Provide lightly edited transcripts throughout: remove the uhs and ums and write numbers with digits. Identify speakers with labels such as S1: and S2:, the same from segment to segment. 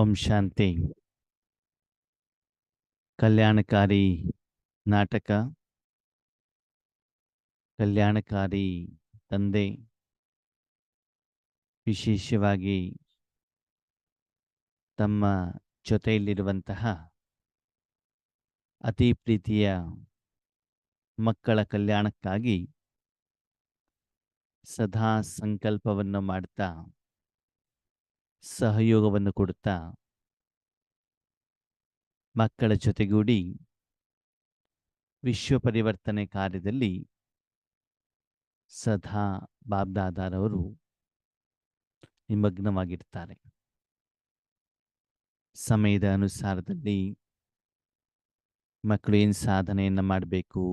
S1: ಓಂ ಶಾಂತಿ. ಕಲ್ಯಾಣಕಾರಿ ನಾಟಕ, ಕಲ್ಯಾಣಕಾರಿ ತಂದೆ, ವಿಶೇಷವಾಗಿ ತಮ್ಮ ಜೊತೆಯಲ್ಲಿರುವಂತಹ ಅತಿ ಪ್ರೀತಿಯ ಮಕ್ಕಳ ಕಲ್ಯಾಣಕ್ಕಾಗಿ ಸದಾ ಸಂಕಲ್ಪವನ್ನು ಮಾಡ್ತಾ, ಸಹಯೋಗವನ್ನು ಕೊಡುತ್ತಾ, ಮಕ್ಕಳ ಜೊತೆಗೂಡಿ ವಿಶ್ವ ಪರಿವರ್ತನೆ ಕಾರ್ಯದಲ್ಲಿ ಸದಾ ಬಾಬ್ದಾದಾರವರು ನಿಮಗ್ನವಾಗಿರ್ತಾರೆ. ಸಮಯದ ಅನುಸಾರದಲ್ಲಿ ಮಕ್ಕಳು ಏನು ಸಾಧನೆಯನ್ನು ಮಾಡಬೇಕು,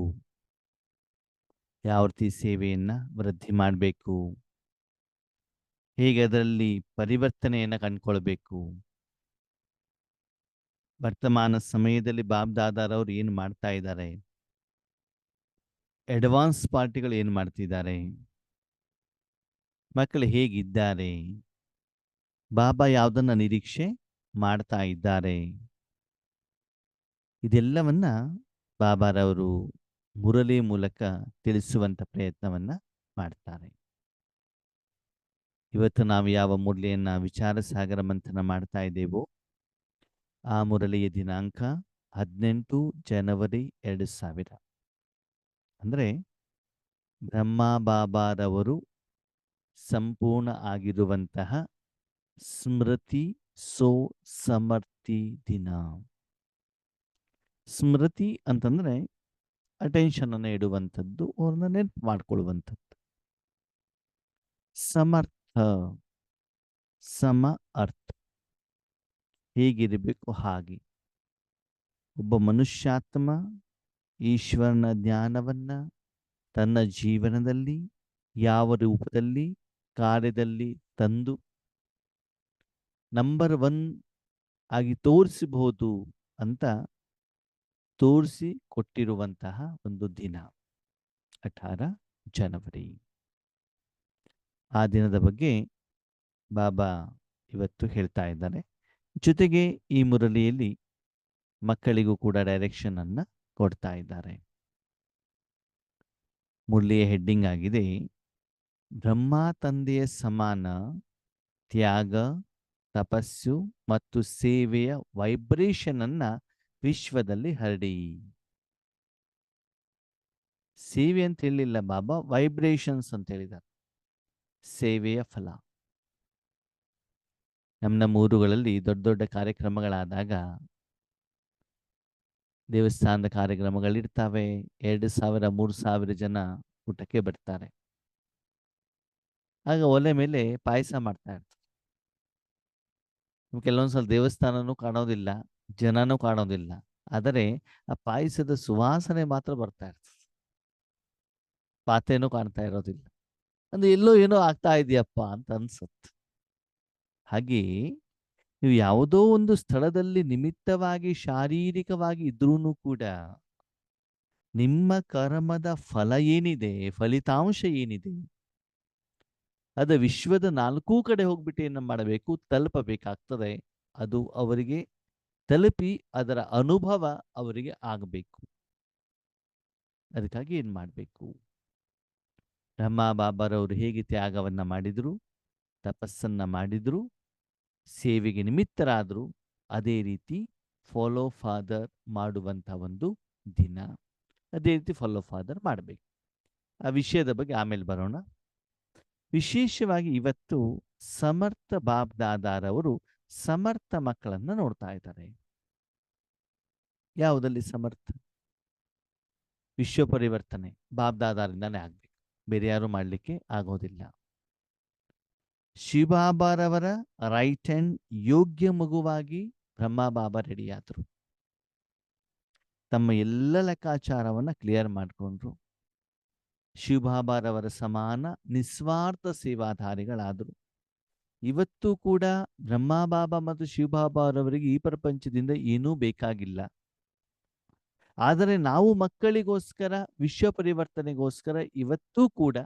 S1: ಯಾವ ರೀತಿ ಸೇವೆಯನ್ನು ವೃದ್ಧಿ ಮಾಡಬೇಕು, ಹೇಗೆ ಅದರಲ್ಲಿ ಪರಿವರ್ತನೆಯನ್ನು ಕಂಡುಕೊಳ್ಬೇಕು, ವರ್ತಮಾನ ಸಮಯದಲ್ಲಿ ಬಾಬ್ದಾದಾರವರು ಏನು ಮಾಡ್ತಾ ಇದ್ದಾರೆ, ಅಡ್ವಾನ್ಸ್ ಪಾರ್ಟಿಗಳು ಏನು ಮಾಡ್ತಿದ್ದಾರೆ, ಮಕ್ಕಳು ಹೇಗಿದ್ದಾರೆ, ಬಾಬಾ ಯಾವುದನ್ನ ನಿರೀಕ್ಷೆ ಮಾಡ್ತಾ ಇದ್ದಾರೆ, ಇದೆಲ್ಲವನ್ನ ಬಾಬಾರವರು ಮುರಳಿ ಮೂಲಕ ತಿಳಿಸುವಂತ ಪ್ರಯತ್ನವನ್ನ ಮಾಡ್ತಾರೆ. ಇವತ್ತು ನಾವು ಯಾವ ಮುರಳಿಯನ್ನ ವಿಚಾರ ಸಾಗರ ಮಂಥನ ಮಾಡ್ತಾ ಇದ್ದೇವೋ ಆ ಮುರಳಿಯ ದಿನಾಂಕ 18 ಜನವರಿ 2000. ಅಂದ್ರೆ ಬ್ರಹ್ಮ ಬಾಬಾರವರು ಸಂಪೂರ್ಣ ಆಗಿರುವಂತಹ ಸ್ಮೃತಿ ಸೋ ಸಮರ್ಥಿ ದಿನ. ಸ್ಮೃತಿ ಅಂತಂದ್ರೆ ಅಟೆನ್ಷನ್ ಅನ್ನು ಇಡುವಂಥದ್ದು, ಅವ್ರನ್ನ ನೆನಪು ಮಾಡಿಕೊಳ್ಳುವಂಥದ್ದು. ಸಮರ್ಥ, ಸಮ ಅರ್ಥ, ಹೇಗಿರಬೇಕು ಹಾಗೆ ಒಬ್ಬ ಮನುಷ್ಯಾತ್ಮ ಈಶ್ವರನ ಜ್ಞಾನವನ್ನ ತನ್ನ ಜೀವನದಲ್ಲಿ ಯಾವ ರೂಪದಲ್ಲಿ ಕಾರ್ಯದಲ್ಲಿ ತಂದು ನಂಬರ್ 1 ಆಗಿ ತೋರಿಸಬಹುದು ಅಂತ ತೋರಿಸಿ ಕೊಟ್ಟಿರುವಂತಹ ಒಂದು ದಿನ 18 ಜನವರಿ. ಆ ದಿನದ ಬಗ್ಗೆ ಬಾಬಾ ಇವತ್ತು ಹೇಳ್ತಾ ಇದ್ದಾರೆ. ಜೊತೆಗೆ ಈ ಮುರಳಿಯಲ್ಲಿ ಮಕ್ಕಳಿಗೂ ಕೂಡ ಡೈರೆಕ್ಷನ್ ಅನ್ನ ಕೊಡ್ತಾ ಇದ್ದಾರೆ. ಮುರಳಿಯ ಹೆಡ್ಡಿಂಗ್ ಆಗಿದೆ, ಬ್ರಹ್ಮ ತಂದೆಯ ಸಮಾನ ತ್ಯಾಗ, ತಪಸ್ಸು ಮತ್ತು ಸೇವೆಯ ವೈಬ್ರೇಷನ್ ಅನ್ನ ವಿಶ್ವದಲ್ಲಿ ಹರಡಿ. ಸೇವೆ ಅಂತ ಹೇಳಿಲ್ಲ ಬಾಬಾ, ವೈಬ್ರೇಷನ್ಸ್ ಅಂತ ಹೇಳಿದ್ದಾರೆ. ಸೇವೆಯ ಫಲ. ನಮ್ಮ ಊರುಗಳಲ್ಲಿ ದೊಡ್ಡ ದೊಡ್ಡ ಕಾರ್ಯಕ್ರಮಗಳಾದಾಗ, ದೇವಸ್ಥಾನದ ಕಾರ್ಯಕ್ರಮಗಳಿರ್ತಾವೆ, 2000-3000 ಜನ ಊಟಕ್ಕೆ ಬರ್ತಾರೆ. ಆಗ ಒಲೆ ಮೇಲೆ ಪಾಯಸ ಮಾಡ್ತಾ ಇರ್ತಾರೆ. ಕೆಲವೊಂದ್ಸಲ ದೇವಸ್ಥಾನನೂ ಕಾಣೋದಿಲ್ಲ, ಜನನೂ ಕಾಣೋದಿಲ್ಲ, ಆದರೆ ಆ ಪಾಯಸದ ಸುವಾಸನೆ ಮಾತ್ರ ಬರ್ತಾ ಇರ್ತದೆ. ಪಾತ್ರೆನೂ ಕಾಣ್ತಾ ಇರೋದಿಲ್ಲ. ಅಂದ್ರೆ ಎಲ್ಲೋ ಏನೋ ಆಗ್ತಾ ಇದೆಯಪ್ಪ ಅಂತ ಅನ್ಸುತ್ತೆ. ಹಾಗೆ ನೀವು ಯಾವುದೋ ಒಂದು ಸ್ಥಳದಲ್ಲಿ ನಿಮಿತ್ತವಾಗಿ ಶಾರೀರಿಕವಾಗಿ ಇದ್ರೂ ಕೂಡ ನಿಮ್ಮ ಕರ್ಮದ ಫಲ ಏನಿದೆ, ಫಲಿತಾಂಶ ಏನಿದೆ, ಅದು ವಿಶ್ವದ 4 ಕಡೆ ಹೋಗ್ಬಿಟ್ಟು ಏನು ಮಾಡಬೇಕು, ತಲುಪಬೇಕಾಗ್ತದೆ. ಅದು ಅವರಿಗೆ ತಲುಪಿ ಅದರ ಅನುಭವ ಅವರಿಗೆ ಆಗಬೇಕು. ಅದಕ್ಕಾಗಿ ಏನು ಮಾಡಬೇಕು? ಬ್ರಹ್ಮ ಬಾಬಾರವರು ಹೇಗೆ ತ್ಯಾಗವನ್ನ ಮಾಡಿದ್ರು, ತಪಸ್ಸನ್ನ ಮಾಡಿದ್ರು, ಸೇವೆಗೆ ನಿಮಿತ್ತರಾದರು, ಅದೇ ರೀತಿ ಫಾಲೋ ಫಾದರ್ ಮಾಡುವಂಥ ಒಂದು ದಿನ. ಅದೇ ರೀತಿ ಫಾಲೋ ಫಾದರ್ ಮಾಡಬೇಕು. ಆ ವಿಷಯದ ಬಗ್ಗೆ ಆಮೇಲೆ ಬರೋಣ. ವಿಶೇಷವಾಗಿ ಇವತ್ತು ಸಮರ್ಥ ಬಾಬ್ದಾದಾರವರು ಸಮರ್ಥ ಮಕ್ಕಳನ್ನ ನೋಡ್ತಾ ಇದ್ದಾರೆ. ಯಾವುದಲ್ಲಿ ಸಮರ್ಥ? ವಿಶ್ವ ಪರಿವರ್ತನೆ ಬಾಬ್ದಾದಾರಿಂದಾನೇ ಆಗ್ಬೇಕು, ಬೇರೆ ಯಾರು ಮಾಡಲಿಕ್ಕೆ ಆಗೋದಿಲ್ಲ. ಶಿವಬಾಬಾರವರ ರೈಟ್ ಹ್ಯಾಂಡ್ ಯೋಗ್ಯ ಮಗುವಾಗಿ ಬ್ರಹ್ಮ ಬಾಬಾ ರೆಡಿಯಾದರು. ತಮ್ಮ ಎಲ್ಲ ಲೆಕ್ಕಾಚಾರವನ್ನ ಕ್ಲಿಯರ್ ಮಾಡಿಕೊಂಡ್ರು. ಶಿವಬಾಬಾರವರ ಸಮಾನ ನಿಸ್ವಾರ್ಥ ಸೇವಾಧಾರಿಗಳಾದರು. ಇವತ್ತು ಕೂಡ ಬ್ರಹ್ಮ ಬಾಬಾ ಮತ್ತು ಶಿವಬಾಬಾರವರಿಗೆ ಈ ಪ್ರಪಂಚದಿಂದ ಏನೂ ಬೇಕಾಗಿಲ್ಲ. ಆದರೆ ನಾವು ಮಕ್ಕಳಿಗೋಸ್ಕರ, ವಿಶ್ವ ಪರಿವರ್ತನೆಗೋಸ್ಕರ ಇವತ್ತೂ ಕೂಡ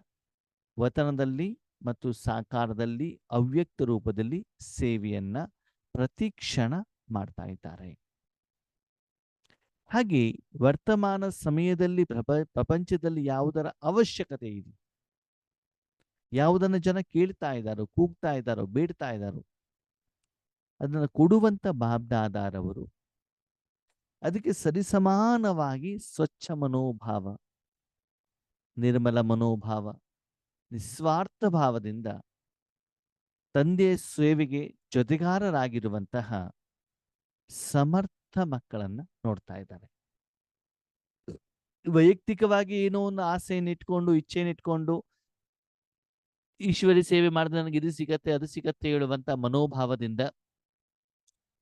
S1: ವತನದಲ್ಲಿ ಮತ್ತು ಸಾಕಾರದಲ್ಲಿ ಅವ್ಯಕ್ತ ರೂಪದಲ್ಲಿ ಸೇವೆಯನ್ನ ಪ್ರತಿಕ್ಷಣ ಮಾಡ್ತಾ ಇದ್ದಾರೆ. ಹಾಗೆ ವರ್ತಮಾನ ಸಮಯದಲ್ಲಿ ಪ್ರಪಂಚದಲ್ಲಿ ಯಾವುದರ ಅವಶ್ಯಕತೆ ಇದೆ, ಯಾವುದನ್ನ ಜನ ಕೇಳ್ತಾ ಇದ್ದಾರೋ, ಕೂಗ್ತಾ ಇದ್ದಾರೋ, ಬೇಡ್ತಾ ಇದ್ದಾರೋ, ಅದನ್ನು ಕೊಡುವಂತ ಬಾಬ್ದಾದಾರವರು ಅದಕ್ಕೆ ಸರಿಸಮಾನವಾಗಿ ಸ್ವಚ್ಛ ಮನೋಭಾವ, ನಿರ್ಮಲ ಮನೋಭಾವ, ನಿಸ್ವಾರ್ಥ ಭಾವದಿಂದ ತಂದೆಯ ಸೇವೆಗೆ ಜೊತೆಗಾರರಾಗಿರುವಂತಹ ಸಮರ್ಥ ಮಕ್ಕಳನ್ನ ನೋಡ್ತಾ ಇದ್ದಾರೆ. ವೈಯಕ್ತಿಕವಾಗಿ ಏನೋ ಒಂದು ಆಸೆಯನ್ನು ಇಟ್ಕೊಂಡು, ಇಚ್ಛೆಯನ್ನು ಇಟ್ಕೊಂಡು ಈಶ್ವರಿ ಸೇವೆ ಮಾಡಿದ್ರೆ ನನಗೆ ಇದು ಸಿಗತ್ತೆ, ಅದು ಸಿಗತ್ತೆ ಹೇಳುವಂತ ಮನೋಭಾವದಿಂದ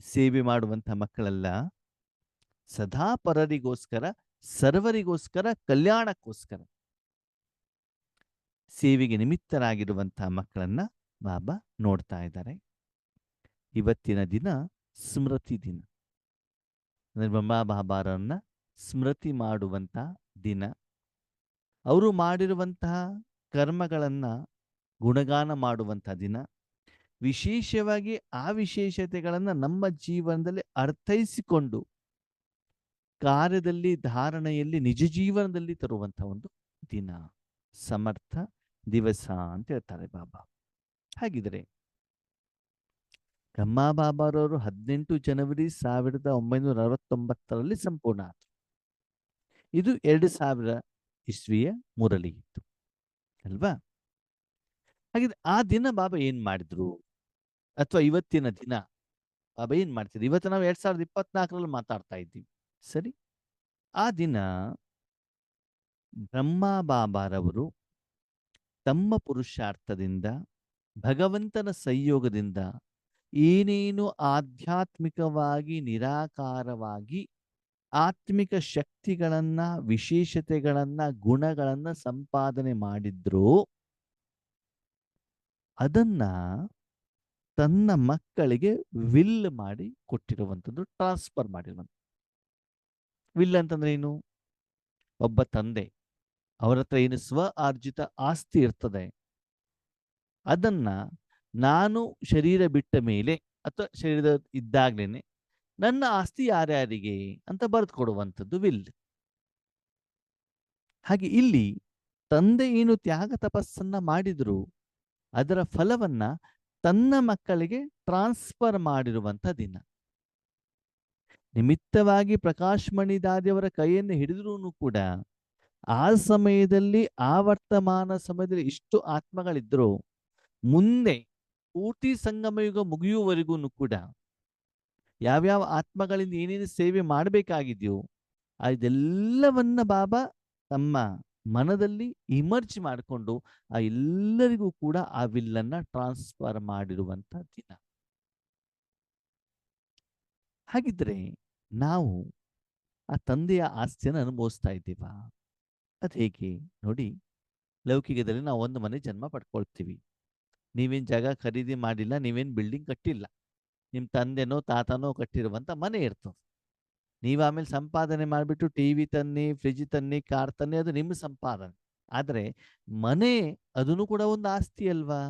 S1: ಸೇವೆ ಮಾಡುವಂತ ಮಕ್ಕಳೆಲ್ಲ ಸದಾ ಪರರಿಗೋಸ್ಕರ, ಸರ್ವರಿಗೋಸ್ಕರ, ಕಲ್ಯಾಣಕ್ಕೋಸ್ಕರ ಸೇವೆಗೆ ನಿಮಿತ್ತರಾಗಿರುವಂತಹ ಮಕ್ಕಳನ್ನ ಬಾಬಾ ನೋಡ್ತಾ ಇದ್ದಾರೆ. ಇವತ್ತಿನ ದಿನ ಸ್ಮೃತಿ ದಿನ, ಅಂದ್ರೆ ಬ್ರಹ್ಮ ಬಾಬಾರನ್ನ ಸ್ಮೃತಿ ಮಾಡುವಂತ ದಿನ. ಅವರು ಮಾಡಿರುವಂತಹ ಕರ್ಮಗಳನ್ನ ಗುಣಗಾನ ಮಾಡುವಂತಹ ದಿನ. ವಿಶೇಷವಾಗಿ ಆ ವಿಶೇಷತೆಗಳನ್ನ ನಮ್ಮ ಜೀವನದಲ್ಲಿ ಅರ್ಥೈಸಿಕೊಂಡು ಕಾರ್ಯದಲ್ಲಿ, ಧಾರಣೆಯಲ್ಲಿ, ನಿಜ ಜೀವನದಲ್ಲಿ ತರುವಂತಹ ಒಂದು ದಿನ, ಸಮರ್ಥ ದಿವಸ ಅಂತ ಹೇಳ್ತಾರೆ ಬಾಬಾ. ಹಾಗಿದ್ರೆ ಬ್ರಹ್ಮ ಬಾಬಾರವರು 18 ಜನವರಿ 1969 ಸಂಪೂರ್ಣ ಆದರು. ಇದು 2000 ಇಸ್ವಿಯ ಮುರಳಿಗಿತ್ತು ಅಲ್ವಾ? ಹಾಗಿದ್ರೆ ಆ ದಿನ ಬಾಬಾ ಏನ್ ಮಾಡಿದ್ರು, ಅಥವಾ ಇವತ್ತಿನ ದಿನ ಬಾಬಾ ಏನ್ ಮಾಡ್ತಿದ್ರು? ಇವತ್ತು ನಾವು 2024 ಮಾತಾಡ್ತಾ ಇದ್ದೀವಿ, ಸರಿ? ಆ ದಿನ ಬ್ರಹ್ಮ ಬಾಬಾರವರು ತಮ್ಮ ಪುರುಷಾರ್ಥದಿಂದ, ಭಗವಂತನ ಸಂಯೋಗದಿಂದ ಏನೇನು ಆಧ್ಯಾತ್ಮಿಕವಾಗಿ ನಿರಾಕಾರವಾಗಿ ಆತ್ಮಿಕ ಶಕ್ತಿಗಳನ್ನ, ವಿಶೇಷತೆಗಳನ್ನ, ಗುಣಗಳನ್ನ ಸಂಪಾದನೆ ಮಾಡಿದ್ರು, ಅದನ್ನ ತನ್ನ ಮಕ್ಕಳಿಗೆ ವಿಲ್ ಮಾಡಿ ಕೊಟ್ಟಿರುವಂಥದ್ದು, ಟ್ರಾನ್ಸ್ಫರ್ ಮಾಡಿರುವಂಥದ್ದು. ವಿಲ್ ಅಂತಂದ್ರೆ ಏನು? ಒಬ್ಬ ತಂದೆ ಅವರ ಹತ್ರ ಏನು ಸ್ವ ಆರ್ಜಿತ ಆಸ್ತಿ ಇರ್ತದೆ, ಅದನ್ನ ನಾನು ಶರೀರ ಬಿಟ್ಟ ಮೇಲೆ ಅಥವಾ ಶರೀರ ಇದ್ದಾಗ್ಲೇನೆ ನನ್ನ ಆಸ್ತಿ ಯಾರ್ಯಾರಿಗೆ ಅಂತ ಬರೆದು ಕೊಡುವಂಥದ್ದು ವಿಲ್. ಹಾಗೆ ಇಲ್ಲಿ ತಂದೆ ಏನು ತ್ಯಾಗ ತಪಸ್ಸನ್ನ ಮಾಡಿದ್ರು, ಅದರ ಫಲವನ್ನ ತನ್ನ ಮಕ್ಕಳಿಗೆ ಟ್ರಾನ್ಸ್ಫರ್ ಮಾಡಿರುವಂಥ ದಿನ. ನಿಮಿತ್ತವಾಗಿ ಪ್ರಕಾಶ್ ಮಣಿದಾದಿಯವರ ಕೈಯನ್ನು ಹಿಡಿದ್ರೂ ಕೂಡ ಆ ಸಮಯದಲ್ಲಿ, ಆ ವರ್ತಮಾನ ಸಮಯದಲ್ಲಿ ಇಷ್ಟು ಆತ್ಮಗಳಿದ್ರು, ಮುಂದೆ ಪೂರ್ತಿ ಸಂಗಮ ಯುಗ ಮುಗಿಯುವವರೆಗೂ ಕೂಡ ಯಾವ್ಯಾವ ಆತ್ಮಗಳಿಂದ ಏನೇನು ಸೇವೆ ಮಾಡಬೇಕಾಗಿದೆಯೋ ಅದೆಲ್ಲವನ್ನ ಬಾಬಾ ತಮ್ಮ ಮನದಲ್ಲಿ ಇಮರ್ಜ್ ಮಾಡಿಕೊಂಡು ಆ ಎಲ್ಲರಿಗೂ ಕೂಡ ಆ ವಿಲ್ಲನ್ನ ಟ್ರಾನ್ಸ್ಫರ್ ಮಾಡಿರುವಂತ ದಿನ. ಹಾಗಿದ್ರೆ ನಾವು ಆ ತಂದೆಯ ಆಸ್ತಿಯನ್ನು ಅನುಭವಿಸ್ತಾ ಇದ್ದೀವಾ? ಅದು ಹೇಗೆ ನೋಡಿ, ಲೌಕಿಕದಲ್ಲಿ ನಾವು ಒಂದು ಮನೆ ಜನ್ಮ ಪಡ್ಕೊಳ್ತೀವಿ. ನೀವೇನ್ ಜಾಗ ಖರೀದಿ ಮಾಡಿಲ್ಲ, ನೀವೇನ್ ಬಿಲ್ಡಿಂಗ್ ಕಟ್ಟಿಲ್ಲ, ನಿಮ್ಮ ತಂದೆನೋ ತಾತನೋ ಕಟ್ಟಿರುವಂತ ಮನೆ ಇರ್ತದೆ. ನೀವು ಆಮೇಲೆ ಸಂಪಾದನೆ ಮಾಡಿಬಿಟ್ಟು ಟಿವಿ ತನ್ನಿ, ಫ್ರಿಜ್ ತನ್ನಿ, ಕಾರ್ ತನ್ನಿ, ಅದು ನಿಮ್ಮ ಸಂಪಾದನೆ. ಆದ್ರೆ ಮನೆ ಅದನ್ನು ಕೂಡ ಒಂದು ಆಸ್ತಿ ಅಲ್ವಾ?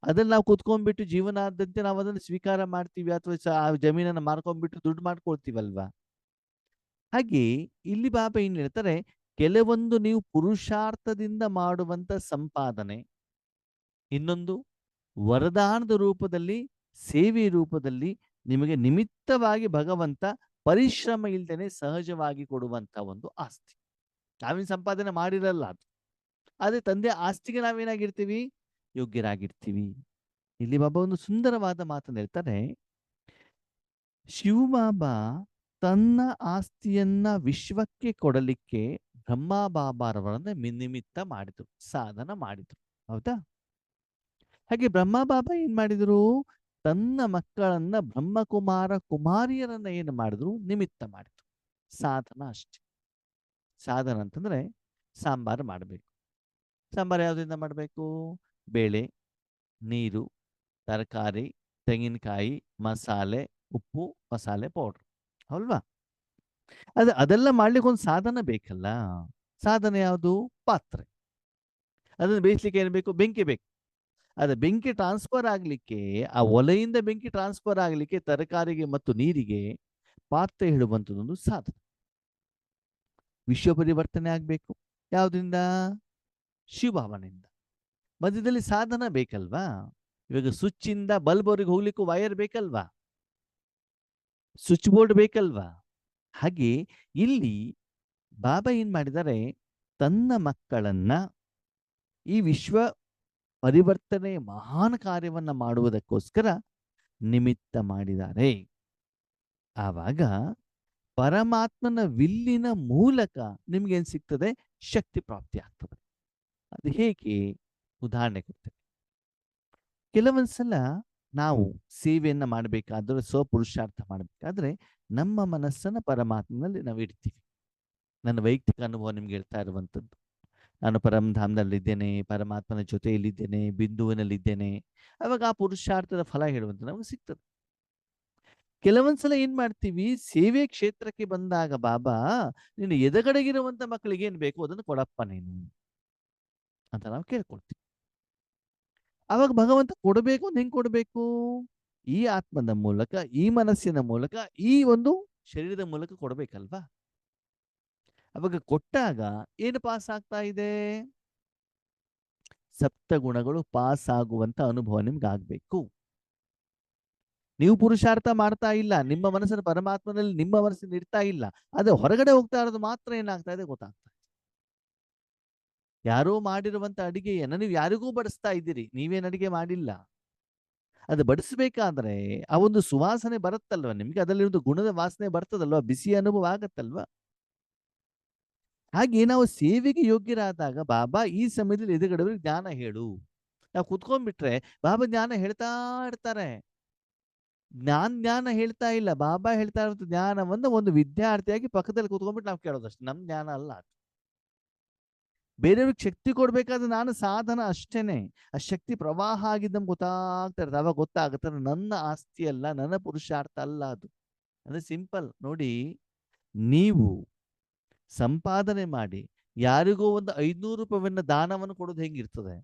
S1: ಅದನ್ನ ನಾವು ಕುತ್ಕೊಂಡ್ಬಿಟ್ಟು ಜೀವನಾದ್ಯಂತ ನಾವು ಅದನ್ನು ಸ್ವೀಕಾರ ಮಾಡ್ತೀವಿ, ಅಥವಾ ಆ ಜಮೀನನ್ನು ಮಾರ್ಕೊಂಡ್ಬಿಟ್ಟು ದುಡ್ಡು ಮಾಡ್ಕೊಳ್ತೀವಲ್ವಾ? ಹಾಗೆ ಇಲ್ಲಿ ಬಾಬಾ ಏನ್ ಹೇಳ್ತಾರೆ, ಕೆಲವೊಂದು ನೀವು ಪುರುಷಾರ್ಥದಿಂದ ಮಾಡುವಂತ ಸಂಪಾದನೆ, ಇನ್ನೊಂದು ವರದಾನದ ರೂಪದಲ್ಲಿ, ಸೇವೆ ರೂಪದಲ್ಲಿ ನಿಮಗೆ ನಿಮಿತ್ತವಾಗಿ ಭಗವಂತ ಪರಿಶ್ರಮ ಇಲ್ದೇನೆ ಸಹಜವಾಗಿ ಕೊಡುವಂತ ಒಂದು ಆಸ್ತಿ. ನಾವೇನು ಸಂಪಾದನೆ ಮಾಡಿರಲ್ಲ ಅದು. ಆದ್ರೆ ತಂದೆ ಆಸ್ತಿಗೆ ನಾವೇನಾಗಿರ್ತೀವಿ? ಯೋಗ್ಯರಾಗಿರ್ತೀವಿ. ಇಲ್ಲಿ ಬಾಬಾ ಒಂದು ಸುಂದರವಾದ ಮಾತನ್ನು ಹೇಳ್ತಾರೆ. ಶಿವಬಾಬಾ ತನ್ನ ಆಸ್ತಿಯನ್ನ ವಿಶ್ವಕ್ಕೆ ಕೊಡಲಿಕ್ಕೆ ಬ್ರಹ್ಮ ಬಾಬಾರವರನ್ನ ನಿಮಿತ್ತ ಮಾಡಿದ್ರು, ಸಾಧನ ಮಾಡಿದ್ರು. ಹೌದಾ? ಹಾಗೆ ಬ್ರಹ್ಮ ಬಾಬಾ ಏನ್ ಮಾಡಿದ್ರು? ತನ್ನ ಮಕ್ಕಳನ್ನ ಬ್ರಹ್ಮಕುಮಾರ ಕುಮಾರಿಯರನ್ನ ಏನು ಮಾಡಿದ್ರು? ನಿಮಿತ್ತ ಮಾಡಿದ್ರು. ಸಾಧನ ಅಷ್ಟೆ. ಸಾಧನ ಅಂತಂದ್ರೆ ಸಾಂಬಾರು ಮಾಡಬೇಕು. ಸಾಂಬಾರು ಯಾವುದರಿಂದ ಮಾಡಬೇಕು? ಬೇಳೆ, ನೀರು, ತರಕಾರಿ, ತೆಂಗಿನಕಾಯಿ, ಮಸಾಲೆ, ಉಪ್ಪು, ಮಸಾಲೆ ಪೌಡ್ರ್, ಅಲ್ವಾ? ಅದೆಲ್ಲ ಮಾಡ್ಲಿಕ್ಕೆ ಒಂದು ಸಾಧನ ಬೇಕಲ್ಲ. ಸಾಧನ ಯಾವುದು? ಪಾತ್ರೆ. ಅದನ್ನು ಬೇಯಿಸ್ಲಿಕ್ಕೆ ಏನು ಬೇಕು? ಬೆಂಕಿ ಬೇಕು. ಅದ ಬೆಂಕಿ ಟ್ರಾನ್ಸ್ಫರ್ ಆಗ್ಲಿಕ್ಕೆ, ಆ ಒಲೆಯಿಂದ ಬೆಂಕಿ ಟ್ರಾನ್ಸ್ಫರ್ ಆಗ್ಲಿಕ್ಕೆ ತರಕಾರಿಗೆ ಮತ್ತು ನೀರಿಗೆ ಪಾತ್ರೆ ಇಡುವಂಥದ್ದೊಂದು ಸಾಧನ. ವಿಶ್ವ ಪರಿವರ್ತನೆ ಆಗ್ಬೇಕು. ಯಾವ್ದ್ರಿಂದ? ಶಿವಭಾವನೆಯಿಂದ. ಮಧ್ಯದಲ್ಲಿ ಸಾಧನ ಬೇಕಲ್ವಾ? ಇವಾಗ ಸ್ವಿಚ್ ಇಂದ ಬಲ್ಬ್ ಅವ್ರಿಗೆ ಹೋಗ್ಲಿಕ್ಕೂ ವೈರ್ ಬೇಕಲ್ವಾ? ಸ್ವಿಚ್ ಬೋರ್ಡ್ ಬೇಕಲ್ವಾ? ಹಾಗೆ ಇಲ್ಲಿ ಬಾಬಾ ಏನ್ ಮಾಡಿದ್ದಾರೆ, ತನ್ನ ಮಕ್ಕಳನ್ನ ಈ ವಿಶ್ವ ಪರಿವರ್ತನೆ ಮಹಾನ್ ಕಾರ್ಯವನ್ನ ಮಾಡುವುದಕ್ಕೋಸ್ಕರ ನಿಮಿತ್ತ ಮಾಡಿದ್ದಾರೆ. ಆವಾಗ ಪರಮಾತ್ಮನ ವಿಲ್ಲಿನ ಮೂಲಕ ನಿಮ್ಗೇನ್ ಸಿಗ್ತದೆ? ಶಕ್ತಿ ಪ್ರಾಪ್ತಿ ಆಗ್ತದೆ. ಅದು ಹೇಗೆ? ಉದಾಹರಣೆ ಕೊಡ್ತೇನೆ. ಕೆಲವೊಂದ್ಸಲ ನಾವು ಸೇವೆಯನ್ನ ಮಾಡಬೇಕಾದ್ರೆ, ಸ್ವಪುರುಷಾರ್ಥ ಮಾಡಬೇಕಾದ್ರೆ ನಮ್ಮ ಮನಸ್ಸನ್ನ ಪರಮಾತ್ಮನಲ್ಲಿ ನಾವು ಇಡ್ತೀವಿ. ನನ್ನ ವೈಯಕ್ತಿಕ ಅನುಭವ ನಿಮ್ಗೆ ಹೇಳ್ತಾ ಇರುವಂಥದ್ದು. ನಾನು ಪರಮಧಾಮದಲ್ಲಿದ್ದೇನೆ, ಪರಮಾತ್ಮನ ಜೊತೆಯಲ್ಲಿದ್ದೇನೆ, ಬಿಂದುವಿನಲ್ಲಿದ್ದೇನೆ. ಅವಾಗ ಆ ಪುರುಷಾರ್ಥದ ಫಲ ಹೇಳುವಂತ ನಮಗೆ ಸಿಗ್ತದೆ. ಕೆಲವೊಂದ್ಸಲ ಏನ್ ಮಾಡ್ತೀವಿ, ಸೇವೆ ಕ್ಷೇತ್ರಕ್ಕೆ ಬಂದಾಗ ಬಾಬಾ ನೀನು ಎದಗಡೆಗಿರುವಂತ ಮಕ್ಕಳಿಗೆ ಏನ್ ಬೇಕು ಅದನ್ನು ಕೊಡಪ್ಪ ನೀನು ಅಂತ ನಾವು ಕೇಳ್ಕೊಳ್ತೀವಿ. ಅವಾಗ ಭಗವಂತ ಕೊಡಬೇಕು ಅಂತ ಹೆಂಗ್ ಕೊಡಬೇಕು? ಈ ಆತ್ಮದ ಮೂಲಕ, ಈ ಮನಸ್ಸಿನ ಮೂಲಕ, ಈ ಒಂದು ಶರೀರದ ಮೂಲಕ ಕೊಡಬೇಕಲ್ವಾ? ಅವಾಗ ಕೊಟ್ಟಾಗ ಏನು ಪಾಸ್ ಆಗ್ತಾ ಇದೆ? ಸಪ್ತ ಗುಣಗಳು ಪಾಸ್ ಆಗುವಂತ ಅನುಭವ ನಿಮ್ಗೆ ಆಗ್ಬೇಕು. ನೀವು ಪುರುಷಾರ್ಥ ಮಾಡ್ತಾ ಇಲ್ಲ, ನಿಮ್ಮ ಮನಸ್ಸನ್ನು ಪರಮಾತ್ಮನಲ್ಲಿ ನಿಮ್ಮ ಮನಸ್ಸನ್ನು ಇಡ್ತಾ ಇಲ್ಲ, ಅದು ಹೊರಗಡೆ ಹೋಗ್ತಾ ಇರೋದು ಮಾತ್ರ ಏನಾಗ್ತಾ ಇದೆ ಗೊತ್ತಾಗ್ತಾ ಇದೆ. ಯಾರೋ ಮಾಡಿರುವಂತ ಅಡಿಗೆಯನ್ನ ನೀವು ಯಾರಿಗೂ ಬಡಿಸ್ತಾ ಇದ್ದೀರಿ, ನೀವೇನು ಅಡಿಗೆ ಮಾಡಿಲ್ಲ. ಅದು ಬಡಿಸ್ಬೇಕಾದ್ರೆ ಆ ಒಂದು ಸುವಾಸನೆ ಬರುತ್ತಲ್ವ ನಿಮ್ಗೆ, ಅದರಲ್ಲಿ ಗುಣದ ವಾಸನೆ ಬರ್ತದಲ್ವಾ, ಬಿಸಿ ಅನುಭವ ಆಗತ್ತಲ್ವಾ. ಹಾಗೆ ನಾವು ಸೇವೆಗೆ ಯೋಗ್ಯರಾದಾಗ ಬಾಬಾ ಈ ಸಮಯದಲ್ಲಿ ಎದುರುಗಡೆಯವ್ರಿಗೆ ಜ್ಞಾನ ಹೇಳು. ನಾವು ಕುತ್ಕೊಂಡ್ಬಿಟ್ರೆ ಬಾಬಾ ಜ್ಞಾನ ಹೇಳ್ತಾ ಇರ್ತಾರೆ. ಜ್ಞಾನ ಹೇಳ್ತಾ ಇಲ್ಲ, ಬಾಬಾ ಹೇಳ್ತಾ ಇರೋ ಜ್ಞಾನವನ್ನು ಒಂದು ವಿದ್ಯಾರ್ಥಿಯಾಗಿ ಪಕ್ಕದಲ್ಲಿ ಕುತ್ಕೊಂಡ್ಬಿಟ್ಟು ನಾವು ಕೇಳೋದಷ್ಟೇ. ನಮ್ ಜ್ಞಾನ ಅಲ್ಲ ಅದು. ಬೇರೆಯವ್ರಿಗೆ ಶಕ್ತಿ ಕೊಡ್ಬೇಕಾದ್ರೆ ನಾನು ಸಾಧನ ಅಷ್ಟೇನೆ. ಆ ಶಕ್ತಿ ಪ್ರವಾಹ ಆಗಿದ್ದಂಗೆ ಗೊತ್ತಾಗ್ತಾ ಇರ್ತದೆ. ಅವಾಗ ಗೊತ್ತಾಗುತ್ತೆ ನನ್ನ ಆಸ್ತಿ ಅಲ್ಲ, ನನ್ನ ಪುರುಷಾರ್ಥ ಅಲ್ಲ ಅದು. ಅಂದ್ರೆ ಸಿಂಪಲ್ ನೋಡಿ, ನೀವು ಸಂಪಾದನೆ ಮಾಡಿ ಯಾರಿಗೋ ಒಂದು 500 ರೂಪಾಯಿಯನ್ನ ದಾನವನ್ನು ಕೊಡೋದು ಹೆಂಗಿರ್ತದೆ?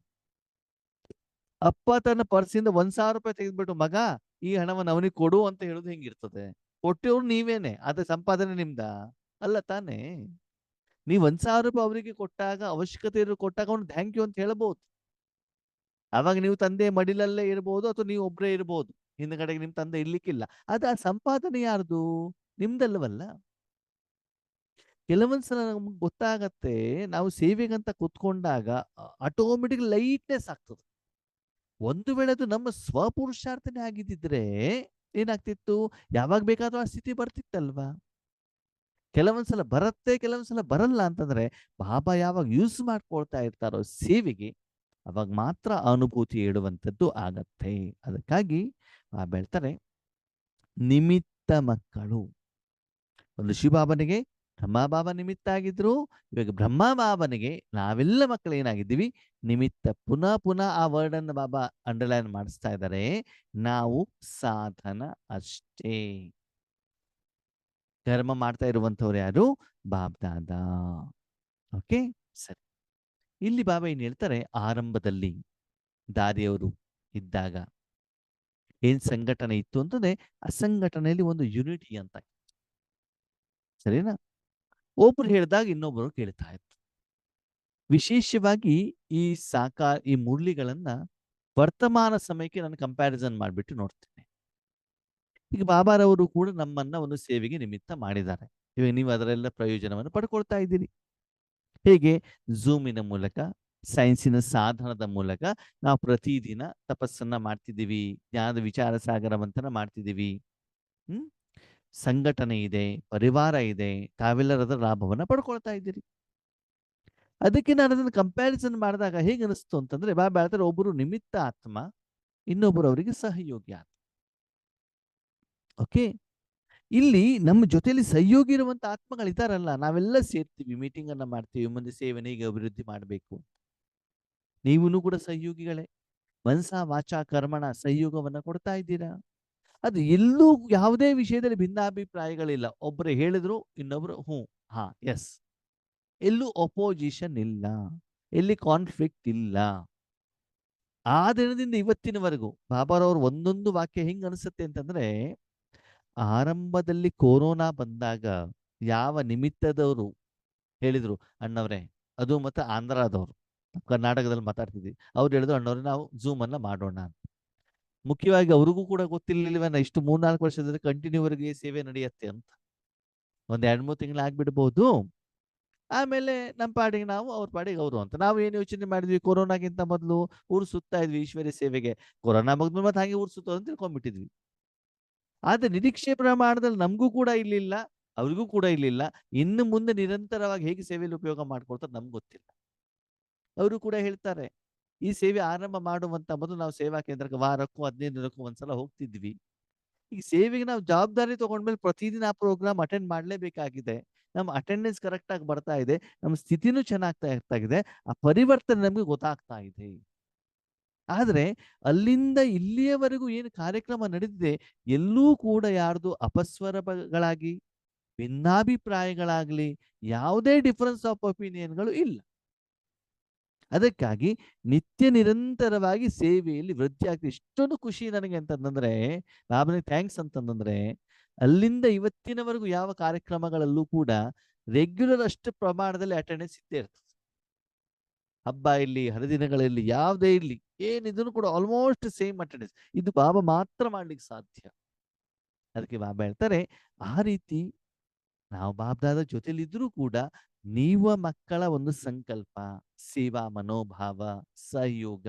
S1: ಅಪ್ಪ ತನ್ನ ಪರ್ಸಿಂದ 1,000 ರೂಪಾಯಿ ತೆಗೆದ್ಬಿಟ್ಟು ಮಗ ಈ ಹಣವನ್ನು ಅವನಿಗೆ ಕೊಡು ಅಂತ ಹೇಳೋದು ಹೆಂಗಿರ್ತದೆ? ಕೊಟ್ಟಿವ್ರು ನೀವೇನೆ, ಅದ ಸಂಪಾದನೆ ನಿಮ್ದ ಅಲ್ಲ ತಾನೇ? ನೀವು 1,000 ರೂಪಾಯಿ ಅವರಿಗೆ ಕೊಟ್ಟಾಗ, ಅವಶ್ಯಕತೆ ಇರೋ ಕೊಟ್ಟಾಗ ಅವ್ನು ಥ್ಯಾಂಕ್ ಯು ಅಂತ ಹೇಳ್ಬೋದು. ಅವಾಗ ನೀವು ತಂದೆ ಮಡಿಲಲ್ಲೇ ಇರ್ಬೋದು, ಅಥವಾ ನೀವು ಒಬ್ಬರೇ ಇರ್ಬೋದು, ಹಿಂದ್ಗಡೆಗೆ ನಿಮ್ ತಂದೆ ಇರ್ಲಿಕ್ಕಿಲ್ಲ. ಅದು ಆ ಸಂಪಾದನೆ ಯಾರ್ದು? ನಿಮ್ದಲ್ಲವಲ್ಲ. ಕೆಲವೊಂದ್ಸಲ ನಮ್ಗೆ ಗೊತ್ತಾಗತ್ತೆ, ನಾವು ಸೇವೆಗಂತ ಕುತ್ಕೊಂಡಾಗ ಆಟೋಮೆಟಿಕ್ ಲೈಟ್ನೆಸ್ ಆಗ್ತದೆ. ಒಂದು ವೇಳೆ ಅದು ನಮ್ಮ ಸ್ವಪುರುಷಾರ್ಥನೆ ಆಗಿದ್ದಿದ್ರೆ ಏನಾಗ್ತಿತ್ತು? ಯಾವಾಗ ಬೇಕಾದ್ರೂ ಆ ಸ್ಥಿತಿ ಬರ್ತಿತ್ತಲ್ವಾ? ಕೆಲವೊಂದ್ಸಲ ಬರುತ್ತೆ, ಕೆಲವೊಂದ್ಸಲ ಬರಲ್ಲ ಅಂತಂದ್ರೆ ಬಾಬಾ ಯಾವಾಗ ಯೂಸ್ ಮಾಡ್ಕೊಳ್ತಾ ಇರ್ತಾರೋ ಸೇವೆಗೆ, ಅವಾಗ ಮಾತ್ರ ಅನುಭೂತಿ ಇಡುವಂಥದ್ದು ಆಗತ್ತೆ. ಅದಕ್ಕಾಗಿ ಬಾಬಾ ಹೇಳ್ತಾರೆ, ನಿಮಿತ್ತ ಮಕ್ಕಳು. ಒಂದು ಶಿವಬಾಬನಿಗೆ ಬ್ರಹ್ಮಬಾಬಾ ನಿಮಿತ್ತ ಆಗಿದ್ರು, ಇವಾಗ ಬ್ರಹ್ಮಬಾಬನಿಗೆ ನಾವೆಲ್ಲ ಮಕ್ಕಳು ಏನಾಗಿದ್ದೀವಿ? ನಿಮಿತ್ತ. ಪುನಃ ಪುನಃ ಆ ವರ್ಡ್ ಅನ್ನು ಬಾಬಾ ಅಂಡರ್ಲೈನ್ ಮಾಡಿಸ್ತಾ ಇದ್ದಾರೆ. ನಾವು ಸಾಧನ ಅಷ್ಟೇ. ಧರ್ಮ ಮಾಡ್ತಾ ಇರುವಂತವ್ರು ಯಾರು? ಬಾಬ್ದಾದ. ಓಕೆ, ಸರಿ. ಇಲ್ಲಿ ಬಾಬಾ ಏನ್ ಹೇಳ್ತಾರೆ, ಆರಂಭದಲ್ಲಿ ದಾರಿಯವರು ಇದ್ದಾಗ ಏನ್ ಸಂಘಟನೆ ಇತ್ತು ಅಂತಂದ್ರೆ, ಆ ಸಂಘಟನೆಯಲ್ಲಿ ಒಂದು ಯುನಿಟಿ ಅಂತ, ಸರಿನಾ? ಒಬ್ರು ಹೇಳಿದಾಗ ಇನ್ನೊಬ್ರು ಕೇಳ್ತಾ ಇತ್ತು. ವಿಶೇಷವಾಗಿ ಈ ಈ ಮುರಳಿಗಳನ್ನ ವರ್ತಮಾನ ಸಮಯಕ್ಕೆ ನಾನು ಕಂಪ್ಯಾರಿಸನ್ ಮಾಡಿಬಿಟ್ಟು ನೋಡ್ತೇನೆ. ಈಗ ಬಾಬಾರವರು ಕೂಡ ನಮ್ಮನ್ನ ಒಂದು ಸೇವೆಗೆ ನಿಮಿತ್ತ ಮಾಡಿದ್ದಾರೆ. ಇವಾಗ ನೀವು ಅದರೆಲ್ಲ ಪ್ರಯೋಜನವನ್ನು ಪಡ್ಕೊಳ್ತಾ ಇದ್ದೀರಿ. ಹೇಗೆ? ಝೂಮಿನ ಮೂಲಕ, ಸೈನ್ಸಿನ ಸಾಧನದ ಮೂಲಕ ನಾವು ಪ್ರತಿದಿನ ತಪಸ್ಸನ್ನ ಮಾಡ್ತಿದ್ದೀವಿ, ಜ್ಞಾನದ ವಿಚಾರ ಸಾಗರ ಮಂಥನ ಮಾಡ್ತಿದ್ದೀವಿ. ಹ್ಮ್ ಸಂಘಟನೆ ಇದೆ, ಪರಿವಾರ ಇದೆ, ತಾವೆಲ್ಲರದ ಲಾಭವನ್ನ ಪಡ್ಕೊಳ್ತಾ ಇದ್ದೀರಿ. ಅದಕ್ಕೆ ನಾನು ಅದನ್ನು ಕಂಪ್ಯಾರಿಸನ್ ಮಾಡಿದಾಗ ಹೇಗೆ ಅನಿಸ್ತು ಅಂತಂದ್ರೆ, ಬಾಬಾ ಹೇಳ್ತಾರೆ, ಒಬ್ಬರು ನಿಮಿತ್ತ ಆತ್ಮ, ಇನ್ನೊಬ್ಬರು ಅವರಿಗೆ ಸಹಯೋಗಿ ಆತ್ಮ. ಓಕೆ, ಇಲ್ಲಿ ನಮ್ಮ ಜೊತೆಯಲ್ಲಿ ಸಹಯೋಗಿ ಇರುವಂತ ಆತ್ಮಗಳಿದಾರಲ್ಲ, ನಾವೆಲ್ಲ ಸೇರ್ತೀವಿ, ಮೀಟಿಂಗ್ ಅನ್ನ ಮಾಡ್ತೀವಿ, ಮುಂದೆ ಸೇವೆನ ಹೇಗೆ ಅಭಿವೃದ್ಧಿ ಮಾಡಬೇಕು. ನೀವೂ ಕೂಡ ಸಹಯೋಗಿಗಳೇ. ಮನಸ ವಾಚ ಕರ್ಮಣ ಸಹಯೋಗವನ್ನ ಕೊಡ್ತಾ ಇದ್ದೀರಾ. ಅದು ಎಲ್ಲೂ ಯಾವುದೇ ವಿಷಯದಲ್ಲಿ ಭಿನ್ನಾಭಿಪ್ರಾಯಗಳಿಲ್ಲ. ಒಬ್ಬರು ಹೇಳಿದ್ರು ಇನ್ನೊಬ್ರು ಹ್ಞೂ, ಹಾ, ಎಸ್. ಎಲ್ಲೂ ಅಪೋಸಿಷನ್ ಇಲ್ಲ, ಎಲ್ಲಿ ಕಾನ್ಫ್ಲಿಕ್ಟ್ ಇಲ್ಲ. ಆ ದಿನದಿಂದ ಇವತ್ತಿನವರೆಗೂ ಬಾಬಾರವ್ರ ಒಂದೊಂದು ವಾಕ್ಯ ಹೆಂಗ್ ಅನಿಸುತ್ತೆ ಅಂತಂದ್ರೆ, ಆರಂಭದಲ್ಲಿ ಕೊರೋನಾ ಬಂದಾಗ ಯಾವ ನಿಮಿತ್ತದವರು ಹೇಳಿದ್ರು, ಅಣ್ಣವ್ರೆ, ಅದು ಮತ್ತೆ ಆಂಧ್ರದವರು, ಕರ್ನಾಟಕದಲ್ಲಿ ಮಾತಾಡ್ತಿದ್ವಿ, ಅವ್ರು ಹೇಳಿದ್ರು, ಅಣ್ಣವ್ರೆ ನಾವು ಝೂಮ್ ಅನ್ನ ಮಾಡೋಣ ಅಂತ. ಮುಖ್ಯವಾಗಿ ಅವ್ರಿಗೂ ಕೂಡ ಗೊತ್ತಿರ್ಲಿಲ್ವೇನ ಇಷ್ಟು 3-4 ವರ್ಷದಲ್ಲಿ ಕಂಟಿನ್ಯೂ ವರೆಗೆ ಸೇವೆ ನಡೆಯುತ್ತೆ ಅಂತ. ಒಂದ್ 2-3 ತಿಂಗಳು ಆಗ್ಬಿಡ್ಬಹುದು. ಆಮೇಲೆ ನಮ್ಮ ಪಾಡಿಗೆ ನಾವು, ಅವ್ರ ಪಾಡಿಗೆ ಅವರು ಅಂತ. ನಾವು ಏನು ಯೋಚನೆ ಮಾಡಿದ್ವಿ, ಕೊರೋನಾಗಿಂತ ಮೊದಲು ಊರು ಸುತ್ತಾ ಇದ್ವಿ ಈಶ್ವರ್ಯ ಸೇವೆಗೆ. ಕೊರೋನಾ ಮುಗಿದ್ಮೇಲೆ ಮತ್ತೆ ಹಾಗೆ ಊರು ಸುತ್ತೋದು ಅಂತ ತಿಳ್ಕೊಂಡ್ಬಿಟ್ಟಿದ್ವಿ. ಆದ್ರೆ ನಿರೀಕ್ಷೆ ಪ್ರಮಾಣದಲ್ಲಿ ನಮಗೂ ಕೂಡ ಇರ್ಲಿಲ್ಲ, ಅವ್ರಿಗೂ ಕೂಡ ಇರ್ಲಿಲ್ಲ. ಇನ್ನು ಮುಂದೆ ನಿರಂತರವಾಗಿ ಹೇಗೆ ಸೇವೆಯಲ್ಲಿ ಉಪಯೋಗ ಮಾಡ್ಕೊಳ್ತಾರೆ ನಮ್ಗೆ ಗೊತ್ತಿಲ್ಲ. ಅವರು ಕೂಡ ಹೇಳ್ತಾರೆ, ಈ ಸೇವೆ ಆರಂಭ ಮಾಡುವಂತ ಮೊದಲು ನಾವು ಸೇವಾ ಕೇಂದ್ರಕ್ಕೆ ವಾರಕ್ಕೂ 15 ದಿನಕ್ಕೂ ಒಂದ್ಸಲ ಹೋಗ್ತಿದ್ವಿ. ಈ ಸೇವೆಗೆ ನಾವು ಜವಾಬ್ದಾರಿ ತಗೊಂಡ್ಮೇಲೆ ಪ್ರತಿದಿನ ಆ ಪ್ರೋಗ್ರಾಮ್ ಅಟೆಂಡ್ ಮಾಡಲೇಬೇಕಾಗಿದೆ. ನಮ್ಮ ಅಟೆಂಡೆನ್ಸ್ ಕರೆಕ್ಟ್ ಆಗಿ ಬರ್ತಾ ಇದೆ, ನಮ್ಮ ಸ್ಥಿತಿನೂ ಚೆನ್ನಾಗ್ತಾ ಇರ್ತಾ ಇದೆ, ಆ ಪರಿವರ್ತನೆ ನಮಗೆ ಗೊತ್ತಾಗ್ತಾ ಇದೆ. ಆದ್ರೆ ಅಲ್ಲಿಂದ ಇಲ್ಲಿಯವರೆಗೂ ಏನು ಕಾರ್ಯಕ್ರಮ ನಡೆದಿದೆ, ಎಲ್ಲೂ ಕೂಡ ಯಾರ್ದು ಅಪಸ್ವರಗಳಾಗಿ, ಭಿನ್ನಾಭಿಪ್ರಾಯಗಳಾಗ್ಲಿ, ಯಾವುದೇ ಡಿಫರೆನ್ಸ್ ಆಫ್ ಒಪಿನಿಯನ್ಗಳು ಇಲ್ಲ. ಅದಕ್ಕಾಗಿ ನಿತ್ಯ ನಿರಂತರವಾಗಿ ಸೇವೆಯಲ್ಲಿ ವೃದ್ಧಿ ಆಗ್ತದೆ. ಇಷ್ಟೊಂದು ಖುಷಿ ನನಗೆ ಅಂತಂದ್ರೆ, ಬಾಬನಿಗೆ ಥ್ಯಾಂಕ್ಸ್ ಅಂತಂದ್ರೆ, ಅಲ್ಲಿಂದ ಇವತ್ತಿನವರೆಗೂ ಯಾವ ಕಾರ್ಯಕ್ರಮಗಳಲ್ಲೂ ಕೂಡ ರೆಗ್ಯುಲರ್ ಅಷ್ಟು ಪ್ರಮಾಣದಲ್ಲಿ ಅಟೆಂಡೆನ್ಸ್ ಇದ್ದೇ ಇರ್ತದೆ. ಹಬ್ಬ ಇರಲಿ, ಹರಿದಿನಗಳಲ್ಲಿ ಯಾವುದೇ ಇರಲಿ, ಏನಿದ್ರು ಕೂಡ ಆಲ್ಮೋಸ್ಟ್ ಸೇಮ್ ಅಟೆಂಡೆನ್ಸ್. ಇದು ಬಾಬಾ ಮಾತ್ರ ಮಾಡ್ಲಿಕ್ಕೆ ಸಾಧ್ಯ. ಅದಕ್ಕೆ ಬಾಬಾ ಹೇಳ್ತಾರೆ, ಆ ರೀತಿ ನಾವು ಬಾಬ್ದಾದ ಜೊತೆಲಿದ್ರೂ ಕೂಡ ನೀವ ಮಕ್ಕಳ ಒಂದು ಸಂಕಲ್ಪ, ಸೇವಾ ಮನೋಭಾವ, ಸಹಯೋಗ,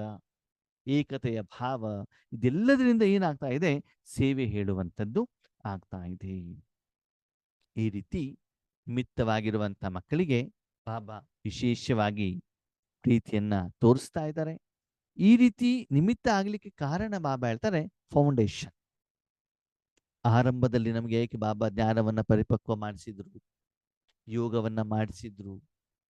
S1: ಏಕತೆಯ ಭಾವ, ಇದೆಲ್ಲದರಿಂದ ಏನಾಗ್ತಾ ಇದೆ, ಸೇವೆ ಹೇಳುವಂಥದ್ದು ಆಗ್ತಾ ಇದೆ. ಈ ರೀತಿ ನಿಮಿತ್ತವಾಗಿರುವಂತ ಮಕ್ಕಳಿಗೆ ಬಾಬಾ ವಿಶೇಷವಾಗಿ ಪ್ರೀತಿಯನ್ನ ತೋರಿಸ್ತಾ ಇದ್ದಾರೆ. ಈ ರೀತಿ ನಿಮಿತ್ತ ಆಗ್ಲಿಕ್ಕೆ ಕಾರಣ ಬಾಬಾ ಹೇಳ್ತಾರೆ ಫೌಂಡೇಶನ್. ಆರಂಭದಲ್ಲಿ ನಮಗೆ ಏಕೆ ಬಾಬಾ ಜ್ಞಾನವನ್ನ ಪರಿಪಕ್ವ ಮಾಡಿಸಿದ್ರು, ಯೋಗವನ್ನ ಮಾಡಿಸಿದ್ರು,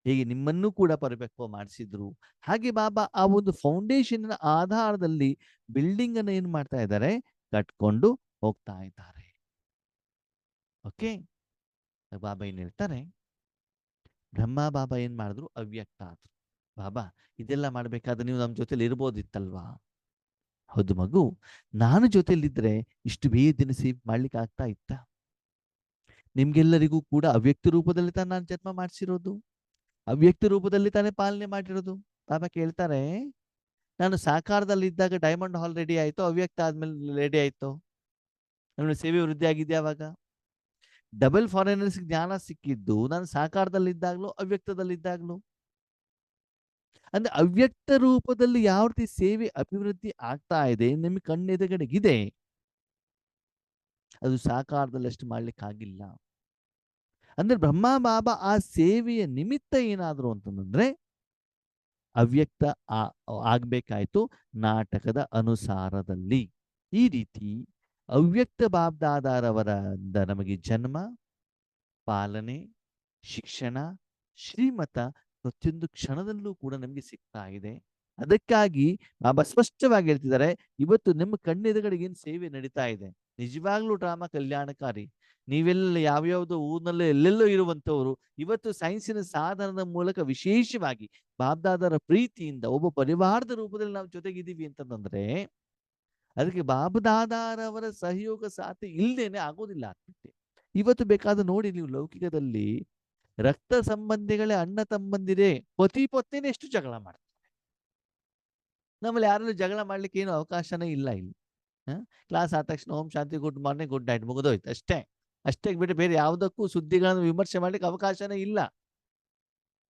S1: ಹೇಗೆ ನಿಮ್ಮನ್ನೂ ಕೂಡ ಪರಿಪಕ್ವ ಮಾಡಿಸಿದ್ರು, ಹಾಗೆ ಬಾಬಾ ಆ ಒಂದು ಫೌಂಡೇಶನ್ ಆಧಾರದಲ್ಲಿ ಬಿಲ್ಡಿಂಗ್ ಅನ್ನು ಏನ್ ಮಾಡ್ತಾ ಇದ್ದಾರೆ, ಕಟ್ಕೊಂಡು ಹೋಗ್ತಾ ಇದ್ದಾರೆ. ಓಕೆ, ಬಾಬಾ ಏನ್ ಹೇಳ್ತಾರೆ, ಬ್ರಹ್ಮ ಬಾಬಾ ಏನ್ ಮಾಡಿದ್ರು, ಅವ್ಯಕ್ತ ಆದ್ರು. ಬಾಬಾ ಇದೆಲ್ಲ ಮಾಡ್ಬೇಕಾದ್ರೆ ನೀವು ನಮ್ಮ ಜೊತೆಲಿ ಇರ್ಬೋದಿತ್ತಲ್ವಾ? ಹೌದು ಮಗು, ನಾನು ಜೊತೆಲಿದ್ರೆ ಇಷ್ಟು ಬೇದಿನ ಸೇವೆ ಮಾಡ್ಲಿಕ್ಕೆ ಆಗ್ತಾ ಇತ್ತ? ನಿಮ್ಗೆಲ್ಲರಿಗೂ ಕೂಡ ಅವ್ಯಕ್ತ ರೂಪದಲ್ಲಿ ತಾನು ನಾನು ಜನ್ಮ ಮಾಡಿಸಿರೋದು, ಅವ್ಯಕ್ತ ರೂಪದಲ್ಲಿ ತಾನೇ ಪಾಲನೆ ಮಾಡಿರೋದು. ಬಾಬಾ ಕೇಳ್ತಾರೆ, ನಾನು ಸಾಕಾರದಲ್ಲಿ ಇದ್ದಾಗ ಡೈಮಂಡ್ ಹಾಲ್ ರೆಡಿ ಆಯ್ತು, ಅವ್ಯಕ್ತ ಆದ್ಮೇಲೆ ರೆಡಿ ಆಯ್ತು? ನನ್ನ ಸೇವೆ ವೃದ್ಧಿ ಆಗಿದ್ಯಾ? ಅವಾಗ ಡಬಲ್ ಫಾರಿನರ್ಸ್ ಜ್ಞಾನ ಸಿಕ್ಕಿದ್ದು ನಾನು ಸಾಕಾರದಲ್ಲಿದ್ದಾಗ್ಲೂ ಅವ್ಯಕ್ತದಲ್ಲಿದ್ದಾಗ್ಲೂ. ಅಂದ್ರೆ ಅವ್ಯಕ್ತ ರೂಪದಲ್ಲಿ ಯಾವ ರೀತಿ ಸೇವೆ ಅಭಿವೃದ್ಧಿ ಆಗ್ತಾ ಇದೆ ನಿಮಗೆ ಕಣ್ಣೆದುರುಗಡೆಗಿದೆ, ಅದು ಸಾಕಾರದಲ್ಲಿ ಅಷ್ಟು ಮಾಡ್ಲಿಕ್ಕೆ ಆಗಿಲ್ಲ. ಅಂದ್ರೆ ಬ್ರಹ್ಮ ಬಾಬಾ ಆ ಸೇವೆಯ ನಿಮಿತ್ತ ಏನಾದ್ರು ಅಂತಂದ್ರೆ ಅವ್ಯಕ್ತ ಆಗ್ಬೇಕಾಯ್ತು ನಾಟಕದ ಅನುಸಾರದಲ್ಲಿ. ಈ ರೀತಿ ಅವ್ಯಕ್ತ ಬಾಬ್ದಾದಾರವರಿಂದ ನಮಗೆ ಜನ್ಮ, ಪಾಲನೆ, ಶಿಕ್ಷಣ, ಶ್ರೀಮತ ಪ್ರತಿಯೊಂದು ಕ್ಷಣದಲ್ಲೂ ಕೂಡ ನಮಗೆ ಸಿಗ್ತಾ ಇದೆ. ಅದಕ್ಕಾಗಿ ಬಾಬಾ ಸ್ಪಷ್ಟವಾಗಿ ಹೇಳ್ತಿದ್ದಾರೆ, ಇವತ್ತು ನಿಮ್ಮ ಕಣ್ಣೆದುರುಗಡೆಗೆ ಏನು ಸೇವೆ ನಡೀತಾ ಇದೆ, ನಿಜವಾಗ್ಲೂ ಡ್ರಾಮಾ ಕಲ್ಯಾಣಕಾರಿ. ನೀವೆಲ್ಲ ಯಾವ್ಯಾವ್ದೋ ಊರಿನಲ್ಲೇ ಎಲ್ಲೆಲ್ಲೋ ಇರುವಂತವರು ಇವತ್ತು ಸೈನ್ಸಿನ ಸಾಧನದ ಮೂಲಕ ವಿಶೇಷವಾಗಿ ಬಾಬ್ದಾದರ ಪ್ರೀತಿಯಿಂದ ಒಬ್ಬ ಪರಿವಾರದ ರೂಪದಲ್ಲಿ ನಾವು ಜೊತೆಗಿದ್ದೀವಿ ಅಂತಂದ್ರೆ ಅದಕ್ಕೆ ಬಾಬ್ದಾದಾರವರ ಸಹಯೋಗ ಸಾಥಿ ಇಲ್ದೇನೆ ಆಗೋದಿಲ್ಲ ಆತ್ಮೀಯತೆ. ಇವತ್ತು ಬೇಕಾದ್ರೆ ನೋಡಿ ನೀವು ಲೌಕಿಕದಲ್ಲಿ ರಕ್ತ ಸಂಬಂಧಿಗಳೇ ಅಣ್ಣ ತಮ್ಮಂದಿರೇ ಪತಿ ಪತ್ನಿನೇ ಎಷ್ಟು ಜಗಳ ಮಾಡ್ತಾರೆ. ನಮ್ಮಲ್ಲಿ ಯಾರಲ್ಲೂ ಜಗಳ ಮಾಡ್ಲಿಕ್ಕೆ ಏನು ಅವಕಾಶನೇ ಇಲ್ಲ ಇಲ್ಲಿ. ಕ್ಲಾಸ್ ಆದ ತಕ್ಷಣ ಓಂ ಶಾಂತಿ, ಗುಡ್ ಮಾರ್ನಿಂಗ್, ಗುಡ್ ನೈಟ್, ಮುಗಿದೋಯ್ತು ಅಷ್ಟೇ. ಅಷ್ಟೇ ಬಿಟ್ಟು ಬೇರೆ ಯಾವುದಕ್ಕೂ ಸುದ್ದಿಗಳನ್ನು ವಿಮರ್ಶೆ ಮಾಡ್ಲಿಕ್ಕೆ ಅವಕಾಶನೇ ಇಲ್ಲ.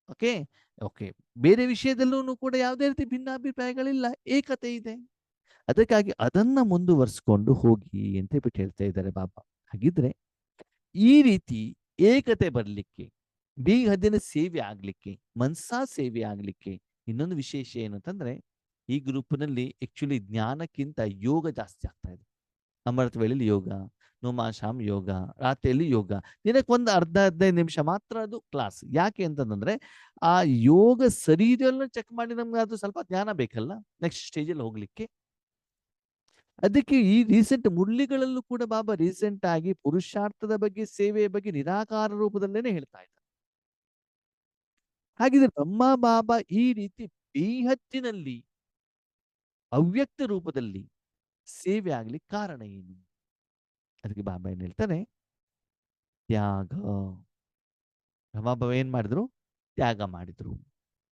S1: ಓಕೆ ಓಕೆ, ಬೇರೆ ವಿಷಯದಲ್ಲೂ ಕೂಡ ಯಾವುದೇ ರೀತಿ ಭಿನ್ನಾಭಿಪ್ರಾಯಗಳಿಲ್ಲ, ಏಕತೆ ಇದೆ. ಅದಕ್ಕಾಗಿ ಅದನ್ನ ಮುಂದುವರಿಸಿಕೊಂಡು ಹೋಗಿ ಅಂತ ಬಿಟ್ಟು ಹೇಳ್ತಾ ಇದ್ದಾರೆ ಬಾಬಾ. ಹಾಗಿದ್ರೆ ಈ ರೀತಿ ಏಕತೆ ಬರಲಿಕ್ಕೆ, ಬೀಗಹದ್ದಿನ ಸೇವೆ ಆಗ್ಲಿಕ್ಕೆ, ಮನ್ಸಾ ಸೇವೆ ಆಗ್ಲಿಕ್ಕೆ ಇನ್ನೊಂದು ವಿಶೇಷ ಏನು ಅಂತಂದ್ರೆ, ಈ ಗ್ರೂಪ್ನಲ್ಲಿ ಆಕ್ಚುಲಿ ಜ್ಞಾನಕ್ಕಿಂತ ಯೋಗ ಜಾಸ್ತಿ ಆಗ್ತಾ ಇದೆ. ಅಮೃತ ವೇಳೆಯಲ್ಲಿ ಯೋಗ, ನುಮಾಶಾಮ್ ಯೋಗ, ರಾತ್ರಿಯಲ್ಲಿ ಯೋಗ, ದಿನಕ್ಕೊಂದು 15 ನಿಮಿಷ ಮಾತ್ರ ಅದು ಕ್ಲಾಸ್. ಯಾಕೆ ಅಂತಂದ್ರೆ ಆ ಯೋಗ ಶರೀರವನ್ನು ಚೆಕ್ ಮಾಡಿ ನಮ್ಗೆ ಅದು ಸ್ವಲ್ಪ ಜ್ಞಾನ ಬೇಕಲ್ಲ ನೆಕ್ಸ್ಟ್ ಸ್ಟೇಜಲ್ಲಿ ಹೋಗ್ಲಿಕ್ಕೆ. ಅದಕ್ಕೆ ಈ ರೀಸೆಂಟ್ ಮುರಳಿಗಳಲ್ಲೂ ಕೂಡ ಬಾಬಾ ರೀಸೆಂಟ್ ಆಗಿ ಪುರುಷಾರ್ಥದ ಬಗ್ಗೆ, ಸೇವೆಯ ಬಗ್ಗೆ ನಿರಾಕಾರ ರೂಪದಲ್ಲೇನೆ ಹೇಳ್ತಾ ಇದ್ದಾರೆ. ಹಾಗಿದ್ರೆ ಬ್ರಹ್ಮ ಬಾಬಾ ಈ ರೀತಿ ಬೇಹದ್ದಿನಲ್ಲಿ ಅವ್ಯಕ್ತ ರೂಪದಲ್ಲಿ ಸೇವೆ ಆಗ್ಲಿಕ್ಕೆ ಕಾರಣ ಏನು? ಅದಕ್ಕೆ ಬಾಬಾ ಏನ್ ಹೇಳ್ತಾರೆ, ತ್ಯಾಗ. ರಮಾಬಾಬಾ ಏನ್ ಮಾಡಿದ್ರು? ತ್ಯಾಗ ಮಾಡಿದ್ರು.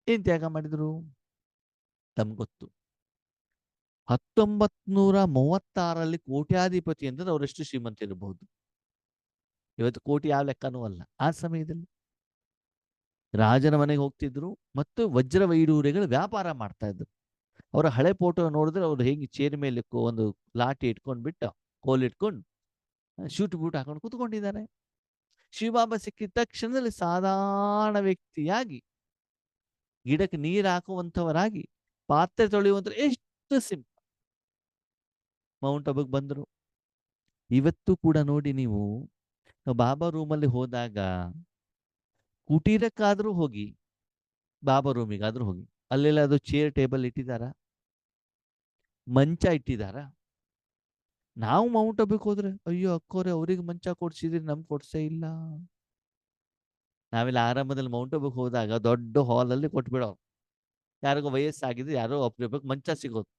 S1: ಏನ್ ತ್ಯಾಗ ಮಾಡಿದ್ರು? ತಮ್ಗೆ ಗೊತ್ತು. 1936 ಕೋಟ್ಯಾಧಿಪತಿ ಅಂದ್ರೆ ಅವರೆಷ್ಟು ಶ್ರೀಮಂತ ಇರಬಹುದು. ಇವತ್ತು ಕೋಟಿ ಯಾವ ಲೆಕ್ಕನೂ ಅಲ್ಲ. ಆ ಸಮಯದಲ್ಲಿ ರಾಜನ ಮನೆಗೆ ಹೋಗ್ತಿದ್ರು ಮತ್ತು ವಜ್ರ ವೈಡೂರ್ಯಗಳ ವ್ಯಾಪಾರ ಮಾಡ್ತಾ ಇದ್ರು. ಅವರ ಹಳೆ ಫೋಟೋ ನೋಡಿದ್ರೆ ಅವ್ರು ಹೇಗೆ ಚೇರ್ ಮೇಲೆ ಒಂದು ಲಾಠಿ ಇಟ್ಕೊಂಡ್ ಬಿಟ್ಟು ಕೋಲ್ ಇಟ್ಕೊಂಡು ಶೂಟ್ ಬೂಟ್ ಹಾಕೊಂಡು ಕೂತ್ಕೊಂಡಿದ್ದಾರೆ. ಶಿವಬಾಬಾ ಸಿಕ್ಕಿದ ತಕ್ಷಣದಲ್ಲಿ ಸಾಧಾರಣ ವ್ಯಕ್ತಿಯಾಗಿ, ಗಿಡಕ್ಕೆ ನೀರು ಹಾಕುವಂಥವರಾಗಿ, ಪಾತ್ರೆ ತೊಳೆಯುವಂತ, ಎಷ್ಟು ಸಿಂಪಲ್ ಮೌಂಟ್ ಅಬುಗೆ ಬಂದರು. ಇವತ್ತು ಕೂಡ ನೋಡಿ ನೀವು, ಬಾಬಾ ರೂಮಲ್ಲಿ ಹೋದಾಗ ಕುಟೀರಕ್ಕಾದ್ರೂ ಹೋಗಿ, ಬಾಬಾ ರೂಮಿಗಾದ್ರೂ ಹೋಗಿ, ಅಲ್ಲೆಲ್ಲ ಅದು ಚೇರ್ ಟೇಬಲ್ ಇಟ್ಟಿದಾರ, ಮಂಚ ಇಟ್ಟಿದಾರ? ನಾವು ಮೌಂಟ್ ಅಬುಗೆ ಹೋದ್ರೆ, ಅಯ್ಯೋ ಅಕ್ಕೋರೆ ಅವ್ರಿಗೆ ಮಂಚ ಕೊಡ್ಸಿದ್ರಿ, ನಮ್ಗೆ ಕೊಡ್ಸೇ ಇಲ್ಲ. ನಾವೆಲ್ಲ ಆರಂಭದಲ್ಲಿ ಮೌಂಟ್ ಅಬುಗೆ ಹೋದಾಗ ದೊಡ್ಡ ಹಾಲಲ್ಲಿ ಕೊಟ್ಬಿಡೋ, ಯಾರಿಗೋ ವಯಸ್ಸಾಗಿದ್ರೆ ಯಾರೋ ಒಬ್ಬರಿಗೆ ಮಂಚ ಸಿಗೋದು.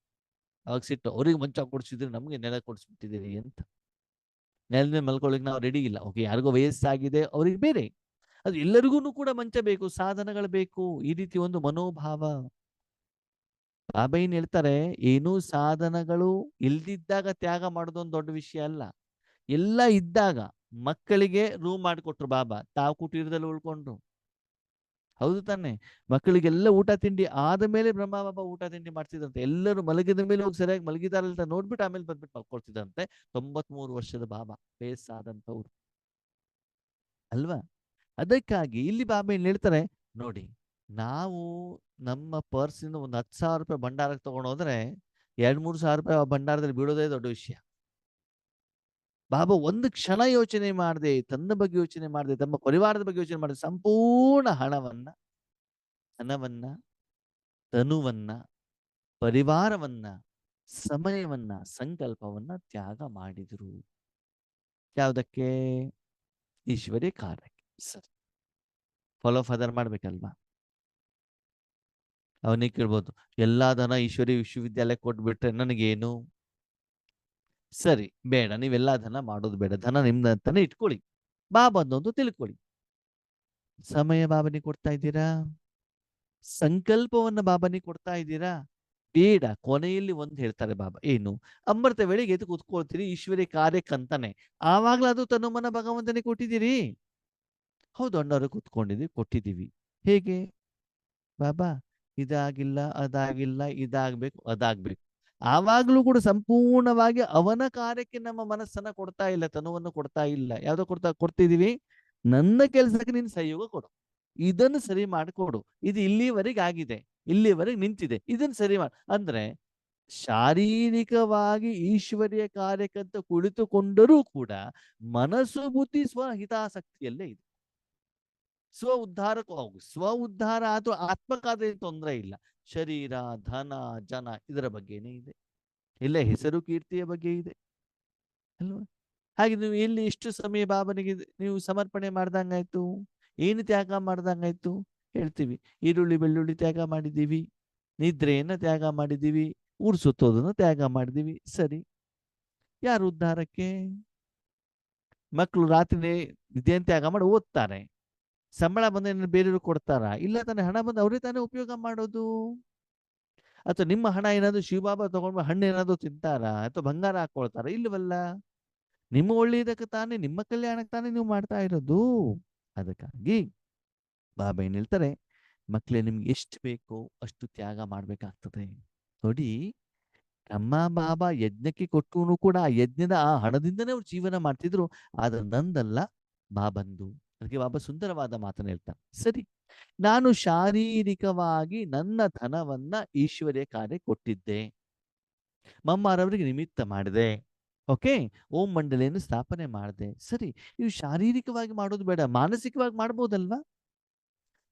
S1: ಅವಾಗ ಸಿಟ್ಟು, ಅವ್ರಿಗೆ ಮಂಚ ಕೊಡ್ಸಿದ್ರಿ, ನಮ್ಗೆ ನೆಲ ಕೊಡ್ಸ್ಬಿಟ್ಟಿದ್ದೀರಿ ಅಂತ. ನೆಲದ ಮೇಲೆ ಮಲ್ಕೊಳ್ಳಿಕ್ಕೆ ನಾವು ರೆಡಿ ಇಲ್ಲ. ಓಕೆ, ಯಾರಿಗೋ ವಯಸ್ಸಾಗಿದೆ ಅವ್ರಿಗೆ ಬೇರೆ, ಅದು ಎಲ್ಲರಿಗೂ ಕೂಡ ಮಂಚ ಬೇಕು, ಸಾಧನಗಳು ಬೇಕು, ಈ ರೀತಿ ಒಂದು ಮನೋಭಾವ. ಬಾಬಾ ಏನ್ ಹೇಳ್ತಾರೆ, ಏನೂ ಸಾಧನಗಳು ಇಲ್ದಿದ್ದಾಗ ತ್ಯಾಗ ಮಾಡೋದು ಒಂದು ದೊಡ್ಡ ವಿಷಯ ಅಲ್ಲ. ಎಲ್ಲ ಇದ್ದಾಗ ಮಕ್ಕಳಿಗೆ ರೂಮ್ ಮಾಡಿಕೊಟ್ರು ಬಾಬಾ, ತಾವು ಕುಟೀರದಲ್ಲಿ ಉಳ್ಕೊಂಡ್ರು. ಹೌದು ತಾನೆ? ಮಕ್ಕಳಿಗೆಲ್ಲ ಊಟ ತಿಂಡಿ ಆದ ಮೇಲೆ ಬ್ರಹ್ಮ ಬಾಬಾ ಊಟ ತಿಂಡಿ ಮಾಡ್ತಿದಂತೆ. ಎಲ್ಲರೂ ಮಲಗಿದ ಮೇಲೆ ಹೋಗಿ ಸರಿಯಾಗಿ ಮಲಗಿದಾರಂತ ನೋಡ್ಬಿಟ್ಟು ಆಮೇಲೆ ಬಂದ್ಬಿಟ್ಟು ಮಲ್ಕೊಳ್ತಿದಂತೆ. 93 ವರ್ಷದ ಬಾಬಾ, ವಯಸ್ಸಾದಂಥವ್ರು ಅಲ್ವಾ? ಅದಕ್ಕಾಗಿ ಇಲ್ಲಿ ಬಾಬಾ ಏನ್ ಹೇಳ್ತಾರೆ ನೋಡಿ, ನಾವು ನಮ್ಮ ಪರ್ಸಿಂದ ಒಂದು 10,000 ರೂಪಾಯಿ ಭಂಡಾರಕ್ಕೆ ತಗೊಂಡು ಹೋದ್ರೆ 2-3 ಸಾವಿರ ರೂಪಾಯಿ ಆ ಭಂಡಾರದಲ್ಲಿ ಬೀಳೋದೇ ದೊಡ್ಡ ವಿಷಯ. ಬಾಬಾ ಒಂದು ಕ್ಷಣ ಯೋಚನೆ ಮಾಡದೆ, ತನ್ನ ಬಗ್ಗೆ ಯೋಚನೆ ಮಾಡದೆ, ತಮ್ಮ ಪರಿವಾರದ ಬಗ್ಗೆ ಯೋಚನೆ ಮಾಡದೆ, ಸಂಪೂರ್ಣ ಹಣವನ್ನ, ತನುವನ್ನ, ಪರಿವಾರವನ್ನ, ಸಮಯವನ್ನ, ಸಂಕಲ್ಪವನ್ನ ತ್ಯಾಗ ಮಾಡಿದ್ರು. ಯಾವುದಕ್ಕೆ? ಈಶ್ವರ್ಯ ಕಾರ್ಯಕ್ಕೆ. ಸರಿ, ಫಾಲೋ ಫಾದರ್ ಮಾಡ್ಬೇಕಲ್ವಾ? ಅವನಿಗೆ ಕೇಳ್ಬೋದು, ಎಲ್ಲಾ ಧನ ಈಶ್ವರಿ ವಿಶ್ವವಿದ್ಯಾಲಯಕ್ಕೆ ಕೊಟ್ಬಿಟ್ರೆ ನನಗೇನು? ಸರಿ, ಬೇಡ, ನೀವೆಲ್ಲಾ ಧನ ಮಾಡೋದು ಬೇಡ, ಧನ ನಿಮ್ದಂತಾನೆ ಇಟ್ಕೊಳ್ಳಿ, ಬಾಬಾದೊಂದು ತಿಳ್ಕೊಳ್ಳಿ. ಸಮಯ ಬಾಬನಿಗೆ ಕೊಡ್ತಾ ಇದ್ದೀರಾ? ಸಂಕಲ್ಪವನ್ನ ಬಾಬನಿಗೆ ಕೊಡ್ತಾ ಇದ್ದೀರಾ? ಬೇಡ. ಕೊನೆಯಲ್ಲಿ ಒಂದು ಹೇಳ್ತಾರೆ ಬಾಬಾ, ಏನು? ಅಮೃತ ವೇಳೆಗೆ ಎದ್ದು ಕೂತ್ಕೊಳ್ತೀರಿ ಈಶ್ವರ್ಯ ಕಾರ್ಯಕ್ಕಂತಾನೆ, ಆವಾಗ್ಲೂ ಅದು ತನ್ನ ಮನ ಭಗವಂತನಿಗೆ ಕೊಟ್ಟಿದ್ದೀರಿ. ಹೌದು ಅಣ್ಣವ್ರು ಕೂತ್ಕೊಂಡಿದ್ವಿ, ಕೊಟ್ಟಿದ್ದೀವಿ. ಹೇಗೆ ಬಾಬಾ? ಇದಾಗಿಲ್ಲ, ಅದಾಗಿಲ್ಲ, ಇದಾಗ್ಬೇಕು, ಅದಾಗ್ಬೇಕು. ಆವಾಗ್ಲೂ ಕೂಡ ಸಂಪೂರ್ಣವಾಗಿ ಅವನ ಕಾರ್ಯಕ್ಕೆ ನಮ್ಮ ಮನಸ್ಸನ್ನ ಕೊಡ್ತಾ ಇಲ್ಲ, ತನುವನ್ನು ಕೊಡ್ತಾ ಇಲ್ಲ. ಯಾವ್ದೋ ಕೊಡ್ತಿದೀವಿ, ನನ್ನ ಕೆಲಸಕ್ಕೆ ನೀನು ಸಹಯೋಗ ಕೊಡು, ಇದನ್ನು ಸರಿ ಮಾಡಿಕೊಡು, ಇದು ಇಲ್ಲಿವರೆಗೆ ಆಗಿದೆ, ಇಲ್ಲಿವರೆಗೆ ನಿಂತಿದೆ, ಇದನ್ನು ಸರಿ ಮಾಡಿ ಅಂದ್ರೆ, ಶಾರೀರಿಕವಾಗಿ ಈಶ್ವರ್ಯ ಕಾರ್ಯಕ್ಕಂತ ಕುಳಿತುಕೊಂಡರೂ ಕೂಡ ಮನಸ್ಸು ಬುದ್ಧಿ ಸ್ವಹಿತಾಸಕ್ತಿಯಲ್ಲೇ ಇದೆ. ಸ್ವ ಉದ್ಧಾರಕ್ಕೂ ಹೋಗು, ಸ್ವ ಉದ್ಧಾರ ಅಥವಾ ಆತ್ಮಕ್ಕಾದ್ರೆ ತೊಂದರೆ ಇಲ್ಲ. ಶರೀರ, ಧನ, ಜನ ಇದರ ಬಗ್ಗೆನೇ ಇದೆ, ಇಲ್ಲ ಹೆಸರು ಕೀರ್ತಿಯ ಬಗ್ಗೆ ಇದೆ ಅಲ್ವಾ? ಹಾಗೆ ನೀವು ಎಲ್ಲಿ ಎಷ್ಟು ಸಮಯ ಬಾಬನಿಗೆ ನೀವು ಸಮರ್ಪಣೆ ಮಾಡ್ದಂಗಾಯ್ತು? ಏನು ತ್ಯಾಗ ಮಾಡ್ದಂಗಾಯ್ತು? ಹೇಳ್ತೀವಿ, ಈರುಳ್ಳಿ ಬೆಳ್ಳುಳ್ಳಿ ತ್ಯಾಗ ಮಾಡಿದ್ದೀವಿ, ನಿದ್ರೆಯನ್ನ ತ್ಯಾಗ ಮಾಡಿದ್ದೀವಿ, ಊರು ಸುತ್ತೋದನ್ನ ತ್ಯಾಗ ಮಾಡಿದ್ದೀವಿ. ಸರಿ, ಯಾರು ಉದ್ಧಾರಕ್ಕೆ? ಮಕ್ಕಳು ರಾತ್ರಿ ನಿದ್ದೆಯನ್ನು ತ್ಯಾಗ ಮಾಡಿ ಓದ್ತಾರೆ, ಸಂಬಳ ಬಂದ ಬೇರೆಯವರು ಕೊಡ್ತಾರ? ಇಲ್ಲ ತಾನೆ, ಹಣ ಬಂದು ಅವರೇ ತಾನೇ ಉಪಯೋಗ ಮಾಡೋದು. ಅಥವಾ ನಿಮ್ಮ ಹಣ ಏನಾದ್ರು ಶಿವಬಾಬಾ ತಗೊಂಡು ಹಣ್ಣು ಏನಾದ್ರು ತಿಂತಾರ, ಅಥವಾ ಬಂಗಾರ ಹಾಕೊಳ್ತಾರ? ಇಲ್ಲವಲ್ಲ. ನಿಮ್ಮ ಒಳ್ಳೆಯದಕ್ಕೆ ತಾನೇ, ನಿಮ್ಮ ಕಲ್ಯಾಣಕ್ಕೆ ತಾನೇ ನೀವು ಮಾಡ್ತಾ ಇರೋದು. ಅದಕ್ಕಾಗಿ ಬಾಬಾ ಏನ್ ಹೇಳ್ತಾರೆ, ಮಕ್ಕಳೇ ನಿಮ್ಗೆ ಎಷ್ಟು ಬೇಕೋ ಅಷ್ಟು ತ್ಯಾಗ ಮಾಡ್ಬೇಕಾಗ್ತದೆ. ನೋಡಿ, ನಮ್ಮ ಬಾಬಾ ಯಜ್ಞಕ್ಕೆ ಕೊಟ್ಟರು ಕೂಡ ಆ ಯಜ್ಞದ ಆ ಹಣದಿಂದನೇ ಅವ್ರು ಜೀವನ ಮಾಡ್ತಿದ್ರು, ಆದ್ರೆ ನಂದಲ್ಲ, ಬಾಬಂದು. ಅದಕ್ಕೆ ಬಾಬಾ ಸುಂದರವಾದ ಮಾತನ್ನ ಹೇಳ್ತಾರೆ. ಸರಿ, ನಾನು ಶಾರೀರಿಕವಾಗಿ ನನ್ನ ಧನವನ್ನ ಈಶ್ವರ್ಯ ಕಾರ್ಯ ಕೊಟ್ಟಿದ್ದೆ, ಮಮ್ಮಾರವರಿಗೆ ನಿಮಿತ್ತ ಮಾಡಿದೆ, ಓಕೆ, ಓಂ ಮಂಡಳಿಯನ್ನು ಸ್ಥಾಪನೆ ಮಾಡಿದೆ. ಸರಿ, ನೀವು ಶಾರೀರಿಕವಾಗಿ ಮಾಡೋದು ಬೇಡ, ಮಾನಸಿಕವಾಗಿ ಮಾಡ್ಬೋದಲ್ವಾ?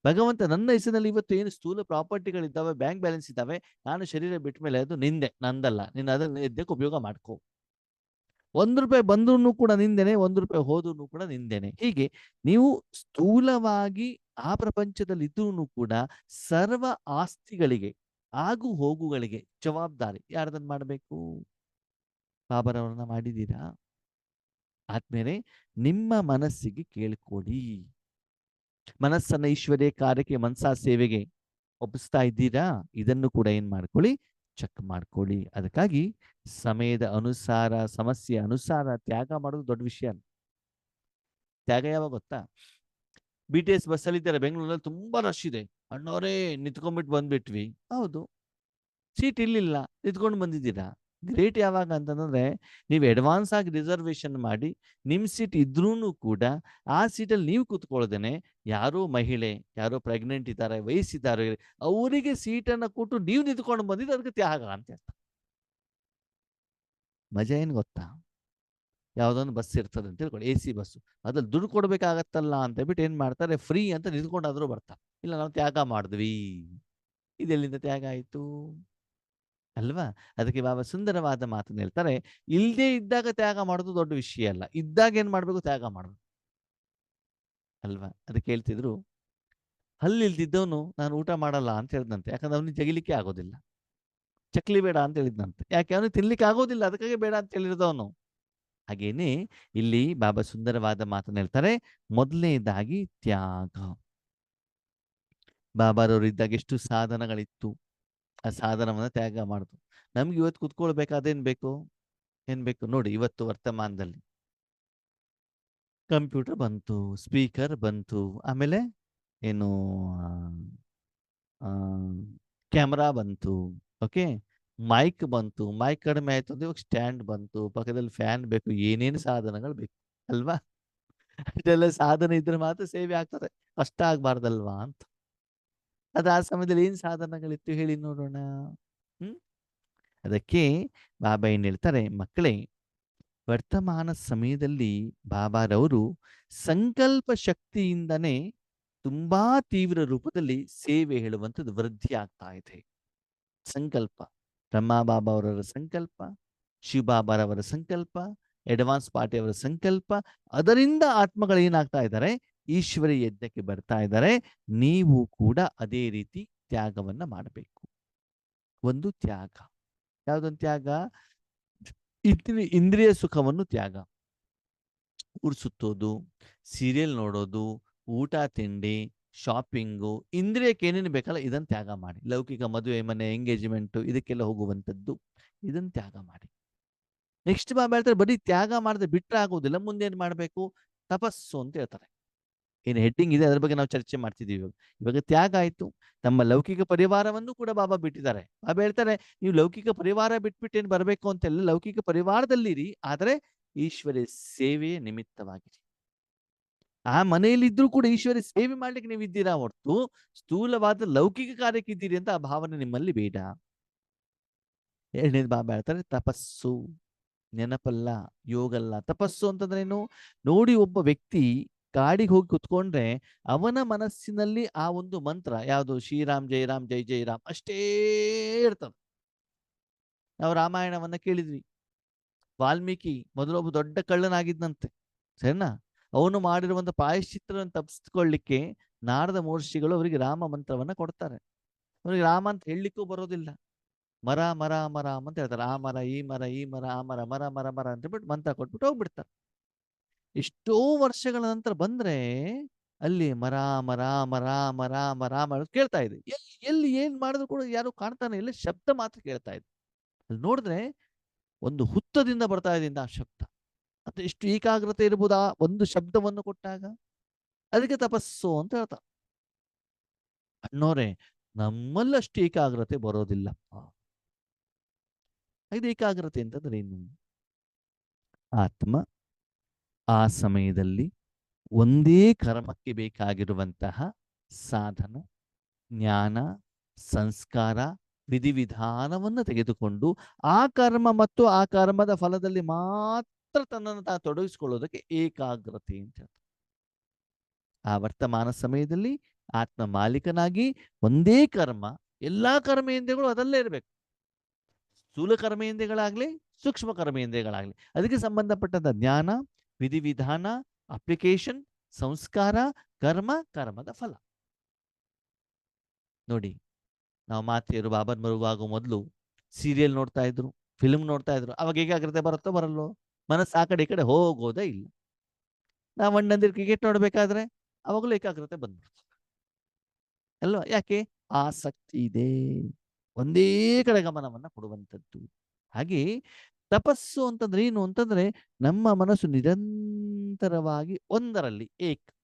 S1: ಭಗವಂತ ನನ್ನ ಹೆಸರಿನಲ್ಲಿ ಇವತ್ತು ಏನು ಸ್ಥೂಲ ಪ್ರಾಪರ್ಟಿಗಳಿದ್ದಾವೆ, ಬ್ಯಾಂಕ್ ಬ್ಯಾಲೆನ್ಸ್ ಇದ್ದಾವೆ, ನಾನು ಶರೀರ ಬಿಟ್ಟ ಮೇಲೆ ಅದು ನಿಂದೆ, ನಂದಲ್ಲ, ನೀನು ಅದನ್ನ ಎದ್ದಕ್ಕೆ ಉಪಯೋಗ ಮಾಡ್ಕೋ. 1 ರೂಪಾಯಿ ಬಂದ್ರೂ ಕೂಡ ನಿಂದೇನೆ, 1 ರೂಪಾಯಿ ಹೋದ್ರೂ ಕೂಡ ನಿಂದೇನೆ. ಹೀಗೆ ನೀವು ಸ್ಥೂಲವಾಗಿ ಆ ಪ್ರಪಂಚದಲ್ಲಿ ಇದ್ರೂ ಕೂಡ ಸರ್ವ ಆಸ್ತಿಗಳಿಗೆ ಆಗು ಹೋಗುಗಳಿಗೆ ಜವಾಬ್ದಾರಿ ಯಾರ್ದನ್ನ ಮಾಡಬೇಕು? ಬಾಬರವ್ರನ್ನ ಮಾಡಿದ್ದೀರಾ? ಆದ್ಮೇಲೆ ನಿಮ್ಮ ಮನಸ್ಸಿಗೆ ಕೇಳ್ಕೊಡಿ. ಮನಸ್ಸನ್ನ ಈಶ್ವರ್ಯ ಕಾರ್ಯಕ್ಕೆ, ಮನಸಾ ಸೇವೆಗೆ ಒಪ್ಪಿಸ್ತಾ ಇದ್ದೀರಾ? ಇದನ್ನು ಕೂಡ ಏನ್ ಮಾಡ್ಕೊಳ್ಳಿ, ಚೆಕ್ ಮಾಡ್ಕೊಳ್ಳಿ. ಅದಕ್ಕಾಗಿ ಸಮಯದ ಅನುಸಾರ, ಸಮಸ್ಯೆ ಅನುಸಾರ ತ್ಯಾಗ ಮಾಡೋದು ದೊಡ್ಡ ವಿಷಯ. ತ್ಯಾಗ ಯಾವಾಗ ಗೊತ್ತಾ? BTS ಬಸ್ಸಲ್ಲಿ ಇದ್ದಾರೆ, ಬೆಂಗಳೂರಲ್ಲಿ ತುಂಬಾ ರಶ್ ಇದೆ, ಅಣ್ಣವರೇ ನಿಂತ್ಕೊಂಡ್ಬಿಟ್ಟು ಬಂದ್ಬಿಟ್ವಿ. ಹೌದು, ಸೀಟ್ ಇರ್ಲಿಲ್ಲ, ನಿಂತ್ಕೊಂಡು ಬಂದಿದ್ದೀರಾ. ಗ್ರೇಟ್ ಯಾವಾಗ ಅಂತಂದ್ರೆ, ನೀವು ಅಡ್ವಾನ್ಸ್ ಆಗಿ ರಿಸರ್ವೇಶನ್ ಮಾಡಿ ನಿಮ್ ಸೀಟ್ ಇದ್ರೂ ಕೂಡ ಆ ಸೀಟಲ್ಲಿ ನೀವು ಕೂತ್ಕೊಳ್ಳೋದೇನೆ, ಯಾರೋ ಮಹಿಳೆ, ಯಾರೋ ಪ್ರೆಗ್ನೆಂಟ್ ಇದ್ದಾರೆ, ವಯಸ್ಸಿದ್ದಾರೆ, ಅವರಿಗೆ ಸೀಟನ್ನು ಕೊಟ್ಟು ನೀವು ನಿಂತ್ಕೊಂಡು ಬಂದಿದ್ದು ಅದಕ್ಕೆ ತ್ಯಾಗ ಅಂತ ಹೇಳ್ತಾರೆ. ಮಜಾ ಏನು ಗೊತ್ತಾ? ಯಾವುದೊಂದು ಬಸ್ ಇರ್ತದೆ ಅಂತ ತಿಳ್ಕೊಳ್ಳಿ, AC ಬಸ್ಸು, ಅದ್ರಲ್ಲಿ ದುಡ್ಡು ಕೊಡ್ಬೇಕಾಗತ್ತಲ್ಲ ಅಂತ ಹೇಳ್ಬಿಟ್ಟು ಏನ್ ಮಾಡ್ತಾರೆ, ಫ್ರೀ ಅಂತ ನಿಂತ್ಕೊಂಡಾದ್ರೂ ಬರ್ತಾರೆ. ಇಲ್ಲ, ನಾವು ತ್ಯಾಗ ಮಾಡಿದ್ವಿ. ಇದೆಲ್ಲಿಂದ ತ್ಯಾಗ ಆಯ್ತು ಅಲ್ವಾ? ಅದಕ್ಕೆ ಬಾಬಾ ಸುಂದರವಾದ ಮಾತನ್ನ ಹೇಳ್ತಾರೆ, ಇಲ್ಲದೆ ಇದ್ದಾಗ ತ್ಯಾಗ ಮಾಡೋದು ದೊಡ್ಡ ವಿಷಯ ಅಲ್ಲ, ಇದ್ದಾಗ ಏನ್ ಮಾಡ್ಬೇಕು, ತ್ಯಾಗ ಮಾಡೋದು ಅಲ್ವಾ? ಅದಕ್ಕೆ ಹೇಳ್ತಿದ್ರು, ಹಲ್ಲಿಲ್ದಿದ್ದವನು ನಾನು ಊಟ ಮಾಡಲ್ಲ ಅಂತ ಹೇಳಿದಂತೆ, ಯಾಕಂದ್ರೆ ಅವನಿಗೆ ಜಗಿಲಿಕ್ಕೆ ಆಗೋದಿಲ್ಲ. ಚಕ್ಲಿ ಬೇಡ ಅಂತ ಹೇಳಿದ್ನಂತೆ, ಯಾಕೆ? ಅವನಿಗೆ ತಿನ್ಲಿಕ್ಕೆ ಆಗೋದಿಲ್ಲ, ಅದಕ್ಕಾಗಿ ಬೇಡ ಅಂತ ಹೇಳಿರೋದವನು. ಹಾಗೇನೆ ಇಲ್ಲಿ ಬಾಬಾ ಸುಂದರವಾದ ಮಾತನ್ನ ಹೇಳ್ತಾರೆ, ಮೊದಲನೇದಾಗಿ ತ್ಯಾಗ. ಬಾಬಾರವರು ಇದ್ದಾಗ ಎಷ್ಟು ಸಾಧನಗಳಿತ್ತು, ಆ ಸಾಧನವನ್ನ ತ್ಯಾಗ ಮಾಡುದು. ನಮ್ಗೆ ಇವತ್ತು ಕುತ್ಕೊಳ್ಬೇಕಾದೇನ್ ಬೇಕು? ಏನ್ ಬೇಕು ನೋಡಿ, ಇವತ್ತು ವರ್ತಮಾನದಲ್ಲಿ ಕಂಪ್ಯೂಟರ್ ಬಂತು, ಸ್ಪೀಕರ್ ಬಂತು, ಆಮೇಲೆ ಏನು ಕ್ಯಾಮ್ರಾ ಬಂತು, ಓಕೆ, ಮೈಕ್ ಬಂತು, ಮೈಕ್ ಕಡಿಮೆ ಆಯ್ತು ಅಂದ್ರೆ ಇವಾಗ ಸ್ಟ್ಯಾಂಡ್ ಬಂತು, ಪಕ್ಕದಲ್ಲಿ ಫ್ಯಾನ್ ಬೇಕು, ಏನೇನು ಸಾಧನಗಳು ಬೇಕು ಅಲ್ವಾ? ಇದೆಲ್ಲ ಸಾಧನ ಇದ್ರೆ ಮಾತ್ರ ಸೇವೆ ಆಗ್ತದೆ, ಕಷ್ಟ ಆಗ್ಬಾರ್ದಲ್ವಾ ಅಂತ. ಅದು ಆ ಸಮಯದಲ್ಲಿ ಏನ್ ಸಾಧನಗಳಿತ್ತು ಹೇಳಿ ನೋಡೋಣ. ಹ್ಮ್ ಅದಕ್ಕೆ ಬಾಬಾ ಏನ್ ಹೇಳ್ತಾರೆ, ಮಕ್ಕಳೇ, ವರ್ತಮಾನ ಸಮಯದಲ್ಲಿ ಬಾಬಾರವರು ಸಂಕಲ್ಪ ಶಕ್ತಿಯಿಂದನೇ ತುಂಬಾ ತೀವ್ರ ರೂಪದಲ್ಲಿ ಸೇವೆ ಹೇಳುವಂಥದ್ದು ವೃದ್ಧಿ ಆಗ್ತಾ ಇದೆ. ಸಂಕಲ್ಪ, ಬ್ರಹ್ಮ ಬಾಬಾ ಅವರ ಸಂಕಲ್ಪ, ಶಿವಬಾಬಾರವರ ಸಂಕಲ್ಪ, ಅಡ್ವಾನ್ಸ್ ಪಾರ್ಟಿ ಅವರ ಸಂಕಲ್ಪ, ಅದರಿಂದ ಆತ್ಮಗಳು ಏನಾಗ್ತಾ ಇದ್ದಾರೆ, ಈಶ್ವರಿ ಯಜ್ಞಕ್ಕೆ ಬರ್ತಾ ಇದ್ದಾರೆ. ನೀವು ಕೂಡ ಅದೇ ರೀತಿ ತ್ಯಾಗವನ್ನ ಮಾಡಬೇಕು. ಒಂದು ತ್ಯಾಗ, ಯಾವುದೊಂದು ತ್ಯಾಗ? ಇಂದ್ರಿಯ ಸುಖವನ್ನು ತ್ಯಾಗ. ಊರು ಸುತ್ತೋದು, ಸೀರಿಯಲ್ ನೋಡೋದು, ಊಟ ತಿಂಡಿ, ಶಾಪಿಂಗು, ಇಂದ್ರಿಯಕ್ಕೆ ಏನೇನು ಬೇಕಲ್ಲ ಇದನ್ನು ತ್ಯಾಗ ಮಾಡಿ. ಲೌಕಿಕ ಮದುವೆ ಮನೆ, ಎಂಗೇಜ್ಮೆಂಟು, ಇದಕ್ಕೆಲ್ಲ ಹೋಗುವಂಥದ್ದು, ಇದನ್ನು ತ್ಯಾಗ ಮಾಡಿ. ನೆಕ್ಸ್ಟ್ ಬಾಬಾ ಹೇಳ್ತಾರೆ, ಬರೀ ತ್ಯಾಗ ಮಾಡಿದ್ರೆ ಬಿಟ್ಟರೆ ಆಗೋದಿಲ್ಲ, ಮುಂದೇನು ಮಾಡಬೇಕು? ತಪಸ್ಸು ಅಂತ ಹೇಳ್ತಾರೆ. ಏನು ಹೆಡ್ಡಿಂಗ್ ಇದೆ, ಅದ್ರ ಬಗ್ಗೆ ನಾವು ಚರ್ಚೆ ಮಾಡ್ತಿದ್ದೀವಿ. ಇವಾಗ ತ್ಯಾಗ ಆಯ್ತು, ನಮ್ಮ ಲೌಕಿಕ ಪರಿವಾರವನ್ನು ಕೂಡ ಬಾಬಾ ಬಿಟ್ಟಿದ್ದಾರೆ. ಬಾಬಾ ಹೇಳ್ತಾರೆ, ನೀವು ಲೌಕಿಕ ಪರಿವಾರ ಬಿಟ್ಬಿಟ್ಟು ಏನು ಬರಬೇಕು ಅಂತೆಲ್ಲ, ಲೌಕಿಕ ಪರಿವಾರದಲ್ಲಿರಿ, ಆದರೆ ಈಶ್ವರ ಸೇವೆಯ ನಿಮಿತ್ತವಾಗಿರಿ. ಆ ಮನೆಯಲ್ಲಿದ್ರೂ ಕೂಡ ಈಶ್ವರ ಸೇವೆ ಮಾಡ್ಲಿಕ್ಕೆ ನೀವು ಇದ್ದೀರಾ ಹೊರತು ಸ್ಥೂಲವಾದ ಲೌಕಿಕ ಕಾರ್ಯಕ್ಕೆ ಇದ್ದೀರಿ ಅಂತ ಆ ಭಾವನೆ ನಿಮ್ಮಲ್ಲಿ ಬೇಡ. ಎರಡನೇದು ಬಾಬಾ ಹೇಳ್ತಾರೆ, ತಪಸ್ಸು. ನೆನಪಲ್ಲ, ಯೋಗಲ್ಲ. ತಪಸ್ಸು ಅಂತಂದ್ರೇನು ನೋಡಿ, ಒಬ್ಬ ವ್ಯಕ್ತಿ ಕಾಡಿಗೆ ಹೋಗಿ ಕುತ್ಕೊಂಡ್ರೆ ಅವನ ಮನಸ್ಸಿನಲ್ಲಿ ಆ ಒಂದು ಮಂತ್ರ ಯಾವುದು, ಶ್ರೀರಾಮ್ ಜೈ ರಾಮ್ ಜೈ ಜೈ ರಾಮ್ ಅಷ್ಟೇ ಇರ್ತದೆ. ನಾವು ರಾಮಾಯಣವನ್ನ ಕೇಳಿದ್ವಿ. ವಾಲ್ಮೀಕಿ ಮೊದಲೊಬ್ಬ ದೊಡ್ಡ ಕಳ್ಳನಾಗಿದ್ದಂತೆ, ಸರಿನಾ? ಅವನು ಮಾಡಿರುವಂತ ಪ್ರಾಯಶ್ಚಿತ್ರವನ್ನು ತಪ್ಪಿಸ್ಕೊಳ್ಳಿಕ್ಕೆ ನಾರದ ಮಹರ್ಷಿಗಳು ಅವರಿಗೆ ರಾಮ ಮಂತ್ರವನ್ನ ಕೊಡ್ತಾರೆ. ಅವನಿಗೆ ರಾಮ ಅಂತ ಹೇಳಲಿಕ್ಕೂ ಬರೋದಿಲ್ಲ. ಮರ ಮರ ಮರ ಅಂತ ಹೇಳ್ತಾರೆ, ಆ ಮರ ಈ ಮರ ಈ ಮರ ಆ ಮರ ಮರ ಮರ ಮರ ಅಂತ ಹೇಳ್ಬಿಟ್ಟು ಮಂತ್ರ ಕೊಟ್ಬಿಟ್ಟು ಹೋಗ್ಬಿಡ್ತಾರೆ. ಎಷ್ಟೋ ವರ್ಷಗಳ ನಂತರ ಬಂದ್ರೆ ಅಲ್ಲಿ ಮರ ಮರ ಮರ ಮರ ಮರ ಮರ ಕೇಳ್ತಾ ಇದೆ. ಎಲ್ಲಿ ಎಲ್ಲಿ ಏನ್ ಮಾಡಿದ್ರು ಕೂಡ ಯಾರು ಕಾಣ್ತಾನೆ ಇಲ್ಲ, ಶಬ್ದ ಮಾತ್ರ ಕೇಳ್ತಾ ಇದೆ. ಅಲ್ಲಿ ನೋಡಿದ್ರೆ ಒಂದು ಹುತ್ತದಿಂದ ಬರ್ತಾ ಇದೆ ಆ ಶಬ್ದ. ಅದು ಎಷ್ಟು ಏಕಾಗ್ರತೆ ಇರ್ಬೋದಾ ಒಂದು ಶಬ್ದವನ್ನು ಕೊಟ್ಟಾಗ. ಅದಕ್ಕೆ ತಪಸ್ಸು ಅಂತ ಹೇಳ್ತಾರೆ. ಅಣ್ಣೋರೆ, ನಮ್ಮಲ್ಲಷ್ಟು ಏಕಾಗ್ರತೆ ಬರೋದಿಲ್ಲಪ್ಪ. ಇದು ಏಕಾಗ್ರತೆ ಅಂತಂದ್ರೆ ಏನು? ಆತ್ಮ ಆ ಸಮಯದಲ್ಲಿ ಒಂದೇ ಕರ್ಮಕ್ಕೆ ಬೇಕಾಗಿರುವಂತಹ ಸಾಧನ, ಜ್ಞಾನ, ಸಂಸ್ಕಾರ, ವಿಧಿವಿಧಾನವನ್ನು ತೆಗೆದುಕೊಂಡು ಆ ಕರ್ಮ ಮತ್ತು ಆ ಕರ್ಮದ ಫಲದಲ್ಲಿ ಮಾತ್ರ ತನ್ನನ್ನು ತಾನು ತೊಡಗಿಸಿಕೊಳ್ಳೋದಕ್ಕೆ ಏಕಾಗ್ರತೆ ಅಂತ ಹೇಳ್ತಾರೆ. ಆ ವರ್ತಮಾನ ಸಮಯದಲ್ಲಿ ಆತ್ಮ ಮಾಲೀಕನಾಗಿ ಒಂದೇ ಕರ್ಮ, ಎಲ್ಲಾ ಕರ್ಮೇಂದ್ರಿಯಗಳು ಅದಲ್ಲೇ ಇರಬೇಕು. ಸ್ಥೂಲ ಕರ್ಮೇಂದ್ರಿಯಗಳಾಗ್ಲಿ, ಸೂಕ್ಷ್ಮ ಕರ್ಮೇಂದ್ರಿಯಗಳಾಗ್ಲಿ, ಅದಕ್ಕೆ ಸಂಬಂಧಪಟ್ಟಂತ ಜ್ಞಾನ, ವಿಧಿವಿಧಾನ, ಅಪ್ಲಿಕೇಶನ್, ಸಂಸ್ಕಾರ, ಕರ್ಮ, ಕರ್ಮದ ಫಲ. ನೋಡಿ, ನಾವು ಮಾತೆಯರು ಬಾಬನ್ ಮರುವಾಗೋ ಮೊದಲು ಸೀರಿಯಲ್ ನೋಡ್ತಾ ಇದ್ರು, ಫಿಲ್ಮ್ ನೋಡ್ತಾ ಇದ್ರು. ಅವಾಗ ಏಕಾಗ್ರತೆ ಬರುತ್ತೋ ಬರಲ್ಲೋ? ಮನಸ್ಸು ಆ ಕಡೆ ಈ ಕಡೆ ಹೋಗೋದೇ ಇಲ್ಲ. ನಾವು ಅಣ್ಣಂದಿರು ಕ್ರಿಕೆಟ್ ನೋಡ್ಬೇಕಾದ್ರೆ ಅವಾಗಲೂ ಏಕಾಗ್ರತೆ ಬಂದ್ಬಿಡ್ತು ಅಲ್ವಾ? ಯಾಕೆ? ಆಸಕ್ತಿ ಇದೆ, ಒಂದೇ ಕಡೆ ಗಮನವನ್ನ ಕೊಡುವಂಥದ್ದು. ಹಾಗೆ ತಪಸ್ಸು ಅಂತಂದ್ರೆ ಏನು ಅಂತಂದ್ರೆ, ನಮ್ಮ ಮನಸ್ಸು ನಿರಂತರವಾಗಿ ಒಂದರಲ್ಲಿ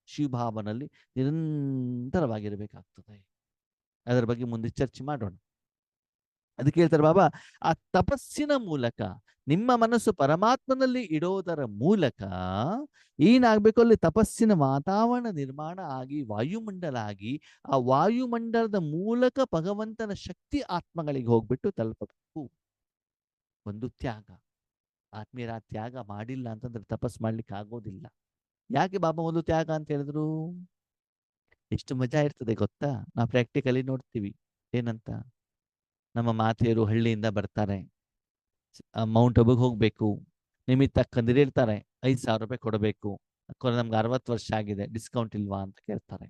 S1: ಶಿವಭಾವನಲ್ಲಿ ನಿರಂತರವಾಗಿರಬೇಕಾಗ್ತದೆ. ಅದರ ಬಗ್ಗೆ ಮುಂದೆ ಚರ್ಚೆ ಮಾಡೋಣ. ಅದಕ್ಕೆ ಹೇಳ್ತಾರೆ ಬಾಬಾ, ಆ ತಪಸ್ಸಿನ ಮೂಲಕ ನಿಮ್ಮ ಮನಸ್ಸು ಪರಮಾತ್ಮನಲ್ಲಿ ಇಡೋದರ ಮೂಲಕ ಏನಾಗಬೇಕು, ಅಲ್ಲಿ ತಪಸ್ಸಿನ ವಾತಾವರಣ ನಿರ್ಮಾಣ ಆಗಿ ವಾಯುಮಂಡಲ ಆಗಿ, ಆ ವಾಯುಮಂಡಲದ ಮೂಲಕ ಭಗವಂತನ ಶಕ್ತಿ ಆತ್ಮಗಳಿಗೆ ಹೋಗ್ಬಿಟ್ಟು ತಲುಪಬೇಕು. ಒಂದು ತ್ಯಾಗ. ಆತ್ಮೀಯರ, ತ್ಯಾಗ ಮಾಡಿಲ್ಲ ಅಂತಂದ್ರೆ ತಪಸ್ ಮಾಡ್ಲಿಕ್ಕೆ ಆಗೋದಿಲ್ಲ. ಯಾಕೆ ಬಾಬಾ ಒಂದು ತ್ಯಾಗ ಅಂತ ಹೇಳಿದ್ರು? ಎಷ್ಟು ಮಜಾ ಇರ್ತದೆ ಗೊತ್ತಾ? ನಾವು ಪ್ರಾಕ್ಟಿಕಲಿ ನೋಡ್ತೀವಿ. ಏನಂತ? ನಮ್ಮ ಮಾತೆಯರು ಹಳ್ಳಿಯಿಂದ ಬರ್ತಾರೆ, ಮೌಂಟ್ ಅಬುಗೆ ಹೋಗ್ಬೇಕು. ನಿಮಿತ್ತ ತಕ್ಕಂದಿರು ಹೇಳ್ತಾರೆ, 5,000 ರೂಪಾಯಿ ಕೊಡಬೇಕು. ಅಕ್ಕೋರ ನಮ್ಗೆ 60 ವರ್ಷ ಆಗಿದೆ, ಡಿಸ್ಕೌಂಟ್ ಇಲ್ವಾ ಅಂತ ಕೇಳ್ತಾರೆ.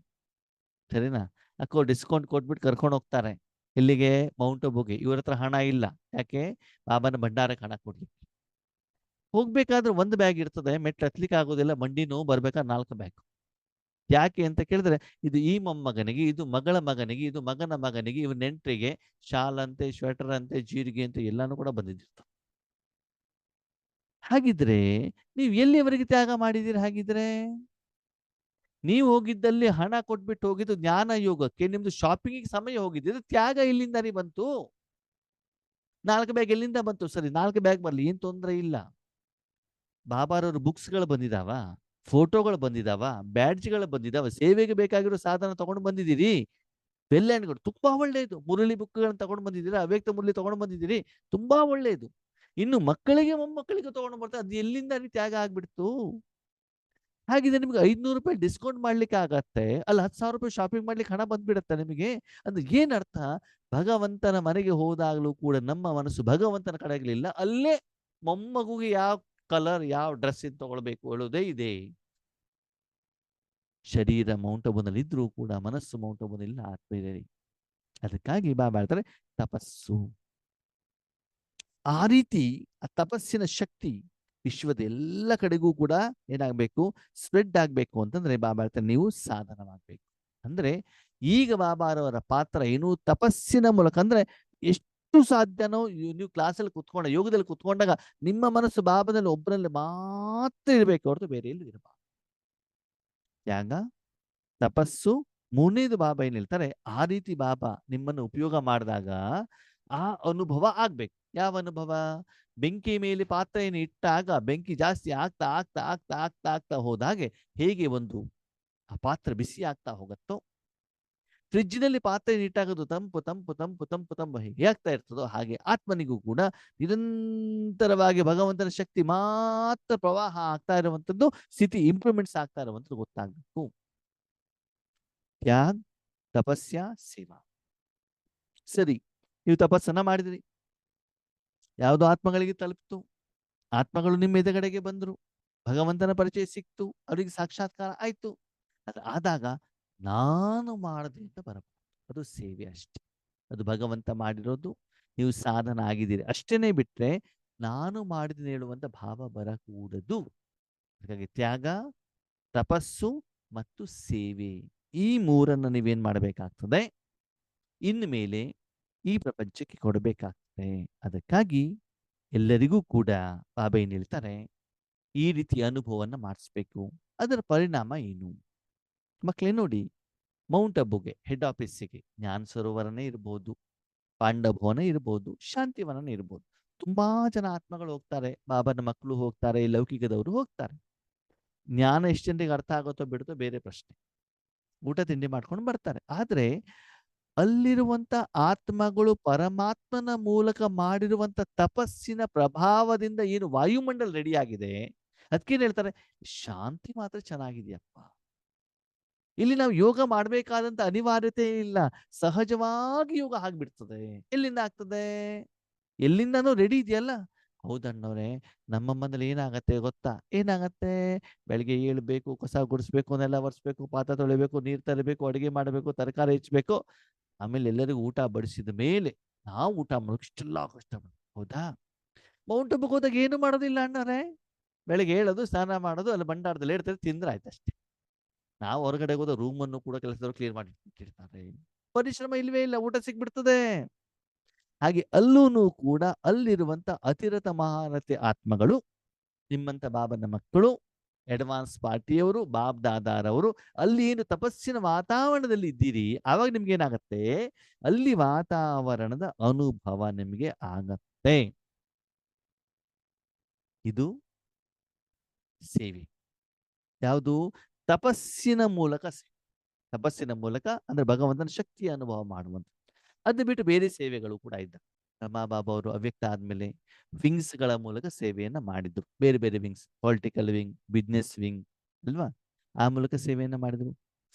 S1: ಸರಿನಾ? ಅಕ್ಕೋ ಡಿಸ್ಕೌಂಟ್ ಕೊಟ್ಬಿಟ್ಟು ಕರ್ಕೊಂಡು ಹೋಗ್ತಾರೆ. ಇಲ್ಲಿಗೆ? ಮೌಂಟ್ ಅಬುಗೆ. ಇವ್ರ ಹತ್ರ ಹಣ ಇಲ್ಲ. ಯಾಕೆ? ಬಾಬಾನ ಭಂಡಾರಕ್ಕೆ ಹಣ ಕೊಡ್ಲಿಕ್ಕೆ. ಹೋಗ್ಬೇಕಾದ್ರೆ ಒಂದು ಬ್ಯಾಗ್ ಇರ್ತದೆ, ಮೆಟ್ಲು ಹತ್ಲಿಕ್ಕೆ ಆಗೋದಿಲ್ಲ, ಮಂಡಿ ನೋವು ಬರ್ಬೇಕಾದ್ರೆ 4 ಬ್ಯಾಗ್. ಯಾಕೆ ಅಂತ ಕೇಳಿದ್ರೆ, ಇದು ಈ ಮೊಮ್ಮಗನಿಗೆ, ಇದು ಮಗಳ ಮಗನಿಗೆ, ಇದು ಮಗನ ಮಗನಿಗೆ, ಇವ್ ನೆಂಟ್ರಿಗೆ ಶಾಲ್ ಅಂತೆ, ಸ್ವೆಟರ್ ಅಂತೆ, ಜೀರಿಗೆ ಅಂತ ಎಲ್ಲಾನು ಕೂಡ ಬಂದಿದ್ದಿರ್ತ. ಹಾಗಿದ್ರೆ ನೀವು ಎಲ್ಲಿಯವರೆಗೆ ತ್ಯಾಗ ಮಾಡಿದ್ದೀರಿ? ಹಾಗಿದ್ರೆ ನೀವು ಹೋಗಿದ್ದಲ್ಲಿ ಹಣ ಕೊಟ್ಬಿಟ್ಟು ಹೋಗಿದ್ದು ಜ್ಞಾನ ಯೋಗಕ್ಕೆ, ನಿಮ್ದು ಶಾಪಿಂಗಿಗೆ ಸಮಯ ಹೋಗಿದ್ದು. ತ್ಯಾಗ ಇಲ್ಲಿಂದಾನೇ ಬಂತು. 4 ಬ್ಯಾಗ್ ಎಲ್ಲಿಂದ ಬಂತು? ಸರಿ, 4 ಬ್ಯಾಗ್ ಬರ್ಲಿ, ಏನ್ ತೊಂದರೆ ಇಲ್ಲ. ಬಾಬಾರವ್ರ ಬುಕ್ಸ್ಗಳು ಬಂದಿದಾವ, ಫೋಟೋಗಳು ಬಂದಿದಾವ, ಬ್ಯಾಡ್ಜ್ಗಳು ಬಂದಿದಾವ, ಸೇವೆಗೆ ಬೇಕಾಗಿರೋ ಸಾಧನ ತಗೊಂಡು ಬಂದಿದ್ದೀರಿ. ಬೆಲ್ ಹ್ಯಾಂಡ್ಗಳು ತುಂಬಾ ಒಳ್ಳೆಯದು. ಮುರಳಿ ಬುಕ್ಗಳನ್ನು ತಗೊಂಡು ಬಂದಿದ್ದೀರಾ, ಅವ್ಯಕ್ತ ಮುರಳಿ ತಗೊಂಡು ಬಂದಿದ್ದೀರಿ, ತುಂಬಾ ಒಳ್ಳೆಯದು. ಇನ್ನು ಮಕ್ಕಳಿಗೆ ಮೊಮ್ಮಕ್ಕಳಿಗೆ ತಗೊಂಡು ಬರ್ತಾರೆ, ಅದು ಎಲ್ಲಿಂದ ತ್ಯಾಗ ಆಗ್ಬಿಡ್ತು? ಹಾಗಿದ್ರೆ ನಿಮ್ಗೆ 500 ರೂಪಾಯಿ ಡಿಸ್ಕೌಂಟ್ ಮಾಡ್ಲಿಕ್ಕೆ ಆಗತ್ತೆ, ಅಲ್ಲಿ 10,000 ರೂಪಾಯಿ ಶಾಪಿಂಗ್ ಮಾಡ್ಲಿಕ್ಕೆ ಹಣ ಬಂದ್ಬಿಡತ್ತೆ ನಿಮಗೆ. ಅಂದ್ರೆ ಏನರ್ಥ? ಭಗವಂತನ ಮನೆಗೆ ಹೋದಾಗಲೂ ಕೂಡ ನಮ್ಮ ಮನಸ್ಸು ಭಗವಂತನ ಕಡೆಗಳಿಲ್ಲ. ಅಲ್ಲೇ ಮೊಮ್ಮಗುಗೆ ಯಾವ ಕಲರ್, ಯಾವ ಡ್ರೆಸ್ ತಗೊಳ್ಬೇಕು ಹೇಳೋದೇ ಇದೆ. ಶರೀರ ಮೌಂಟ್ ಅಬುನಲ್ಲಿ ಇದ್ರೂ ಕೂಡ ಮನಸ್ಸು ಮೌಂಟ್ ಅಬುನಿಲ್ಲ ಆತ್ಮೀಯರೇ. ಅದಕ್ಕಾಗಿ ಬಾಬಾ ಹೇಳ್ತಾರೆ ತಪಸ್ಸು. ಆ ರೀತಿ ಆ ತಪಸ್ಸಿನ ಶಕ್ತಿ ವಿಶ್ವದ ಎಲ್ಲ ಕಡೆಗೂ ಕೂಡ ಏನಾಗಬೇಕು, ಸ್ಪ್ರೆಡ್ ಆಗಬೇಕು ಅಂತಂದ್ರೆ ಬಾಬಾ ಹೇಳ್ತಾರೆ ನೀವು ಸಾಧನವಾಗಬೇಕು. ಅಂದ್ರೆ ಈಗ ಬಾಬಾರವರ ಪಾತ್ರ ಏನು? ತಪಸ್ಸಿನ ಮೂಲಕ. ಅಂದ್ರೆ ಎಷ್ಟು ಸಾಧ್ಯನೋ ನೀವು ಕ್ಲಾಸಲ್ಲಿ ಕುತ್ಕೊಂಡ, ಯೋಗದಲ್ಲಿ ಕುತ್ಕೊಂಡಾಗ ನಿಮ್ಮ ಮನಸ್ಸು ಬಾಬಾದಲ್ಲಿ ಒಬ್ಬರಲ್ಲಿ ಮಾತ್ರ ಇರಬೇಕು ಹೊರತು ಬೇರೆ ಎಲ್ಲೂ ಇರಬಾರ್ದು. ತ್ಯಾಗ, ತಪಸ್ಸು, ಮೂರನೇದು ಬಾಬಾ ಏನ್ ಹೇಳ್ತಾರೆ, ಆ ರೀತಿ ಬಾಬಾ ನಿಮ್ಮನ್ನು ಉಪಯೋಗ ಮಾಡಿದಾಗ ಆ ಅನುಭವ ಆಗ್ಬೇಕು. ಯಾವ ಅನುಭವ? ಬೆಂಕಿ ಮೇಲೆ ಪಾತ್ರೆಯನ್ನು ಇಟ್ಟಾಗ ಬೆಂಕಿ ಜಾಸ್ತಿ ಆಗ್ತಾ ಆಗ್ತಾ ಆಗ್ತಾ ಆಗ್ತಾ ಆಗ್ತಾ ಹೋದಾಗೆ ಹೇಗೆ ಒಂದು ಆ ಪಾತ್ರೆ ಬಿಸಿ ಆಗ್ತಾ ಹೋಗುತ್ತೋ, ಫ್ರಿಡ್ಜ್ನಲ್ಲಿ ಪಾತ್ರೆಯನ್ನು ಇಟ್ಟಾಗದು ತಂಪು ತಂಪು ತಂಪು ತಂಪು ತಂಪು ಹೇಗೆ ಆಗ್ತಾ ಇರ್ತದೋ, ಹಾಗೆ ಆತ್ಮನಿಗೂ ಕೂಡ ನಿರಂತರವಾಗಿ ಭಗವಂತನ ಶಕ್ತಿ ಮಾತ್ರ ಪ್ರವಾಹ ಆಗ್ತಾ ಇರುವಂತದ್ದು, ಸ್ಥಿತಿ ಇಂಪ್ರೂವ್ಮೆಂಟ್ಸ್ ಆಗ್ತಾ ಇರುವಂತದ್ದು ಗೊತ್ತಾಗಬೇಕು. ತ್ಯಾಗ್, ತಪಸ್ಯ, ಸೇವಾ. ಸರಿ, ನೀವು ತಪಸ್ಸನ್ನ ಮಾಡಿದ್ರಿ, ಯಾವುದೋ ಆತ್ಮಗಳಿಗೆ ತಲುಪಿತು, ಆತ್ಮಗಳು ನಿಮ್ಮ ಎದುರುಗಡೆಗೆ ಬಂದ್ರು, ಭಗವಂತನ ಪರಿಚಯ ಸಿಕ್ತು, ಅವರಿಗೆ ಸಾಕ್ಷಾತ್ಕಾರ ಆಯ್ತು. ಅದು ಆದಾಗ ನಾನು ಮಾಡದೆ ಅಂತ ಬರಬಹುದು. ಅದು ಸೇವೆ ಅಷ್ಟೇ. ಅದು ಭಗವಂತ ಮಾಡಿರೋದು, ನೀವು ಸಾಧನ ಆಗಿದ್ದೀರಿ ಅಷ್ಟೇನೆ, ಬಿಟ್ರೆ ನಾನು ಮಾಡಿದ್ದೀನಿ ಹೇಳುವಂತ ಭಾವ ಬರಕೂಡದು. ಹಾಗಾಗಿ ತ್ಯಾಗ, ತಪಸ್ಸು ಮತ್ತು ಸೇವೆ, ಈ ಮೂರನ್ನು ನೀವೇನ್ ಮಾಡಬೇಕಾಗ್ತದೆ, ಇನ್ಮೇಲೆ ಈ ಪ್ರಪಂಚಕ್ಕೆ ಕೊಡಬೇಕಾಗ್ತದೆ. ಅದಕ್ಕಾಗಿ ಎಲ್ಲರಿಗೂ ಕೂಡ ಬಾಬಾ ಏನ್ ಹೇಳ್ತಾರೆ, ಈ ರೀತಿಯ ಅನುಭವವನ್ನ ಮಾಡಿಸ್ಬೇಕು. ಅದರ ಪರಿಣಾಮ ಏನು? ಮಕ್ಕಳೇ ನೋಡಿ, ಮೌಂಟ್ ಅಬುಗೆ ಹೆಡ್ ಆಫೀಸಿಗೆ ಜ್ಞಾನ ಸರೋವರನೇ ಇರ್ಬೋದು, ಪಾಂಡವನ ಇರ್ಬೋದು, ಶಾಂತಿವನನೇ ಇರ್ಬೋದು, ತುಂಬಾ ಜನ ಆತ್ಮಗಳು ಹೋಗ್ತಾರೆ. ಬಾಬಾನ ಮಕ್ಕಳು ಹೋಗ್ತಾರೆ, ಲೌಕಿಕದವರು ಹೋಗ್ತಾರೆ. ಜ್ಞಾನ ಎಷ್ಟು ಜನರಿಗೆ ಅರ್ಥ ಆಗುತ್ತೋ ಬಿಡುತ್ತೋ ಬೇರೆ ಪ್ರಶ್ನೆ. ಊಟ ತಿಂಡಿ ಮಾಡ್ಕೊಂಡು ಬರ್ತಾರೆ. ಆದ್ರೆ ಅಲ್ಲಿರುವಂತ ಆತ್ಮಗಳು ಪರಮಾತ್ಮನ ಮೂಲಕ ಮಾಡಿರುವಂತ ತಪಸ್ಸಿನ ಪ್ರಭಾವದಿಂದ ಏನು ವಾಯುಮಂಡಲ ರೆಡಿ ಆಗಿದೆ, ಅದಕ್ಕೇನ್ ಹೇಳ್ತಾರೆ, ಶಾಂತಿ ಮಾತ್ರ ಚೆನ್ನಾಗಿದೆಯಪ್ಪ. ಇಲ್ಲಿ ನಾವು ಯೋಗ ಮಾಡಬೇಕಾದಂತ ಅನಿವಾರ್ಯತೆ ಇಲ್ಲ, ಸಹಜವಾಗಿ ಯೋಗ ಆಗ್ಬಿಡ್ತದೆ. ಎಲ್ಲಿಂದ ಆಗ್ತದೆ? ಎಲ್ಲಿಂದನೂ ರೆಡಿ ಇದೆಯಲ್ಲ. ಹೌದಣ್ಣವ್ರೆ, ನಮ್ಮ ಮನೇಲಿ ಏನಾಗತ್ತೆ ಗೊತ್ತಾ? ಏನಾಗತ್ತೆ? ಬೆಳಿಗ್ಗೆ ಏಳ್ಬೇಕು, ಕಸ ಗುಡಿಸ್ಬೇಕು, ನೆಲ ಒರೆಸ್ಬೇಕು, ಪಾತ್ರೆ ತೊಳಿಬೇಕು, ನೀರ್ ತರಬೇಕು, ಅಡಿಗೆ ಮಾಡಬೇಕು, ತರಕಾರಿ ಹೆಚ್ಚಬೇಕು. ಆಮೇಲೆ ಎಲ್ಲರಿಗೂ ಊಟ ಬಡಿಸಿದ ಮೇಲೆ ನಾವು ಊಟ ಮಾಡೋಕೆ ಇಷ್ಟೆಲ್ಲ ಕಷ್ಟಪಡ್ತೀವಿ. ಹೌದಾ? ಮೌಂಟ್ ಅಬ್ಬಕ್ಕೆ ಹೋದಾಗ ಏನು ಮಾಡೋದಿಲ್ಲ ಅಣ್ಣರೇ. ಬೆಳಗ್ಗೆ ಹೇಳೋದು, ಸ್ನಾನ ಮಾಡೋದು, ಅಲ್ಲಿ ಭಂಡಾರದಲ್ಲಿ ಇಡ್ತಾರೆ, ತಿಂದ್ರೆ ಆಯ್ತು ಅಷ್ಟೇ. ನಾವು ಹೊರಗಡೆ ಹೋದ ರೂಮನ್ನು ಕೂಡ ಕೆಲಸದವರು ಕ್ಲೀನ್ ಮಾಡಿ ಇಟ್ಟಿರ್ತಾರೆ. ಪರಿಶ್ರಮ ಇಲ್ವೇ ಇಲ್ಲ, ಊಟ ಸಿಕ್ಬಿಡ್ತದೆ. ಹಾಗೆ ಅಲ್ಲೂ ಕೂಡ ಅಲ್ಲಿರುವಂತ ಅತಿರಥ ಮಹಾರಥಿ ಆತ್ಮಗಳು, ನಿಮ್ಮಂತ ಬಾಬನ ಮಕ್ಕಳು, ಅಡ್ವಾನ್ಸ್ ಪಾರ್ಟಿಯವರು, ಬಾಬ್ ದಾದಾರವರು ಅಲ್ಲಿ ಏನು ತಪಸ್ಸಿನ ವಾತಾವರಣದಲ್ಲಿ ಇದ್ದೀರಿ, ಆವಾಗ ನಿಮ್ಗೆ ಏನಾಗತ್ತೆ, ಅಲ್ಲಿ ವಾತಾವರಣದ ಅನುಭವ ನಿಮಗೆ ಆಗತ್ತೆ. ಇದು ಸೇವೆ. ಯಾವುದು? ತಪಸ್ಸಿನ ಮೂಲಕ ಸೇವೆ. ತಪಸ್ಸಿನ ಮೂಲಕ ಅಂದ್ರೆ ಭಗವಂತನ ಶಕ್ತಿಯ ಅನುಭವ ಮಾಡುವಂತ. ಅದು ಬಿಟ್ಟು ಬೇರೆ ಸೇವೆಗಳು ಕೂಡ ಇದ್ದವು. ರಮಾಬಾಬಾ ಅವರು ಅವ್ಯಕ್ತ ಆದ್ಮೇಲೆ ವಿಂಗ್ಸ್ ಗಳ ಮೂಲಕ ಸೇವೆಯನ್ನ ಮಾಡಿದ್ರು. ಬೇರೆ ಬೇರೆ wings, political wing, business wing, ಅಲ್ವಾ? ಆ ಮೂಲಕ ಸೇವೆಯನ್ನ ಮಾಡಿದ್ರು.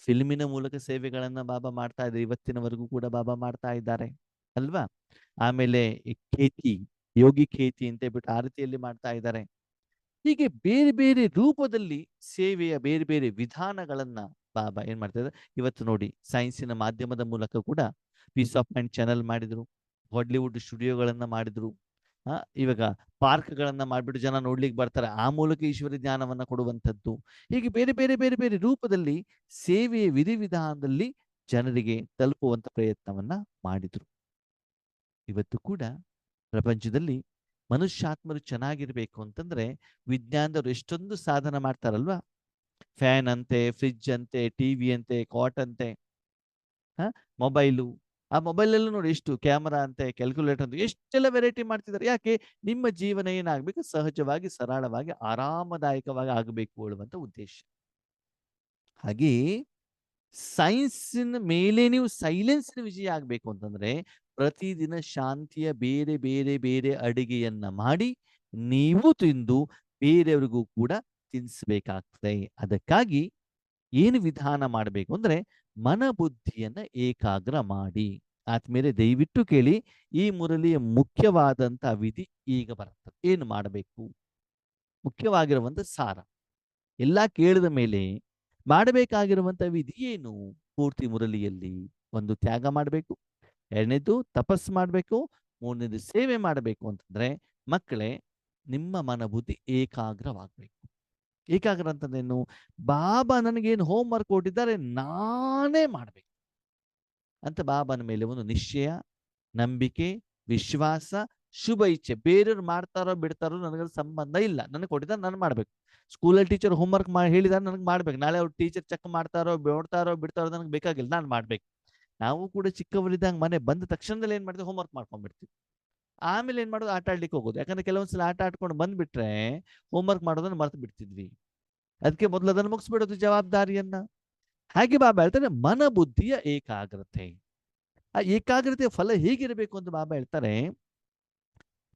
S1: ಫಿಲ್ಮಿನ ಮೂಲಕ ಸೇವೆಗಳನ್ನ ಬಾಬಾ ಮಾಡ್ತಾ ಇದ್ದಾರೆ. ಇವತ್ತಿನವರೆಗೂ ಕೂಡ ಬಾಬಾ ಮಾಡ್ತಾ ಇದ್ದಾರೆ, ಅಲ್ವಾ? ಆಮೇಲೆ ಈ ಖೇತಿ, ಯೋಗಿ ಖೇತಿ ಅಂತ ಹೇಳ್ಬಿಟ್ಟು ಆ ರೀತಿಯಲ್ಲಿ ಮಾಡ್ತಾ ಇದ್ದಾರೆ. ಹೀಗೆ ಬೇರೆ ಬೇರೆ ರೂಪದಲ್ಲಿ ಸೇವೆಯ ಬೇರೆ ಬೇರೆ ವಿಧಾನಗಳನ್ನ ಬಾಬಾ ಏನ್ ಮಾಡ್ತಾ ಇದ್ದಾರೆ. ಇವತ್ತು ನೋಡಿ, ಸೈನ್ಸಿನ ಮಾಧ್ಯಮದ ಮೂಲಕ ಕೂಡ ಪೀಸ್ ಆಫ್ ಮೈಂಡ್ ಚಾನೆಲ್ ಮಾಡಿದ್ರು, ಹಾಲಿವುಡ್ ಸ್ಟುಡಿಯೋಗಳನ್ನ ಮಾಡಿದ್ರು. ಇವಾಗ ಪಾರ್ಕ್ಗಳನ್ನ ಮಾಡ್ಬಿಟ್ಟು ಜನ ನೋಡ್ಲಿಕ್ಕೆ ಬರ್ತಾರೆ, ಆ ಮೂಲಕ ಈಶ್ವರ ಜ್ಞಾನವನ್ನ ಕೊಡುವಂಥದ್ದು. ಹೀಗೆ ಬೇರೆ ಬೇರೆ ಬೇರೆ ಬೇರೆ ರೂಪದಲ್ಲಿ ಸೇವೆಯ ವಿಧಿವಿಧಾನದಲ್ಲಿ ಜನರಿಗೆ ತಲುಪುವಂತ ಪ್ರಯತ್ನವನ್ನ ಮಾಡಿದ್ರು. ಇವತ್ತು ಕೂಡ ಪ್ರಪಂಚದಲ್ಲಿ ಮನುಷ್ಯಾತ್ಮರು ಚೆನ್ನಾಗಿರ್ಬೇಕು ಅಂತಂದ್ರೆ ವಿಜ್ಞಾನದವರು ಎಷ್ಟೊಂದು ಸಾಧನ ಮಾಡ್ತಾರಲ್ವಾ? ಫ್ಯಾನ್ ಅಂತೆ, ಫ್ರಿಡ್ಜ್ ಅಂತೆ, ಟಿವಿ ಅಂತೆ, ಕಾಟ್ ಅಂತೆ, ಮೊಬೈಲು. ಆ ಮೊಬೈಲಲ್ಲೂ ನೋಡಿ ಎಷ್ಟು ಕ್ಯಾಮರಾ ಅಂತೆ, ಕ್ಯಾಲ್ಕುಲೇಟರ್ ಅಂತ ಎಷ್ಟೆಲ್ಲ ವೆರೈಟಿ ಮಾಡ್ತಿದ್ದಾರೆ. ಯಾಕೆ? ನಿಮ್ಮ ಜೀವನ ಏನಾಗಬೇಕು, ಸಹಜವಾಗಿ, ಸರಳವಾಗಿ, ಆರಾಮದಾಯಕವಾಗಿ ಆಗಬೇಕು ಹೇಳುವಂತ ಉದ್ದೇಶ. ಹಾಗೆ ಸೈನ್ಸಿನ ಮೇಲೆ ನೀವು ಸೈಲೆನ್ಸಿನ ವಿಜಯ ಆಗ್ಬೇಕು ಅಂತಂದ್ರೆ ಪ್ರತಿದಿನ ಶಾಂತಿಯ ಬೇರೆ ಬೇರೆ ಬೇರೆ ಅಡಿಗೆಯನ್ನ ಮಾಡಿ ನೀವು ತಿಂದು ಬೇರೆಯವರಿಗೂ ಕೂಡ ತಿನ್ನಿಸ್ಬೇಕಾಗ್ತದೆ. ಅದಕ್ಕಾಗಿ ಏನು ವಿಧಾನ ಮಾಡಬೇಕು ಅಂದ್ರೆ ಮನ ಬುದ್ಧಿಯನ್ನ ಏಕಾಗ್ರ ಮಾಡಿ. ಆದ್ಮೇಲೆ ದಯವಿಟ್ಟು ಕೇಳಿ, ಈ ಮುರಳಿಯ ಮುಖ್ಯವಾದಂತ ವಿಧಿ ಈಗ ಬರ್ತದೆ. ಏನು ಮಾಡಬೇಕು, ಮುಖ್ಯವಾಗಿರುವಂತ ಸಾರ ಎಲ್ಲ ಕೇಳಿದ ಮೇಲೆ ಮಾಡಬೇಕಾಗಿರುವಂತ ವಿಧಿ ಏನು? ಪೂರ್ತಿ ಮುರಳಿಯಲ್ಲಿ ಒಂದು ತ್ಯಾಗ ಮಾಡಬೇಕು, ಎರಡನೇದು ತಪಸ್ಸು ಮಾಡಬೇಕು, ಮೂರನೇದು ಸೇವೆ ಮಾಡಬೇಕು ಅಂತಂದ್ರೆ ಮಕ್ಕಳೇ, ನಿಮ್ಮ ಮನ ಬುದ್ಧಿ ಏಕಾಗ್ರವಾಗಬೇಕು. ಏಕಾಗ್ರ ಅಂತಂದೇನು? ಬಾಬಾ ನನಗೇನು ಹೋಮ್ ವರ್ಕ್ ಕೊಟ್ಟಿದ್ದಾರೆ ನಾನೇ ಮಾಡಬೇಕು ಅಂತ ಬಾಬಾನ ಮೇಲೆ ಒಂದು ನಿಶ್ಚಯ, ನಂಬಿಕೆ, ವಿಶ್ವಾಸ, ಶುಭ ಇಚ್ಛೆ. ಬೇರೆಯವ್ರು ಮಾಡ್ತಾರೋ ಬಿಡ್ತಾರೋ ನನಗೆ ಸಂಬಂಧ ಇಲ್ಲ, ನನಗೆ ಕೊಟ್ಟಿದ್ದಾರೆ ನಾನು ಮಾಡ್ಬೇಕು. ಸ್ಕೂಲಲ್ಲಿ ಟೀಚರ್ ಹೋಮ್ವರ್ಕ್ ಹೇಳಿದಾರೆ ನನಗೆ ಮಾಡ್ಬೇಕು. ನಾಳೆ ಅವ್ರು ಟೀಚರ್ ಚೆಕ್ ಮಾಡ್ತಾರೋ ಬಿಡ್ತಾರೋ ನನಗೆ ಬೇಕಾಗಿಲ್ಲ, ನಾನು ಮಾಡ್ಬೇಕು. ನಾವು ಕೂಡ ಚಿಕ್ಕವರಿದ್ದಾಗ ಮನೆ ಬಂದ ತಕ್ಷಣದಲ್ಲಿ ಏನ್ ಮಾಡ್ತೀವಿ, ಹೋಮ್ವರ್ಕ್ ಮಾಡ್ಕೊಂಡ್ಬಿಡ್ತೀವಿ. ಆಮೇಲೆ ಏನ್ ಮಾಡೋದು, ಆಟ ಆಡ್ಲಿಕ್ಕೆ ಹೋಗೋದು. ಯಾಕಂದ್ರೆ ಕೆಲವೊಂದ್ಸಲ ಆಟ ಆಡ್ಕೊಂಡು ಬಂದ್ಬಿಟ್ರೆ ಹೋಮ್ವರ್ಕ್ ಮಾಡೋದನ್ನ ಮರ್ತು ಬಿಡ್ತಿದ್ವಿ. ಅದಕ್ಕೆ ಮೊದಲು ಅದನ್ನು ಮುಗಿಸ್ಬಿಡೋದು ಜವಾಬ್ದಾರಿಯನ್ನ. ಹಾಗೆ ಬಾಬಾ ಹೇಳ್ತಾರೆ ಮನ ಬುದ್ಧಿಯ ಏಕಾಗ್ರತೆ. ಆ ಏಕಾಗ್ರತೆಯ ಫಲ ಹೇಗಿರಬೇಕು ಅಂತ ಬಾಬಾ ಹೇಳ್ತಾರೆ,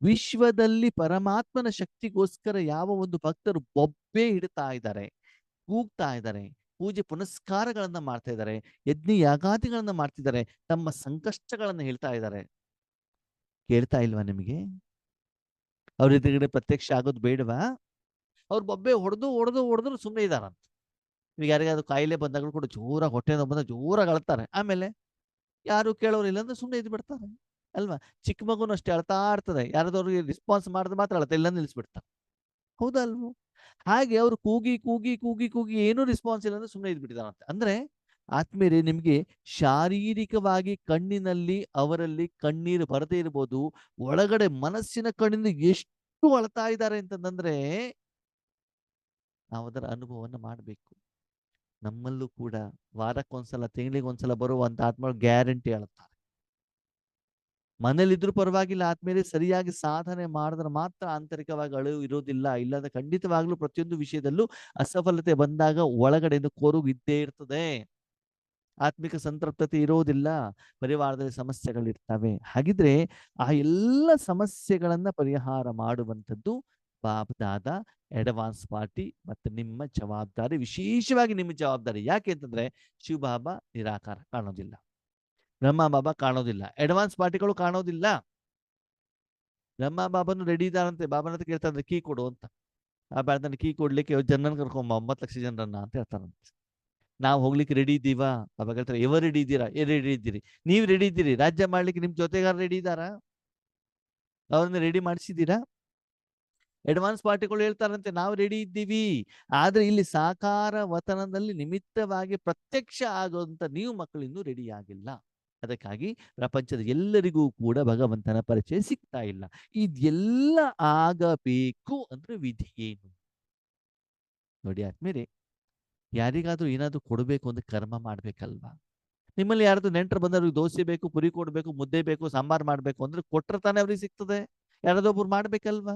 S1: ವಿಶ್ವದಲ್ಲಿ ಪರಮಾತ್ಮನ ಶಕ್ತಿಗೋಸ್ಕರ ಯಾವ ಒಂದು ಭಕ್ತರು ಬೊಬ್ಬೆ ಇಡ್ತಾ ಇದ್ದಾರೆ, ಕೂಗ್ತಾ ಇದ್ದಾರೆ, ಪೂಜೆ ಪುನಸ್ಕಾರಗಳನ್ನ ಮಾಡ್ತಾ ಇದ್ದಾರೆ, ಯಜ್ಞ ಯಾಗಾದಿಗಳನ್ನ ಮಾಡ್ತಿದ್ದಾರೆ, ತಮ್ಮ ಸಂಕಷ್ಟಗಳನ್ನ ಹೇಳ್ತಾ ಇದ್ದಾರೆ, ಕೇಳ್ತಾ ಇಲ್ವಾ ನಿಮಗೆ? ಅವ್ರ ಎದುರುಗಡೆ ಪ್ರತ್ಯಕ್ಷ ಆಗೋದು ಬೇಡವಾ? ಅವ್ರ ಬೊಬ್ಬೆ ಹೊಡೆದ್ರು ಸುಮ್ಮನೆ ಇದಾರಂತ. ಈಗ ಯಾರಿಗಾದ್ರು ಕಾಯಿಲೆ ಬಂದಾಗಲೂ ಕೂಡ ಜೋರಾಗಿ ಹೊಟ್ಟೆ ನೋವು ಬಂದಾಗ ಜೋರಾಗಿ ಅಳ್ತಾರೆ. ಆಮೇಲೆ ಯಾರು ಕೇಳೋರು ಇಲ್ಲ ಅಂದ್ರೆ ಸುಮ್ಮನೆ ಇದ್ದು ಬಿಡ್ತಾರೆ, ಅಲ್ವಾ? ಚಿಕ್ಕ ಮಗುನು ಅಷ್ಟೇ ಅಳ್ತಾ ಇರ್ತದೆ, ಯಾರಾದವ್ರಿಗೆ ರೆಸ್ಪಾನ್ಸ್ ಮಾಡಿದ್ರೆ ಮಾತ್ರ ಅಳತ್ತೆ, ಇಲ್ಲ ನಿಲ್ಲಿಸ್ಬಿಡ್ತಾರೆ. ಹೌದಾ ಅಲ್ವೋ? ಹಾಗೆ ಅವರು ಕೂಗಿ ಕೂಗಿ ಕೂಗಿ ಕೂಗಿ ಏನೂ ರೆಸ್ಪಾನ್ಸ್ ಇಲ್ಲ ಅಂದ್ರೆ ಸುಮ್ಮನೆ ಇದ್ಬಿಟ್ಟಿದಾರಂತೆ. ಅಂದ್ರೆ ಆದ್ಮೇಲೆ ನಿಮ್ಗೆ ಶಾರೀರಿಕವಾಗಿ ಕಣ್ಣಿನಲ್ಲಿ ಅವರಲ್ಲಿ ಕಣ್ಣೀರು ಬರದೇ ಇರ್ಬೋದು, ಒಳಗಡೆ ಮನಸ್ಸಿನ ಕಣ್ಣಿಂದ ಎಷ್ಟು ಅಳ್ತಾ ಇದ್ದಾರೆ ಅಂತಂದ್ರೆ ನಾವು ಅದರ ಅನುಭವವನ್ನು ಮಾಡಬೇಕು. ನಮ್ಮಲ್ಲೂ ಕೂಡ ವಾರಕ್ಕೊಂದ್ಸಲ, ತಿಂಗಳಿಗೊಂದ್ಸಲ ಬರುವಂತ ಆತ್ಮಗಳು ಗ್ಯಾರಂಟಿ ಅಳುತ್ತಾರೆ. ಮನೇಲಿದ್ರು ಪರವಾಗಿಲ್ಲ, ಆದ್ಮೇಲೆ ಸರಿಯಾಗಿ ಸಾಧನೆ ಮಾಡಿದ್ರೆ ಮಾತ್ರ ಆಂತರಿಕವಾಗಿ ಅಳು ಇರೋದಿಲ್ಲ. ಇಲ್ಲದ ಖಂಡಿತವಾಗ್ಲೂ ಪ್ರತಿಯೊಂದು ವಿಷಯದಲ್ಲೂ ಅಸಫಲತೆ ಬಂದಾಗ ಒಳಗಡೆಯಿಂದ ಕೊರಗು ಇದ್ದೇ ಇರ್ತದೆ, ಆತ್ಮಿಕ ಸಂತೃಪ್ತತೆ ಇರೋದಿಲ್ಲ, ಪರಿವಾರದಲ್ಲಿ ಸಮಸ್ಯೆಗಳಿರ್ತವೆ. ಹಾಗಿದ್ರೆ ಆ ಎಲ್ಲ ಸಮಸ್ಯೆಗಳನ್ನ ಪರಿಹಾರ ಮಾಡುವಂಥದ್ದು ಬಾಬ್ ದಾದಾ, ಅಡ್ವಾನ್ಸ್ ಪಾರ್ಟಿ ಮತ್ತೆ ನಿಮ್ಮ ಜವಾಬ್ದಾರಿ, ವಿಶೇಷವಾಗಿ ನಿಮ್ಮ ಜವಾಬ್ದಾರಿ. ಯಾಕೆ ಅಂತಂದ್ರೆ ಶಿವಬಾಬಾ ನಿರಾಕಾರ ಕಾಣೋದಿಲ್ಲ, ಬ್ರಹ್ಮ ಬಾಬಾ ಕಾಣೋದಿಲ್ಲ, ಅಡ್ವಾನ್ಸ್ ಪಾರ್ಟಿಗಳು ಕಾಣೋದಿಲ್ಲ. ಬ್ರಹ್ಮ ಬಾಬಾನು ರೆಡಿ ಇದ್ದಾರಂತೆ, ಬಾಬಾನ ಹತ್ರ ಕೇಳ್ತಾರೆ ಕೀ ಕೊಡು ಅಂತ. ಆ ಹೇಳ್ತಾನೆ ಕೀ ಕೊಡ್ಲಿಕ್ಕೆ ಜನರನ್ನ ಕರ್ಕೊಂಬ, 9 ಲಕ್ಷ ಜನರನ್ನ ಅಂತ ಹೇಳ್ತಾರಂತೆ. ನಾವು ಹೋಗ್ಲಿಕ್ಕೆ ರೆಡಿ ಇದ್ದೀವಾ? ಅವಾಗ ಹೇಳ್ತಾರೆ ಎವರ್ ರೆಡಿ ಇದ್ದೀರಾ? ರೆಡಿ ಇದ್ದೀರಿ. ನೀವು ರೆಡಿ ಇದ್ದೀರಿ, ರಾಜ್ಯ ಮಾಡ್ಲಿಕ್ಕೆ ನಿಮ್ ಜೊತೆಗಾರ ರೆಡಿ ಇದ್ದಾರಾ? ಅವ್ರನ್ನ ರೆಡಿ ಮಾಡಿಸಿದ್ದೀರಾ? ಅಡ್ವಾನ್ಸ್ ಪಾರ್ಟಿಗಳು ಹೇಳ್ತಾರಂತೆ ನಾವು ರೆಡಿ ಇದ್ದೀವಿ. ಆದ್ರೆ ಇಲ್ಲಿ ಸಾಕಾರ ವತನದಲ್ಲಿ ನಿಮಿತ್ತವಾಗಿ ಪ್ರತ್ಯಕ್ಷ ಆಗುವಂತ ನೀವು ಮಕ್ಕಳು ಇನ್ನೂ ರೆಡಿ ಆಗಿಲ್ಲ. ಅದಕ್ಕಾಗಿ ಪ್ರಪಂಚದ ಎಲ್ಲರಿಗೂ ಕೂಡ ಭಗವಂತನ ಪರಿಚಯ ಸಿಗ್ತಾ ಇಲ್ಲ. ಇದೆಲ್ಲ ಆಗಬೇಕು ಅಂದ್ರೆ ವಿಧಿ ಏನು? ನೋಡಿ ಆದ್ಮೇಲೆ ಯಾರಿಗಾದ್ರೂ ಏನಾದ್ರೂ ಕೊಡಬೇಕು ಅಂದ್ರೆ ಕರ್ಮ ಮಾಡ್ಬೇಕಲ್ವಾ? ನಿಮ್ಮಲ್ಲಿ ಯಾರಾದ್ರೂ ನೆಂಟರು ಬಂದವ್ರಿಗೆ ದೋಸೆ ಬೇಕು, ಪುರಿ ಕೊಡ್ಬೇಕು, ಮುದ್ದೆ ಬೇಕು, ಸಾಂಬಾರ್ ಮಾಡ್ಬೇಕು ಅಂದ್ರೆ ಕೊಟ್ರೆ ತಾನೇ ಅವ್ರಿಗೆ ಸಿಗ್ತದೆ. ಯಾರಾದ್ರೂ ಒಬ್ರು ಮಾಡ್ಬೇಕಲ್ವಾ?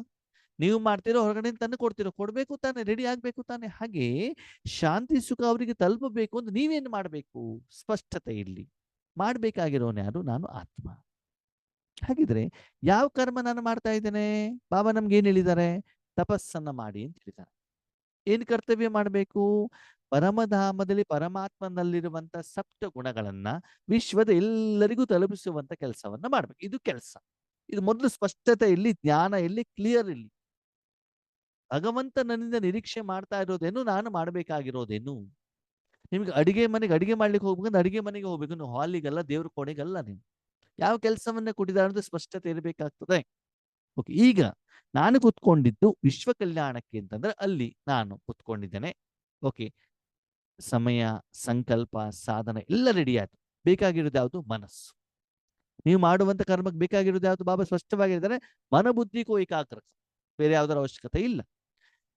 S1: ನೀವು ಮಾಡ್ತಿರೋ ಹೊರಗಡೆ ತಂದು ಕೊಡ್ತಿರೋ, ಕೊಡ್ಬೇಕು ತಾನೆ, ರೆಡಿ ಆಗ್ಬೇಕು ತಾನೆ. ಹಾಗೆ ಶಾಂತಿ ಸುಖ ಅವರಿಗೆ ತಲುಪಬೇಕು ಅಂದ್ರೆ ನೀವೇನು ಮಾಡಬೇಕು? ಸ್ಪಷ್ಟತೆ ಇಲ್ಲಿ ಮಾಡ್ಬೇಕಾಗಿರೋನು ಯಾರು? ನಾನು ಆತ್ಮ. ಹಾಗಿದ್ರೆ ಯಾವ ಕರ್ಮ ನಾನು ಮಾಡ್ತಾ ಇದ್ದೇನೆ? ಬಾಬಾ ನಮ್ಗೆ ಏನ್ ಹೇಳಿದ್ದಾರೆ? ತಪಸ್ಸನ್ನ ಮಾಡಿ ಅಂತ ಹೇಳಿದ್ದಾರೆ. ಏನ್ ಕರ್ತವ್ಯ ಮಾಡಬೇಕು? ಪರಮಧಾಮದಲ್ಲಿ ಪರಮಾತ್ಮನಲ್ಲಿರುವಂತ ಸಪ್ತ ಗುಣಗಳನ್ನ ವಿಶ್ವದ ಎಲ್ಲರಿಗೂ ತಲುಪಿಸುವಂತ ಕೆಲಸವನ್ನ ಮಾಡ್ಬೇಕು. ಇದು ಕೆಲಸ. ಇದು ಮೊದಲು ಸ್ಪಷ್ಟತೆ ಇಲ್ಲಿ, ಜ್ಞಾನ ಇಲ್ಲಿ, ಕ್ಲಿಯರ್ ಇಲ್ಲಿ. ಭಗವಂತ ನನ್ನಿಂದ ನಿರೀಕ್ಷೆ ಮಾಡ್ತಾ ಇರೋದೇನು, ನಾನು ಮಾಡಬೇಕಾಗಿರೋದೇನು? ನಿಮ್ಗೆ ಅಡಿಗೆ ಮನೆಗೆ ಅಡಿಗೆ ಮಾಡ್ಲಿಕ್ಕೆ ಹೋಗ್ಬೇಕಂದ್ರೆ ಅಡಿಗೆ ಮನೆಗೆ ಹೋಗ್ಬೇಕು, ನೀವು ಹಾಲಿಗಲ್ಲ, ದೇವ್ರ ಕೋಣೆಗಲ್ಲ. ನೀವು ಯಾವ ಕೆಲಸವನ್ನ ಕೊಟ್ಟಿದ್ದಾರೆ ಅಂತ ಸ್ಪಷ್ಟತೆ ಇರಬೇಕಾಗ್ತದೆ. ಓಕೆ, ಈಗ ನಾನು ಕುತ್ಕೊಂಡಿದ್ದು ವಿಶ್ವ ಕಲ್ಯಾಣಕ್ಕೆ ಅಂತಂದ್ರೆ ಅಲ್ಲಿ ನಾನು ಕುತ್ಕೊಂಡಿದ್ದೇನೆ. ಓಕೆ, ಸಮಯ, ಸಂಕಲ್ಪ, ಸಾಧನ ಎಲ್ಲ ರೆಡಿ ಆಯ್ತು. ಬೇಕಾಗಿರೋದು ಯಾವುದು? ಮನಸ್ಸು. ನೀವು ಮಾಡುವಂತ ಕರ್ಮಕ್ಕೆ ಬೇಕಾಗಿರೋದು ಯಾವುದು? ಬಾಬಾ ಸ್ಪಷ್ಟವಾಗಿದ್ದಾರೆ, ಮನಬುದ್ಧಿಗೂ ಏಕಾಗ್ರ, ಬೇರೆ ಯಾವ್ದಾರ ಅವಶ್ಯಕತೆ ಇಲ್ಲ.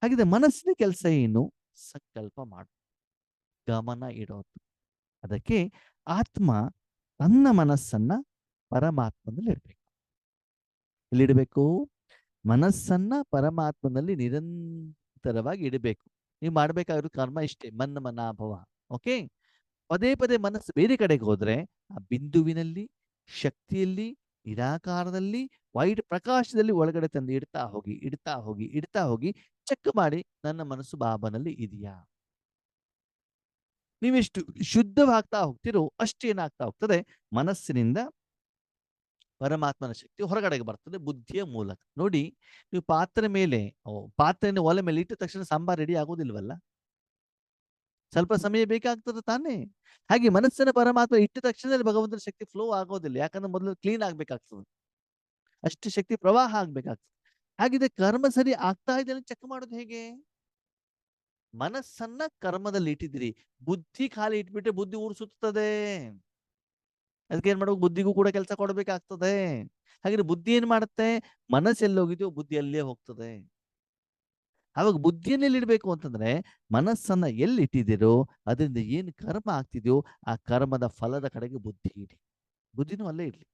S1: ಹಾಗಿದ್ರೆ ಮನಸ್ಸಿನ ಕೆಲಸ ಏನು? ಸಂಕಲ್ಪ ಮಾಡು, ಗಮನ ಇಡೋದು. ಅದಕ್ಕೆ ಆತ್ಮ ತನ್ನ ಮನಸ್ಸನ್ನ ಪರಮಾತ್ಮನಲ್ಲಿ ಇಡಬೇಕು. ಎಲ್ಲಿಡಬೇಕು? ಮನಸ್ಸನ್ನ ಪರಮಾತ್ಮನಲ್ಲಿ ನಿರಂತರವಾಗಿ ಇಡಬೇಕು. ನೀವು ಮಾಡ್ಬೇಕಾಗಿರೋ ಕರ್ಮ ಇಷ್ಟೇ, ಮನ್ನ ಮನಾಭವ. ಓಕೆ, ಪದೇ ಪದೇ ಮನಸ್ಸು ಬೇರೆ ಕಡೆಗೆ ಹೋದ್ರೆ ಆ ಬಿಂದುವಿನಲ್ಲಿ, ಶಕ್ತಿಯಲ್ಲಿ, ನಿರಾಕಾರದಲ್ಲಿ, ವೈಟ್ ಪ್ರಕಾಶದಲ್ಲಿ ಒಳಗಡೆ ತಂದು ಇಡ್ತಾ ಹೋಗಿ, ಇಡ್ತಾ ಹೋಗಿ, ಇಡ್ತಾ ಹೋಗಿ ಚೆಕ್ ಮಾಡಿ, ನನ್ನ ಮನಸ್ಸು ಬಾಬನಲ್ಲಿ ಇದೆಯಾ? ನೀವೆಷ್ಟು ಶುದ್ಧವಾಗ್ತಾ ಹೋಗ್ತಿರೋ ಅಷ್ಟೇನಾಗ್ತಾ ಹೋಗ್ತದೆ, ಮನಸ್ಸಿನಿಂದ ಪರಮಾತ್ಮನ ಶಕ್ತಿ ಹೊರಗಡೆಗೆ ಬರ್ತದೆ ಬುದ್ಧಿಯ ಮೂಲಕ. ನೋಡಿ, ನೀವು ಪಾತ್ರೆ ಮೇಲೆ, ಪಾತ್ರೆಯನ್ನು ಒಲೆ ಮೇಲೆ ಇಟ್ಟ ತಕ್ಷಣ ಸಾಂಬಾರ್ ರೆಡಿ ಆಗೋದಿಲ್ವಲ್ಲ, ಸ್ವಲ್ಪ ಸಮಯ ಬೇಕಾಗ್ತದೆ ತಾನೇ. ಹಾಗೆ ಮನಸ್ಸಿನ ಪರಮಾತ್ಮ ಇಟ್ಟ ತಕ್ಷಣದಲ್ಲಿ ಭಗವಂತನ ಶಕ್ತಿ ಫ್ಲೋ ಆಗೋದಿಲ್ಲ. ಯಾಕಂದ್ರೆ ಮೊದಲು ಕ್ಲೀನ್ ಆಗ್ಬೇಕಾಗ್ತದೆ, ಅಷ್ಟು ಶಕ್ತಿ ಪ್ರವಾಹ ಆಗ್ಬೇಕಾಗ್ತದೆ. ಹಾಗಿದೆ ಕರ್ಮ ಸರಿ ಆಗ್ತಾ ಇದೆ ಚೆಕ್ ಮಾಡೋದು ಹೇಗೆ? ಮನಸ್ಸನ್ನ ಕರ್ಮದಲ್ಲಿ ಇಟ್ಟಿದ್ದೀರಿ, ಬುದ್ಧಿ ಖಾಲಿ ಇಟ್ಬಿಟ್ರೆ ಬುದ್ಧಿ ಊರು ಸುತ್ತದೆ. ಅದಕ್ಕೆ ಏನ್ ಮಾಡ್ಬೇಕು? ಬುದ್ಧಿಗೂ ಕೂಡ ಕೆಲಸ ಕೊಡಬೇಕಾಗ್ತದೆ. ಹಾಗೆ ಬುದ್ಧಿ ಏನ್ ಮಾಡುತ್ತೆ? ಮನಸ್ಸೆಲ್ಲಿ ಹೋಗಿದೆಯೋ ಬುದ್ಧಿ ಅಲ್ಲೇ ಹೋಗ್ತದೆ. ಅವಾಗ ಬುದ್ಧಿಯನ್ನೆಲ್ಲಿ ಇಡಬೇಕು ಅಂತಂದ್ರೆ, ಮನಸ್ಸನ್ನ ಎಲ್ಲಿ ಇಟ್ಟಿದ್ದೀರೋ ಅದರಿಂದ ಏನು ಕರ್ಮ ಆಗ್ತಿದೆಯೋ ಆ ಕರ್ಮದ ಫಲದ ಕಡೆಗೆ ಬುದ್ಧಿ ಇಡಿ. ಬುದ್ಧಿನೂ ಅಲ್ಲೇ ಇರ್ಲಿ,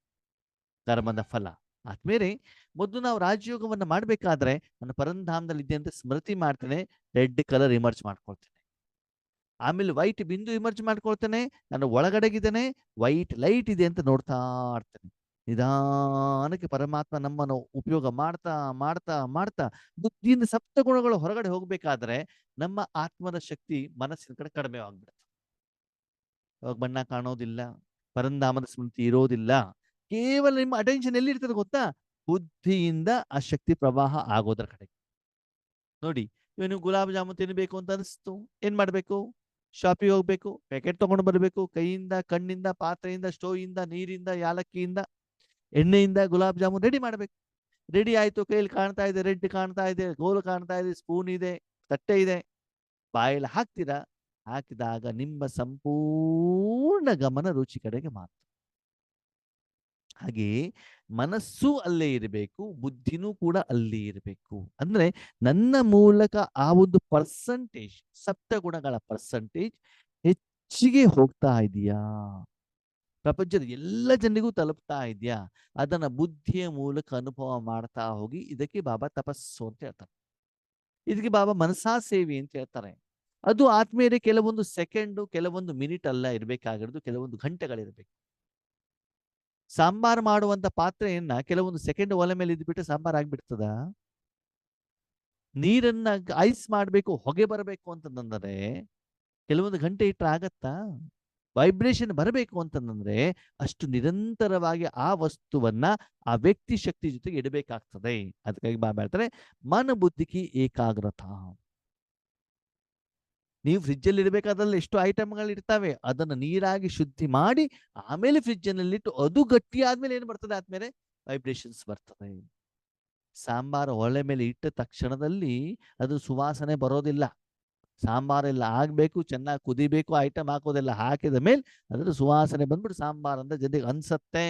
S1: ಕರ್ಮದ ಫಲ ಆದ್ಮೇಲೆ ಮೊದಲು ನಾವು ರಾಜಯೋಗವನ್ನ ಮಾಡ್ಬೇಕಾದ್ರೆ ನಾನು ಪರಂಧಾಮದಲ್ಲಿ ಇದ್ದೆ ಅಂತ ಸ್ಮೃತಿ ಮಾಡ್ತೇನೆ, ರೆಡ್ ಕಲರ್ ಇಮರ್ಜ್ ಮಾಡ್ಕೊಳ್ತೇನೆ. ಆಮೇಲೆ ವೈಟ್ ಬಿಂದು ಇಮರ್ಜ್ ಮಾಡ್ಕೊಳ್ತೇನೆ, ನಾನು ಒಳಗಡೆಗಿದ್ದೇನೆ, ವೈಟ್ ಲೈಟ್ ಇದೆ ಅಂತ ನೋಡ್ತಾ ಇರ್ತೇನೆ. ನಿಧಾನಕ್ಕೆ ಪರಮಾತ್ಮ ನಮ್ಮನ್ನು ಉಪಯೋಗ ಮಾಡ್ತಾ ಮಾಡ್ತಾ ಮಾಡ್ತಾ ಬುದ್ಧಿಯಿಂದ ಸಪ್ತ ಗುಣಗಳು ಹೊರಗಡೆ ಹೋಗ್ಬೇಕಾದ್ರೆ ನಮ್ಮ ಆತ್ಮದ ಶಕ್ತಿ ಮನಸ್ಸಿನ ಕಡೆ ಕಡಿಮೆ ಆಗ್ಬಿಡುತ್ತೆ. ಅವಾಗ ಬಣ್ಣ ಕಾಣೋದಿಲ್ಲ, ಪರಂಧಾಮದ ಸ್ಮೃತಿ ಇರೋದಿಲ್ಲ. ಕೇವಲ ನಿಮ್ಮ ಅಟೆನ್ಷನ್ ಎಲ್ಲಿ ಇರ್ತದೆ ಗೊತ್ತಾ? ಬುದ್ಧಿಯಿಂದ ಆ ಶಕ್ತಿ ಪ್ರವಾಹ ಆಗೋದ್ರ ಕಡೆ. ನೋಡಿ, ಇವಾಗ ನೀವು ಗುಲಾಬ್ ಜಾಮೂನ್ ತಿನ್ಬೇಕು ಅಂತ ಅನಿಸ್ತು, ಏನ್ ಮಾಡ್ಬೇಕು? ಶಾಪಿಗೆ ಹೋಗ್ಬೇಕು, ಪ್ಯಾಕೆಟ್ ತಗೊಂಡು ಬರ್ಬೇಕು, ಕೈಯಿಂದ, ಕಣ್ಣಿಂದ, ಪಾತ್ರೆಯಿಂದ, ಸ್ಟೋವ್ ಇಂದ, ನೀರಿಂದ, ಯಾಲಕ್ಕಿಯಿಂದ, ಎಣ್ಣೆಯಿಂದ ಗುಲಾಬ್ ಜಾಮೂನ್ ರೆಡಿ ಮಾಡ್ಬೇಕು. ರೆಡಿ ಆಯ್ತು, ಕೈಯಲ್ಲಿ ಕಾಣ್ತಾ ಇದೆ, ರೆಡ್ ಕಾಣ್ತಾ ಇದೆ, ಗೋಲು ಕಾಣ್ತಾ ಇದೆ, ಸ್ಪೂನ್ ಇದೆ, ತಟ್ಟೆ ಇದೆ, ಬಾಯಲ್ಲಿ ಹಾಕ್ತೀರಾ. ಹಾಕಿದಾಗ ನಿಮ್ಮ ಸಂಪೂರ್ಣ ಗಮನ ರುಚಿ ಕಡೆಗೆ ಮಾತ್ರ. ಹಾಗೆ ಮನಸ್ಸು ಅಲ್ಲೇ ಇರಬೇಕು, ಬುದ್ಧಿನೂ ಕೂಡ ಅಲ್ಲೇ ಇರಬೇಕು. ಅಂದ್ರೆ ನನ್ನ ಮೂಲಕ ಆ ಒಂದು ಪರ್ಸಂಟೇಜ್, ಸಪ್ತ ಗುಣಗಳ ಪರ್ಸಂಟೇಜ್ ಹೆಚ್ಚಿಗೆ ಹೋಗ್ತಾ ಇದೆಯಾ? ಪ್ರಪಂಚದ ಎಲ್ಲ ಜನರಿಗೂ ತಲುಪ್ತಾ ಇದೆಯಾ? ಅದನ್ನ ಬುದ್ಧಿಯ ಮೂಲಕ ಅನುಭವ ಮಾಡ್ತಾ ಹೋಗಿ. ಇದಕ್ಕೆ ಬಾಬಾ ತಪಸ್ಸು ಅಂತ ಹೇಳ್ತಾರೆ. ಇದಕ್ಕೆ ಬಾಬಾ ಮನಸಾ ಸೇವೆ ಅಂತ ಹೇಳ್ತಾರೆ. ಅದು ಆತ್ಮೀಯರೇ ಕೆಲವೊಂದು ಸೆಕೆಂಡು, ಕೆಲವೊಂದು ಮಿನಿಟ್ ಅಲ್ಲ ಇರಬೇಕಾಗಿರೋದು, ಕೆಲವೊಂದು ಗಂಟೆಗಳಿರ್ಬೇಕು. ಸಾಂಬಾರ್ ಮಾಡುವಂತ ಪಾತ್ರೆಯನ್ನ ಕೆಲವೊಂದು ಸೆಕೆಂಡ್ ಒಲೆ ಮೇಲೆ ಇದ್ಬಿಟ್ಟು ಸಾಂಬಾರ್ ಆಗ್ಬಿಡ್ತದ? ನೀರನ್ನ ಐಸ್ ಮಾಡ್ಬೇಕು, ಹೊಗೆ ಬರಬೇಕು ಅಂತಂದ್ರೆ ಕೆಲವೊಂದು ಗಂಟೆ ಇಟ್ರೆ ಆಗತ್ತಾ? ವೈಬ್ರೇಷನ್ ಬರಬೇಕು ಅಂತಂದ್ರೆ ಅಷ್ಟು ನಿರಂತರವಾಗಿ ಆ ವಸ್ತುವನ್ನ ಆ ವ್ಯಕ್ತಿ ಶಕ್ತಿ ಜೊತೆಗೆ ಇಡಬೇಕಾಗ್ತದೆ. ಅದಕ್ಕಾಗಿ ಬಾಬಾ ಹೇಳ್ತಾರೆ ಮನ ಬುದ್ಧಿಗೆ ಏಕಾಗ್ರತಾ. ನೀವು ಫ್ರಿಜ್ಜಲ್ಲಿ ಇಡಬೇಕಾದ್ರಲ್ಲಿ ಎಷ್ಟು ಐಟಮ್ಗಳು ಇರ್ತವೆ, ಅದನ್ನು ನೀರಾಗಿ ಶುದ್ಧಿ ಮಾಡಿ ಆಮೇಲೆ ಫ್ರಿಜ್ಜಿನಲ್ಲಿಟ್ಟು ಅದು ಗಟ್ಟಿ ಆದ್ಮೇಲೆ ಏನು ಬರ್ತದೆ, ಆದ್ಮೇಲೆ ವೈಬ್ರೇಷನ್ಸ್ ಬರ್ತದೆ. ಸಾಂಬಾರು ಒಲೆ ಮೇಲೆ ಇಟ್ಟ ತಕ್ಷಣದಲ್ಲಿ ಅದು ಸುವಾಸನೆ ಬರೋದಿಲ್ಲ. ಸಾಂಬಾರೆಲ್ಲ ಆಗ್ಬೇಕು, ಚೆನ್ನಾಗಿ ಕುದಿಬೇಕು, ಐಟಮ್ ಹಾಕೋದೆಲ್ಲ ಹಾಕಿದ ಮೇಲೆ ಅದರ ಸುವಾಸನೆ ಬಂದ್ಬಿಟ್ಟು ಸಾಂಬಾರ್ ಅಂತ ಜನರಿಗೆ ಅನ್ಸತ್ತೆ.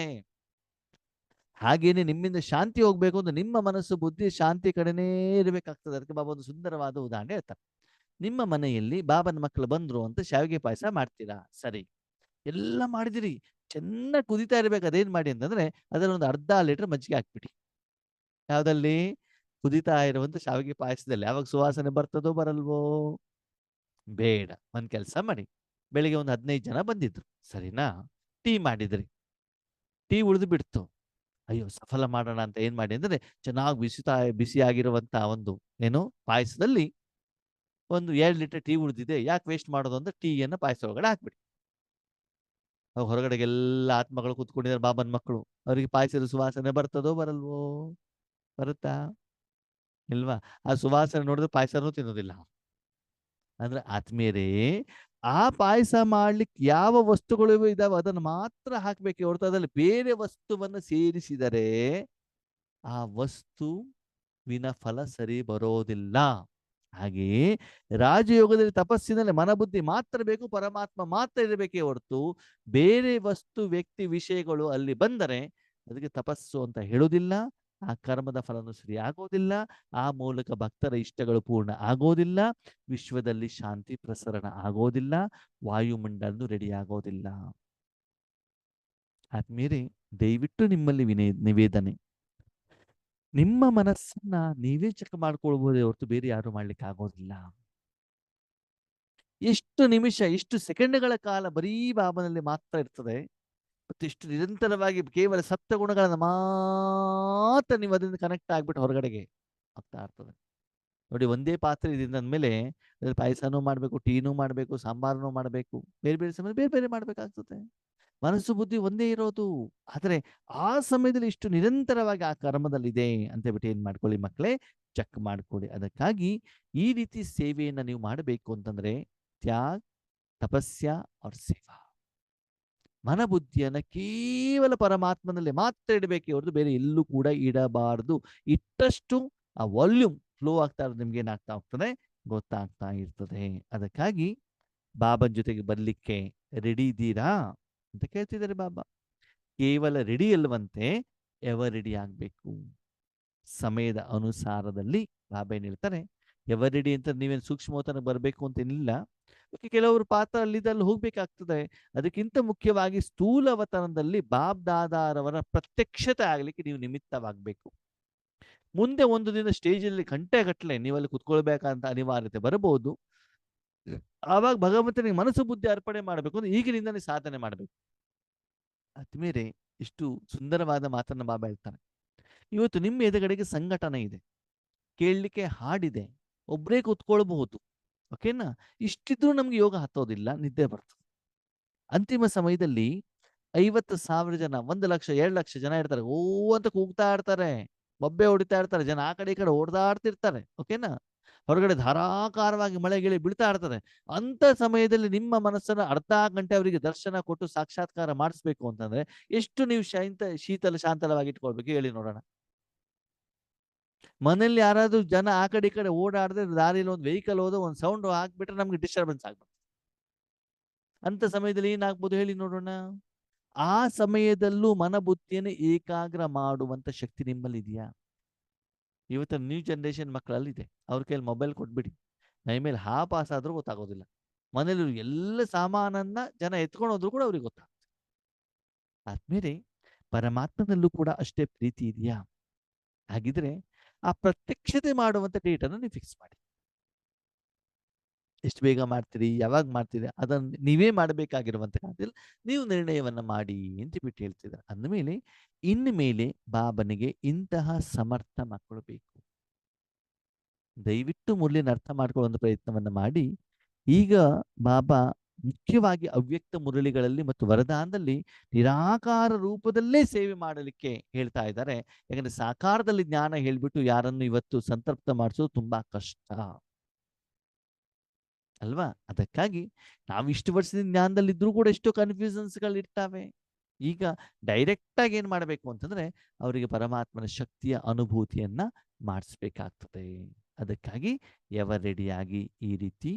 S1: ಹಾಗೇನೆ ನಿಮ್ಮಿಂದ ಶಾಂತಿ ಹೋಗ್ಬೇಕು ಅಂದ್ರೆ ನಿಮ್ಮ ಮನಸ್ಸು ಬುದ್ಧಿ ಶಾಂತಿ ಕಡೆನೇ ಇರಬೇಕಾಗ್ತದೆ. ಅದಕ್ಕೆ ಬಾಬಾ ಒಂದು ಸುಂದರವಾದ ಉದಾಹರಣೆ ಹೇಳ್ತಾರೆ. ನಿಮ್ಮ ಮನೆಯಲ್ಲಿ ಬಾಬನ ಮಕ್ಕಳು ಬಂದ್ರು ಅಂತ ಶಾವಿಗೆ ಪಾಯಸ ಮಾಡ್ತೀರಾ, ಸರಿ, ಎಲ್ಲ ಮಾಡಿದಿರಿ, ಚೆನ್ನಾಗಿ ಕುದಿತಾ ಇರ್ಬೇಕು. ಅದೇನ್ ಮಾಡಿ ಅಂತಂದ್ರೆ ಅದರಲ್ಲಿ ಒಂದು ಅರ್ಧ ಲೀಟರ್ ಮಜ್ಜಿಗೆ ಹಾಕ್ಬಿಡಿ. ಯಾವ್ದಲ್ಲಿ? ಕುದಿತಾ ಇರುವಂತ ಶಾವಿಗೆ ಪಾಯಸದಲ್ಲಿ. ಯಾವಾಗ ಸುವಾಸನೆ ಬರ್ತದೋ ಬರಲ್ವೋ? ಬೇಡ. ಒಂದ್ ಕೆಲಸ ಮಾಡಿ, ಬೆಳಿಗ್ಗೆ ಒಂದು 15 ಜನ ಬಂದಿದ್ರು, ಸರಿನಾ? ಟೀ ಮಾಡಿದ್ರಿ, ಟೀ ಉಳಿದು ಬಿಡ್ತು. ಅಯ್ಯೋ ಸಫಲ ಮಾಡೋಣ ಅಂತ ಏನ್ ಮಾಡಿ ಅಂದ್ರೆ ಚೆನ್ನಾಗಿ ಬಿಸಿಯಾಗಿರುವಂತ ಒಂದು ಏನು ಪಾಯಸದಲ್ಲಿ ಒಂದು 2 ಲೀಟರ್ ಟೀ ಉಳಿದಿದೆ, ಯಾಕೆ ವೇಸ್ಟ್ ಮಾಡೋದು ಅಂತ ಟೀಯನ್ನು ಪಾಯಸ ಒಳಗಡೆ ಹಾಕ್ಬಿಡಿ. ಅವಾಗ ಹೊರಗಡೆಗೆಲ್ಲ ಆತ್ಮಗಳು ಕೂತ್ಕೊಂಡಿದ್ದಾರೆ, ಬಾಬನ್ ಮಕ್ಕಳು. ಅವರಿಗೆ ಪಾಯಸದ ಸುವಾಸನೆ ಬರ್ತದೋ ಬರಲ್ವೋ? ಬರುತ್ತಾ? ಇಲ್ವಾ? ಆ ಸುವಾಸನೆ ನೋಡಿದ್ರೆ ಪಾಯಸನೂ ತಿನ್ನೋದಿಲ್ಲ. ಅಂದ್ರೆ ಆತ್ಮೀಯರೇ, ಆ ಪಾಯಸ ಮಾಡ್ಲಿಕ್ಕೆ ಯಾವ ವಸ್ತುಗಳು ಇದಾವೆ ಅದನ್ನು ಮಾತ್ರ ಹಾಕ್ಬೇಕೆ ಹೊರತು ಅದ್ರಲ್ಲಿ ಬೇರೆ ವಸ್ತುವನ್ನು ಸೇರಿಸಿದರೆ ಆ ವಸ್ತುವಿನ ಫಲ ಸರಿ ಬರೋದಿಲ್ಲ. ಹಾಗೆಯೇ ರಾಜಯೋಗದಲ್ಲಿ ತಪಸ್ಸಿನಲ್ಲಿ ಮನಬುದ್ಧಿ ಮಾತ್ರ ಬೇಕು, ಪರಮಾತ್ಮ ಮಾತ್ರ ಇರಬೇಕೇ ಹೊರತು ಬೇರೆ ವಸ್ತು ವ್ಯಕ್ತಿ ವಿಷಯಗಳು ಅಲ್ಲಿ ಬಂದರೆ ಅದಕ್ಕೆ ತಪಸ್ಸು ಅಂತ ಹೇಳುವುದಿಲ್ಲ. ಆ ಕರ್ಮದ ಫಲನು ಸರಿ ಆಗೋದಿಲ್ಲ. ಆ ಮೂಲಕ ಭಕ್ತರ ಇಷ್ಟಗಳು ಪೂರ್ಣ ಆಗೋದಿಲ್ಲ. ವಿಶ್ವದಲ್ಲಿ ಶಾಂತಿ ಪ್ರಸರಣ ಆಗೋದಿಲ್ಲ. ವಾಯುಮಂಡಲನು ರೆಡಿ ಆಗೋದಿಲ್ಲ. ಆದ್ಮೇಲೆ ದಯವಿಟ್ಟು ನಿಮ್ಮಲ್ಲಿ ನಿವೇದನೆ, ನಿಮ್ಮ ಮನಸ್ಸನ್ನ ನೀವೇ ಚೆಕ್ ಮಾಡ್ಕೊಳ್ಬಹುದೇ ಹೊರತು ಬೇರೆ ಯಾರು ಮಾಡ್ಲಿಕ್ಕೆ ಆಗೋದಿಲ್ಲ. ಎಷ್ಟು ನಿಮಿಷ, ಎಷ್ಟು ಸೆಕೆಂಡ್ಗಳ ಕಾಲ ಬರೀ ಬಾಬನಲ್ಲಿ ಮಾತ್ರ ಇರ್ತದೆ, ಮತ್ತು ಇಷ್ಟು ನಿರಂತರವಾಗಿ ಕೇವಲ ಸಪ್ತ ಗುಣಗಳನ್ನ ಮಾತ್ರ ನೀವು ಅದರಿಂದ ಕನೆಕ್ಟ್ ಆಗ್ಬಿಟ್ಟು ಹೊರಗಡೆಗೆ ಆಗ್ತಾ ಇರ್ತದೆ. ನೋಡಿ, ಒಂದೇ ಪಾತ್ರೆ ಇದೆ ಅಂದಮೇಲೆ ಅದ್ರಲ್ಲಿ ಪಾಯಸನೂ ಮಾಡಬೇಕು, ಟೀನೂ ಮಾಡಬೇಕು, ಸಾಂಬಾರನೂ ಮಾಡಬೇಕು, ಬೇರೆ ಬೇರೆ ಸಮಯ ಬೇರೆ ಬೇರೆ ಮಾಡ್ಬೇಕಾಗ್ತದೆ. ಮನಸ್ಸು ಬುದ್ಧಿ ಒಂದೇ ಇರೋದು, ಆದರೆ ಆ ಸಮಯದಲ್ಲಿ ಇಷ್ಟು ನಿರಂತರವಾಗಿ ಆ ಕರ್ಮದಲ್ಲಿದೆ ಅಂತ ಹೇಳ್ಬಿಟ್ಟು ಏನ್ ಮಾಡ್ಕೊಳ್ಳಿ ಮಕ್ಕಳೇ, ಚೆಕ್ ಮಾಡ್ಕೊಳ್ಳಿ. ಅದಕ್ಕಾಗಿ ಈ ರೀತಿ ಸೇವೆಯನ್ನ ನೀವು ಮಾಡಬೇಕು ಅಂತಂದ್ರೆ ತ್ಯಾಗ್, ತಪಸ್ಯ ಅವ್ರ ಸೇವಾ, ಮನಬುದ್ಧಿಯನ್ನ ಕೇವಲ ಪರಮಾತ್ಮನಲ್ಲಿ ಮಾತ್ರ ಇಡಬೇಕೆ ಹೊರತು ಬೇರೆ ಎಲ್ಲೂ ಕೂಡ ಇಡಬಾರದು. ಇಟ್ಟಷ್ಟು ಆ ವಾಲ್ಯೂಮ್ ಫ್ಲೋ ಆಗ್ತಾ ಇರೋದು ನಿಮ್ಗೆ ಏನಾಗ್ತಾ ಹೋಗ್ತದೆ, ಗೊತ್ತಾಗ್ತಾ ಇರ್ತದೆ. ಅದಕ್ಕಾಗಿ ಬಾಬನ್ ಜೊತೆಗೆ ಬರ್ಲಿಕ್ಕೆ ರೆಡಿ ಇದ್ದೀರಾ ಅಂತ ಕೇಳ್ತಿದ್ದಾರೆ ಬಾಬಾ. ಕೇವಲ ರೆಡಿ ಅಲ್ವಂತೆ, ಎವರ್ ರೆಡಿ ಆಗ್ಬೇಕು. ಸಮಯದ ಅನುಸಾರದಲ್ಲಿ ಬಾಬಾ ಏನ್ ಹೇಳ್ತಾರೆ, ಎವರ್ ರೆಡಿ ಅಂತ ನೀವೇನು ಸೂಕ್ಷ್ಮತನ ಬರಬೇಕು ಅಂತ ಏನಿಲ್ಲ. ಕೆಲವರು ಪಾತ್ರ ಅಲ್ಲಿದ್ದಲ್ಲಿ ಹೋಗ್ಬೇಕಾಗ್ತದೆ. ಅದಕ್ಕಿಂತ ಮುಖ್ಯವಾಗಿ ಸ್ಥೂಲ ಅವತರಣದಲ್ಲಿ ಬಾಬ್ ದಾದಾರವರ ಪ್ರತ್ಯಕ್ಷತೆ ಆಗ್ಲಿಕ್ಕೆ ನೀವು ನಿಮಿತ್ತವಾಗಬೇಕು. ಮುಂದೆ ಒಂದು ದಿನ ಸ್ಟೇಜಲ್ಲಿ ಗಂಟೆಗಟ್ಟಲೆ ನೀವಲ್ಲಿ ಕುತ್ಕೊಳ್ಬೇಕಂತ ಅನಿವಾರ್ಯತೆ ಬರಬಹುದು. ಆವಾಗ ಭಗವಂತನಿಗೆ ಮನಸ್ಸು ಬುದ್ಧಿ ಅರ್ಪಣೆ ಮಾಡಬೇಕು ಅಂದ್ರೆ ಈಗಿನಿಂದನೇ ಸಾಧನೆ ಮಾಡಬೇಕು. ಆದ್ಮೇಲೆ ಇಷ್ಟು ಸುಂದರವಾದ ಮಾತನ್ನ ಬಾಬಾ ಹೇಳ್ತಾನೆ. ಇವತ್ತು ನಿಮ್ಮ ಎದುರುಗಡೆಗೆ ಸಂಘಟನೆ ಇದೆ, ಕೇಳಲಿಕ್ಕೆ ಹಾಡಿದೆ, ಒಬ್ಬರೇ ಕೂತ್ಕೊಳ್ಬಹುದು, ಓಕೆನಾ? ಇಷ್ಟಿದ್ರೂ ನಮ್ಗೆ ಯೋಗ ಹತ್ತೋದಿಲ್ಲ, ನಿದ್ದೆ ಬರ್ತದೆ. ಅಂತಿಮ ಸಮಯದಲ್ಲಿ 50,000 ಜನ, 1 ಲಕ್ಷ 2 ಲಕ್ಷ ಜನ ಇರ್ತಾರೆ, ಓ ಅಂತ ಕೂಗ್ತಾ ಇರ್ತಾರೆ, ಬೊಬ್ಬೆ ಹೊಡಿತಾ ಇರ್ತಾರೆ, ಜನ ಆ ಕಡೆ ಈ ಕಡೆ ಓಡ್ದಾಡ್ತಿರ್ತಾರೆ, ಓಕೆನಾ? ಹೊರಗಡೆ ಧಾರಾಕಾರವಾಗಿ ಮಳೆ ಗಿಳಿ ಬೀಳ್ತಾ ಇರ್ತದೆ. ಅಂತ ಸಮಯದಲ್ಲಿ ನಿಮ್ಮ ಮನಸ್ಸನ್ನ ಅರ್ಧ ಗಂಟೆ ಅವರಿಗೆ ದರ್ಶನ ಕೊಟ್ಟು ಸಾಕ್ಷಾತ್ಕಾರ ಮಾಡಿಸ್ಬೇಕು ಅಂತಂದ್ರೆ ಎಷ್ಟು ನೀವು ಶೀತಲ ಶಾಂತಲವಾಗಿ ಇಟ್ಕೊಳ್ಬೇಕು ಹೇಳಿ ನೋಡೋಣ. ಮನೇಲಿ ಯಾರಾದ್ರೂ ಜನ ಆ ಕಡೆ ಈ ಕಡೆ ಓಡಾಡದೆ ದಾರಿಯಲ್ಲಿ ಒಂದು ವೆಹಿಕಲ್ ಹೋದ ಒಂದು ಸೌಂಡ್ ಹಾಕ್ಬಿಟ್ರೆ ನಮ್ಗೆ ಡಿಸ್ಟರ್ಬೆನ್ಸ್ ಆಗ್ಬಿಡುತ್ತೆ. ಅಂತ ಸಮಯದಲ್ಲಿ ಏನಾಗ್ಬೋದು ಹೇಳಿ ನೋಡೋಣ. ಆ ಸಮಯದಲ್ಲೂ ಮನಬುದ್ಧಿಯನ್ನು ಏಕಾಗ್ರ ಮಾಡುವಂತ ಶಕ್ತಿ ನಿಮ್ಮಲ್ಲಿ ಇದೆಯಾ? ಇವತ್ತಿನ ನ್ಯೂ ಜನರೇಷನ್ ಮಕ್ಕಳಲ್ಲಿದೆ. ಅವ್ರ ಕೈಯಲ್ಲಿ ಮೊಬೈಲ್ ಕೊಟ್ಬಿಡಿ, ಮೈ ಮೇಲೆ ಪಾಸ್ ಆದ್ರೂ ಗೊತ್ತಾಗೋದಿಲ್ಲ. ಮನೇಲಿ ಎಲ್ಲ ಸಾಮಾನನ್ನ ಜನ ಎತ್ಕೊಂಡು ಹೋದ್ರು ಕೂಡ ಅವ್ರಿಗೆ ಗೊತ್ತಾಗ್ತದೆ. ಆದ್ಮೇಲೆ ಪರಮಾತ್ಮನಲ್ಲೂ ಕೂಡ ಅಷ್ಟೇ ಪ್ರೀತಿ ಇದೆಯಾ? ಹಾಗಿದ್ರೆ ಆ ಪ್ರತ್ಯಕ್ಷತೆ ಮಾಡುವಂತ ಡೇಟ್ ಅನ್ನು ನೀವು ಫಿಕ್ಸ್ ಮಾಡಿ. ಎಷ್ಟು ಬೇಗ ಮಾಡ್ತೀರಿ, ಯಾವಾಗ ಮಾಡ್ತೀರಿ, ಅದನ್ನು ನೀವೇ ಮಾಡಬೇಕಾಗಿರುವಂತ ಕಾಲದಲ್ಲಿ ನೀವು ನಿರ್ಣಯವನ್ನ ಮಾಡಿ ಅಂತ ಬಿಟ್ಟು ಹೇಳ್ತಿದ್ದಾರೆ. ಅಂದಮೇಲೆ ಇನ್ನು ಮೇಲೆ ಬಾಬನಿಗೆ ಇಂತಹ ಸಮರ್ಥ ಮಕ್ಕಳು ಬೇಕು. ದಯವಿಟ್ಟು ಮುರಳಿನ ಅರ್ಥ ಮಾಡ್ಕೊಳ್ಳುವಂತ ಪ್ರಯತ್ನವನ್ನ ಮಾಡಿ. ಈಗ ಬಾಬಾ ಮುಖ್ಯವಾಗಿ ಅವ್ಯಕ್ತ ಮುರಳಿಗಳಲ್ಲಿ ಮತ್ತು ವರದಾನದಲ್ಲಿ ನಿರಾಕಾರ ರೂಪದಲ್ಲೇ ಸೇವೆ ಮಾಡಲಿಕ್ಕೆ ಹೇಳ್ತಾ ಇದ್ದಾರೆ. ಯಾಕಂದ್ರೆ ಸಾಕಾರದಲ್ಲಿ ಜ್ಞಾನ ಹೇಳ್ಬಿಟ್ಟು ಯಾರನ್ನು ಇವತ್ತು ಸಂತೃಪ್ತ ಮಾಡಿಸೋದು ತುಂಬಾ ಕಷ್ಟ. ಅಲ್ವಾ? ಅದಕ್ಕಾಗಿ ನಾವು ಇಷ್ಟು ವರ್ಷದಿಂದ ಜ್ಞಾನದಲ್ಲಿದ್ರೂ ಕೂಡ ಎಷ್ಟೋ ಕನ್ಫ್ಯೂಷನ್ಸ್ಗಳು ಇರ್ತಾವೆ. ಈಗ ಡೈರೆಕ್ಟ್ ಆಗಿ ಏನ್ ಮಾಡಬೇಕು ಅಂತಂದ್ರೆ ಅವರಿಗೆ ಪರಮಾತ್ಮನ ಶಕ್ತಿಯ ಅನುಭೂತಿಯನ್ನ ಮಾಡಿಸ್ಬೇಕಾಗ್ತದೆ. ಅದಕ್ಕಾಗಿ ಎವರ್ ರೆಡಿಯಾಗಿ ಈ ರೀತಿ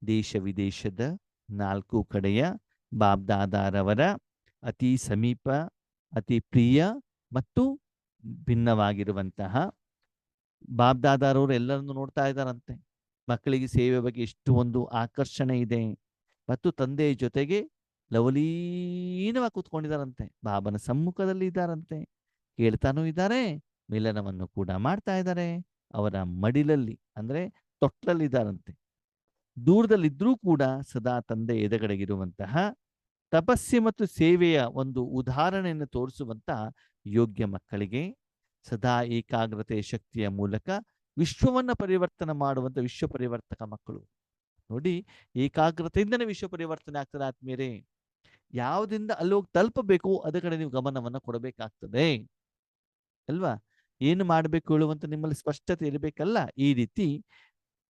S1: ದೇಶ ವಿದೇಶದ 4 ಕಡೆಯ ಬಾಬ್ದಾದಾರವರ ಅತಿ ಸಮೀಪ, ಅತಿ ಪ್ರಿಯ ಮತ್ತು ಭಿನ್ನವಾಗಿರುವಂತಹ ಬಾಬ್ದಾದಾರವರು ಎಲ್ಲರನ್ನು ನೋಡ್ತಾ ಇದ್ದಾರಂತೆ. ಮಕ್ಕಳಿಗೆ ಸೇವೆ ಬಗ್ಗೆ ಎಷ್ಟು ಒಂದು ಆಕರ್ಷಣೆ ಇದೆ ಮತ್ತು ತಂದೆಯ ಜೊತೆಗೆ ಲವಲೀನವಾಗಿ ಕೂತ್ಕೊಂಡಿದ್ದಾರಂತೆ. ಬಾಬನ ಸಮ್ಮುಖದಲ್ಲಿ ಇದ್ದಾರಂತೆ, ಕೇಳ್ತಾನೂ ಇದ್ದಾರೆ, ಮಿಲನವನ್ನು ಕೂಡ ಮಾಡ್ತಾ ಇದ್ದಾರೆ. ಅವರ ಮಡಿಲಲ್ಲಿ ಅಂದ್ರೆ ತೊಟ್ಲಲ್ಲಿದ್ದಾರಂತೆ. ದೂರದಲ್ಲಿದ್ರೂ ಕೂಡ ಸದಾ ತಂದೆ ಎದುರುಗಡೆಗಿರುವಂತಹ ತಪಸ್ಸೆ ಮತ್ತು ಸೇವೆಯ ಒಂದು ಉದಾಹರಣೆಯನ್ನು ತೋರಿಸುವಂತಹ ಯೋಗ್ಯ ಮಕ್ಕಳಿಗೆ ಸದಾ ಏಕಾಗ್ರತೆ ಶಕ್ತಿಯ ಮೂಲಕ ವಿಶ್ವವನ್ನ ಪರಿವರ್ತನೆ ಮಾಡುವಂತ ವಿಶ್ವ ಪರಿವರ್ತಕ ಮಕ್ಕಳು. ನೋಡಿ, ಏಕಾಗ್ರತೆಯಿಂದನೇ ವಿಶ್ವ ಪರಿವರ್ತನೆ ಆಗ್ತದೆ ಆತ್ಮೀಯರೇ. ಯಾವುದರಿಂದ ಅಲ್ಲಿ ಹೋಗಿ ತಲುಪಬೇಕು ಅದ ಕಡೆ ನೀವು ಗಮನವನ್ನ ಕೊಡಬೇಕಾಗ್ತದೆ ಅಲ್ವಾ? ಏನು ಮಾಡಬೇಕು ಹೇಳುವಂತ ನಿಮ್ಮಲ್ಲಿ ಸ್ಪಷ್ಟತೆ ಇರಬೇಕಲ್ಲ. ಈ ರೀತಿ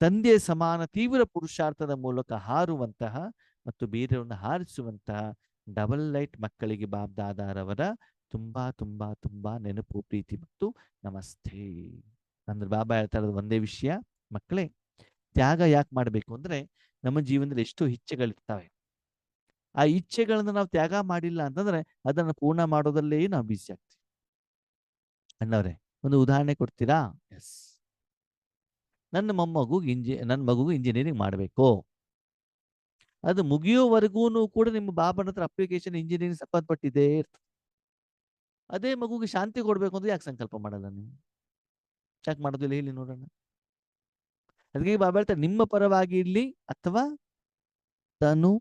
S1: ತಂದೆಯ ಸಮಾನ ತೀವ್ರ ಪುರುಷಾರ್ಥದ ಮೂಲಕ ಹಾರುವಂತಹ ಮತ್ತು ಬೇರೆಯವರನ್ನ ಹಾರಿಸುವಂತಹ ಡಬಲ್ ಲೈಟ್ ಮಕ್ಕಳಿಗೆ ಬಾಬ್ದಾದಾರವರ ತುಂಬಾ ತುಂಬಾ ತುಂಬಾ ನೆನಪು, ಪ್ರೀತಿ ಮತ್ತು ನಮಸ್ತೆ. ಅಂದ್ರೆ ಬಾಬಾ ಹೇಳ್ತಾ ಇರೋದು ಒಂದೇ ವಿಷಯ, ಮಕ್ಕಳೇ, ತ್ಯಾಗ ಯಾಕೆ ಮಾಡಬೇಕು ಅಂದ್ರೆ ನಮ್ಮ ಜೀವನದಲ್ಲಿ ಎಷ್ಟೋ ಇಚ್ಛೆಗಳಿರ್ತವೆ. ಆ ಇಚ್ಛೆಗಳನ್ನ ನಾವು ತ್ಯಾಗ ಮಾಡಿಲ್ಲ ಅಂತಂದ್ರೆ ಅದನ್ನು ಪೂರ್ಣ ಮಾಡೋದಲ್ಲೇ ನಾವು ಬಿಸಿ ಆಗ್ತೀವಿ. ಅಣ್ಣವ್ರೆ, ಒಂದು ಉದಾಹರಣೆ ಕೊಡ್ತೀರಾ? ಎಸ್. ನನ್ನ ಮಗುಗೆ ಇಂಜಿನಿಯರಿಂಗ್ ಮಾಡಬೇಕು. ಅದು ಮುಗಿಯೋವರೆಗೂ ಕೂಡ ನಿಮ್ಮ ಬಾಬನ ಹತ್ರ ಅಪ್ಲಿಕೇಶನ್ ಇಂಜಿನಿಯರಿಂಗ್ ಸಂಬಂಧಪಟ್ಟಿದ್ದೇ ಇರ್ತದೆ. ಅದೇ ಮಗುಗೆ ಶಾಂತಿ ಕೊಡ್ಬೇಕು ಅಂದ್ರೆ ಯಾಕೆ ಸಂಕಲ್ಪ ಮಾಡಲ್ಲ ನೀವು? ಯಾಕೆ ಮಾಡೋದಿಲ್ಲ ಹೇಳಿ ನೋಡೋಣ. ಅದಕ್ಕೆ ಬಾಬಾ ಹೇಳ್ತಾರೆ, ನಿಮ್ಮ ಪರವಾಗಿ ಇರ್ಲಿ ಅಥವಾ ತನು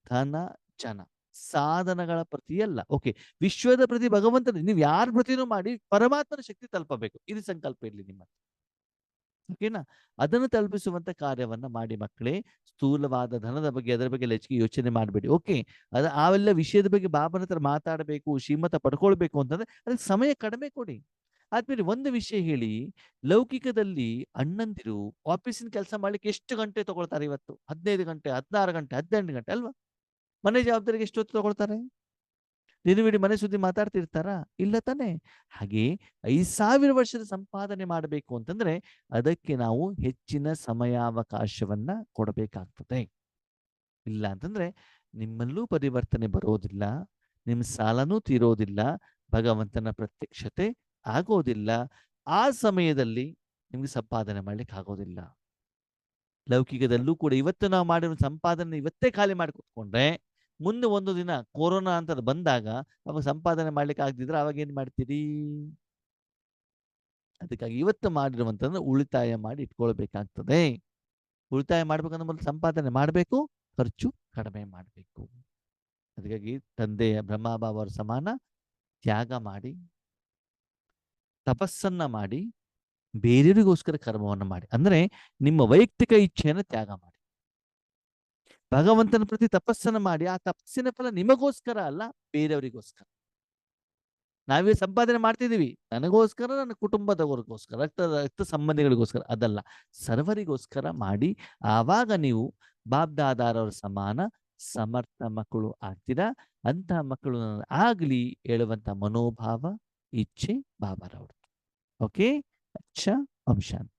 S1: ಧನ ಜನ ಸಾಧನಗಳ ಪ್ರತಿಯಲ್ಲ. ಓಕೆ, ವಿಶ್ವದ ಪ್ರತಿ ಭಗವಂತನ ನೀವು ಯಾರ ಪ್ರತಿನೂ ಮಾಡಿ ಪರಮಾತ್ಮನ ಶಕ್ತಿ ತಲುಪಬೇಕು, ಇದು ಸಂಕಲ್ಪ ಇರ್ಲಿ ನಿಮ್ಮ. ಓಕೆನಾ? ಅದನ್ನು ತಲುಪಿಸುವಂತ ಕಾರ್ಯವನ್ನ ಮಾಡಿ ಮಕ್ಕಳೇ. ಸ್ಥೂಲವಾದ ಧನದ ಬಗ್ಗೆ ಅದರ ಬಗ್ಗೆ ಹೆಚ್ಚಿಗೆ ಯೋಚನೆ ಮಾಡಬೇಡಿ. ಓಕೆ, ಅವೆಲ್ಲ ವಿಷಯದ ಬಗ್ಗೆ ಬಾಬನ ಹತ್ರ ಮಾತಾಡಬೇಕು, ಶ್ರೀಮತ ಪಡ್ಕೊಳ್ಬೇಕು ಅಂತಂದ್ರೆ ಅದಕ್ಕೆ ಸಮಯ ಕಡಿಮೆ ಕೊಡಿ. ಆದ್ಮೇಲೆ ಒಂದು ವಿಷಯ ಹೇಳಿ, ಲೌಕಿಕದಲ್ಲಿ ಅಣ್ಣಂದಿರು ಆಫೀಸಿನ ಕೆಲಸ ಮಾಡ್ಲಿಕ್ಕೆ ಎಷ್ಟು ಗಂಟೆ ತಗೊಳ್ತಾರೆ ಇವತ್ತು? 15 ಗಂಟೆ, 16 ಗಂಟೆ, 18 ಗಂಟೆ ಅಲ್ವಾ? ಮನೆ ಜವಾಬ್ದಾರಿಗೆ ಎಷ್ಟು ಹೊತ್ತು ತಗೊಳ್ತಾರೆ? ದಿನವಿಡೀ ಮನೆ ಸುದ್ದಿ ಮಾತಾಡ್ತಿರ್ತಾರಾ? ಇಲ್ಲ ತಾನೆ? ಹಾಗೆ 5,000 ವರ್ಷದ ಸಂಪಾದನೆ ಮಾಡಬೇಕು ಅಂತಂದ್ರೆ ಅದಕ್ಕೆ ನಾವು ಹೆಚ್ಚಿನ ಸಮಯಾವಕಾಶವನ್ನ ಕೊಡಬೇಕಾಗ್ತದೆ. ಇಲ್ಲ ಅಂತಂದ್ರೆ ನಿಮ್ಮಲ್ಲೂ ಪರಿವರ್ತನೆ ಬರೋದಿಲ್ಲ, ನಿಮ್ಮ ಸಾಲನೂ ತೀರೋದಿಲ್ಲ, ಭಗವಂತನ ಪ್ರತ್ಯಕ್ಷತೆ ಆಗೋದಿಲ್ಲ. ಆ ಸಮಯದಲ್ಲಿ ನಿಮ್ಗೆ ಸಂಪಾದನೆ ಮಾಡ್ಲಿಕ್ಕೆ ಆಗೋದಿಲ್ಲ. ಲೌಕಿಕದಲ್ಲೂ ಕೂಡ ಇವತ್ತು ನಾವು ಮಾಡಿರೋ ಸಂಪಾದನೆ ಇವತ್ತೇ ಖಾಲಿ ಮಾಡಿ ಕೂತ್ಕೊಂಡ್ರೆ ಮುಂದೆ ಒಂದು ದಿನ ಕೊರೋನಾ ಅಂತ ಬಂದಾಗ ಅವಾಗ ಸಂಪಾದನೆ ಮಾಡ್ಲಿಕ್ಕೆ ಆಗದಿದ್ರೆ ಅವಾಗ ಏನ್ ಮಾಡ್ತೀರಿ? ಅದಕ್ಕಾಗಿ ಇವತ್ತು ಮಾಡಿರುವಂತಂದ್ರೆ ಉಳಿತಾಯ ಮಾಡಿ ಇಟ್ಕೊಳ್ಬೇಕಾಗ್ತದೆ. ಉಳಿತಾಯ ಮಾಡ್ಬೇಕಂದ್ರೆ ಮೊದಲು ಸಂಪಾದನೆ ಮಾಡಬೇಕು, ಖರ್ಚು ಕಡಿಮೆ ಮಾಡಬೇಕು. ಅದಕ್ಕಾಗಿ ತಂದೆಯ ಬ್ರಹ್ಮಬಾಬಾವರ ಸಮಾನ ತ್ಯಾಗ ಮಾಡಿ, ತಪಸ್ಸನ್ನ ಮಾಡಿ, ಬೇರೆಯವರಿಗೋಸ್ಕರ ಕರ್ಮವನ್ನು ಮಾಡಿ. ಅಂದ್ರೆ ನಿಮ್ಮ ವೈಯಕ್ತಿಕ ಇಚ್ಛೆಯನ್ನು ತ್ಯಾಗ ಮಾಡಿ, ಭಗವಂತನ ಪ್ರತಿ ತಪಸ್ಸನ್ನು ಮಾಡಿ. ಆ ತಪಸ್ಸಿನ ಫಲ ನಿಮಗೋಸ್ಕರ ಅಲ್ಲ, ಬೇರೆಯವರಿಗೋಸ್ಕರ. ನಾವೇ ಸಂಪಾದನೆ ಮಾಡ್ತಿದೀವಿ ನನಗೋಸ್ಕರ, ನನ್ನ ಕುಟುಂಬದವರಿಗೋಸ್ಕರ, ರಕ್ತ ಸಂಬಂಧಿಗಳಿಗೋಸ್ಕರ ಅದಲ್ಲ, ಸರ್ವರಿಗೋಸ್ಕರ ಮಾಡಿ. ಆವಾಗ ನೀವು ಬಾಬ್ದಾದಾರವರ ಸಮಾನ ಸಮರ್ಥ ಮಕ್ಕಳು ಆಗ್ತೀರಾ. ಅಂತಹ ಮಕ್ಕಳು ಆಗ್ಲಿ ಹೇಳುವಂತ ಮನೋಭಾವ, ಇಚ್ಛೆ ಬಾಬಾರವ್ರದ್ದು. ಓಕೆ, ಅಚ್ಚ, ಓಂ ಶಾಂತಿ.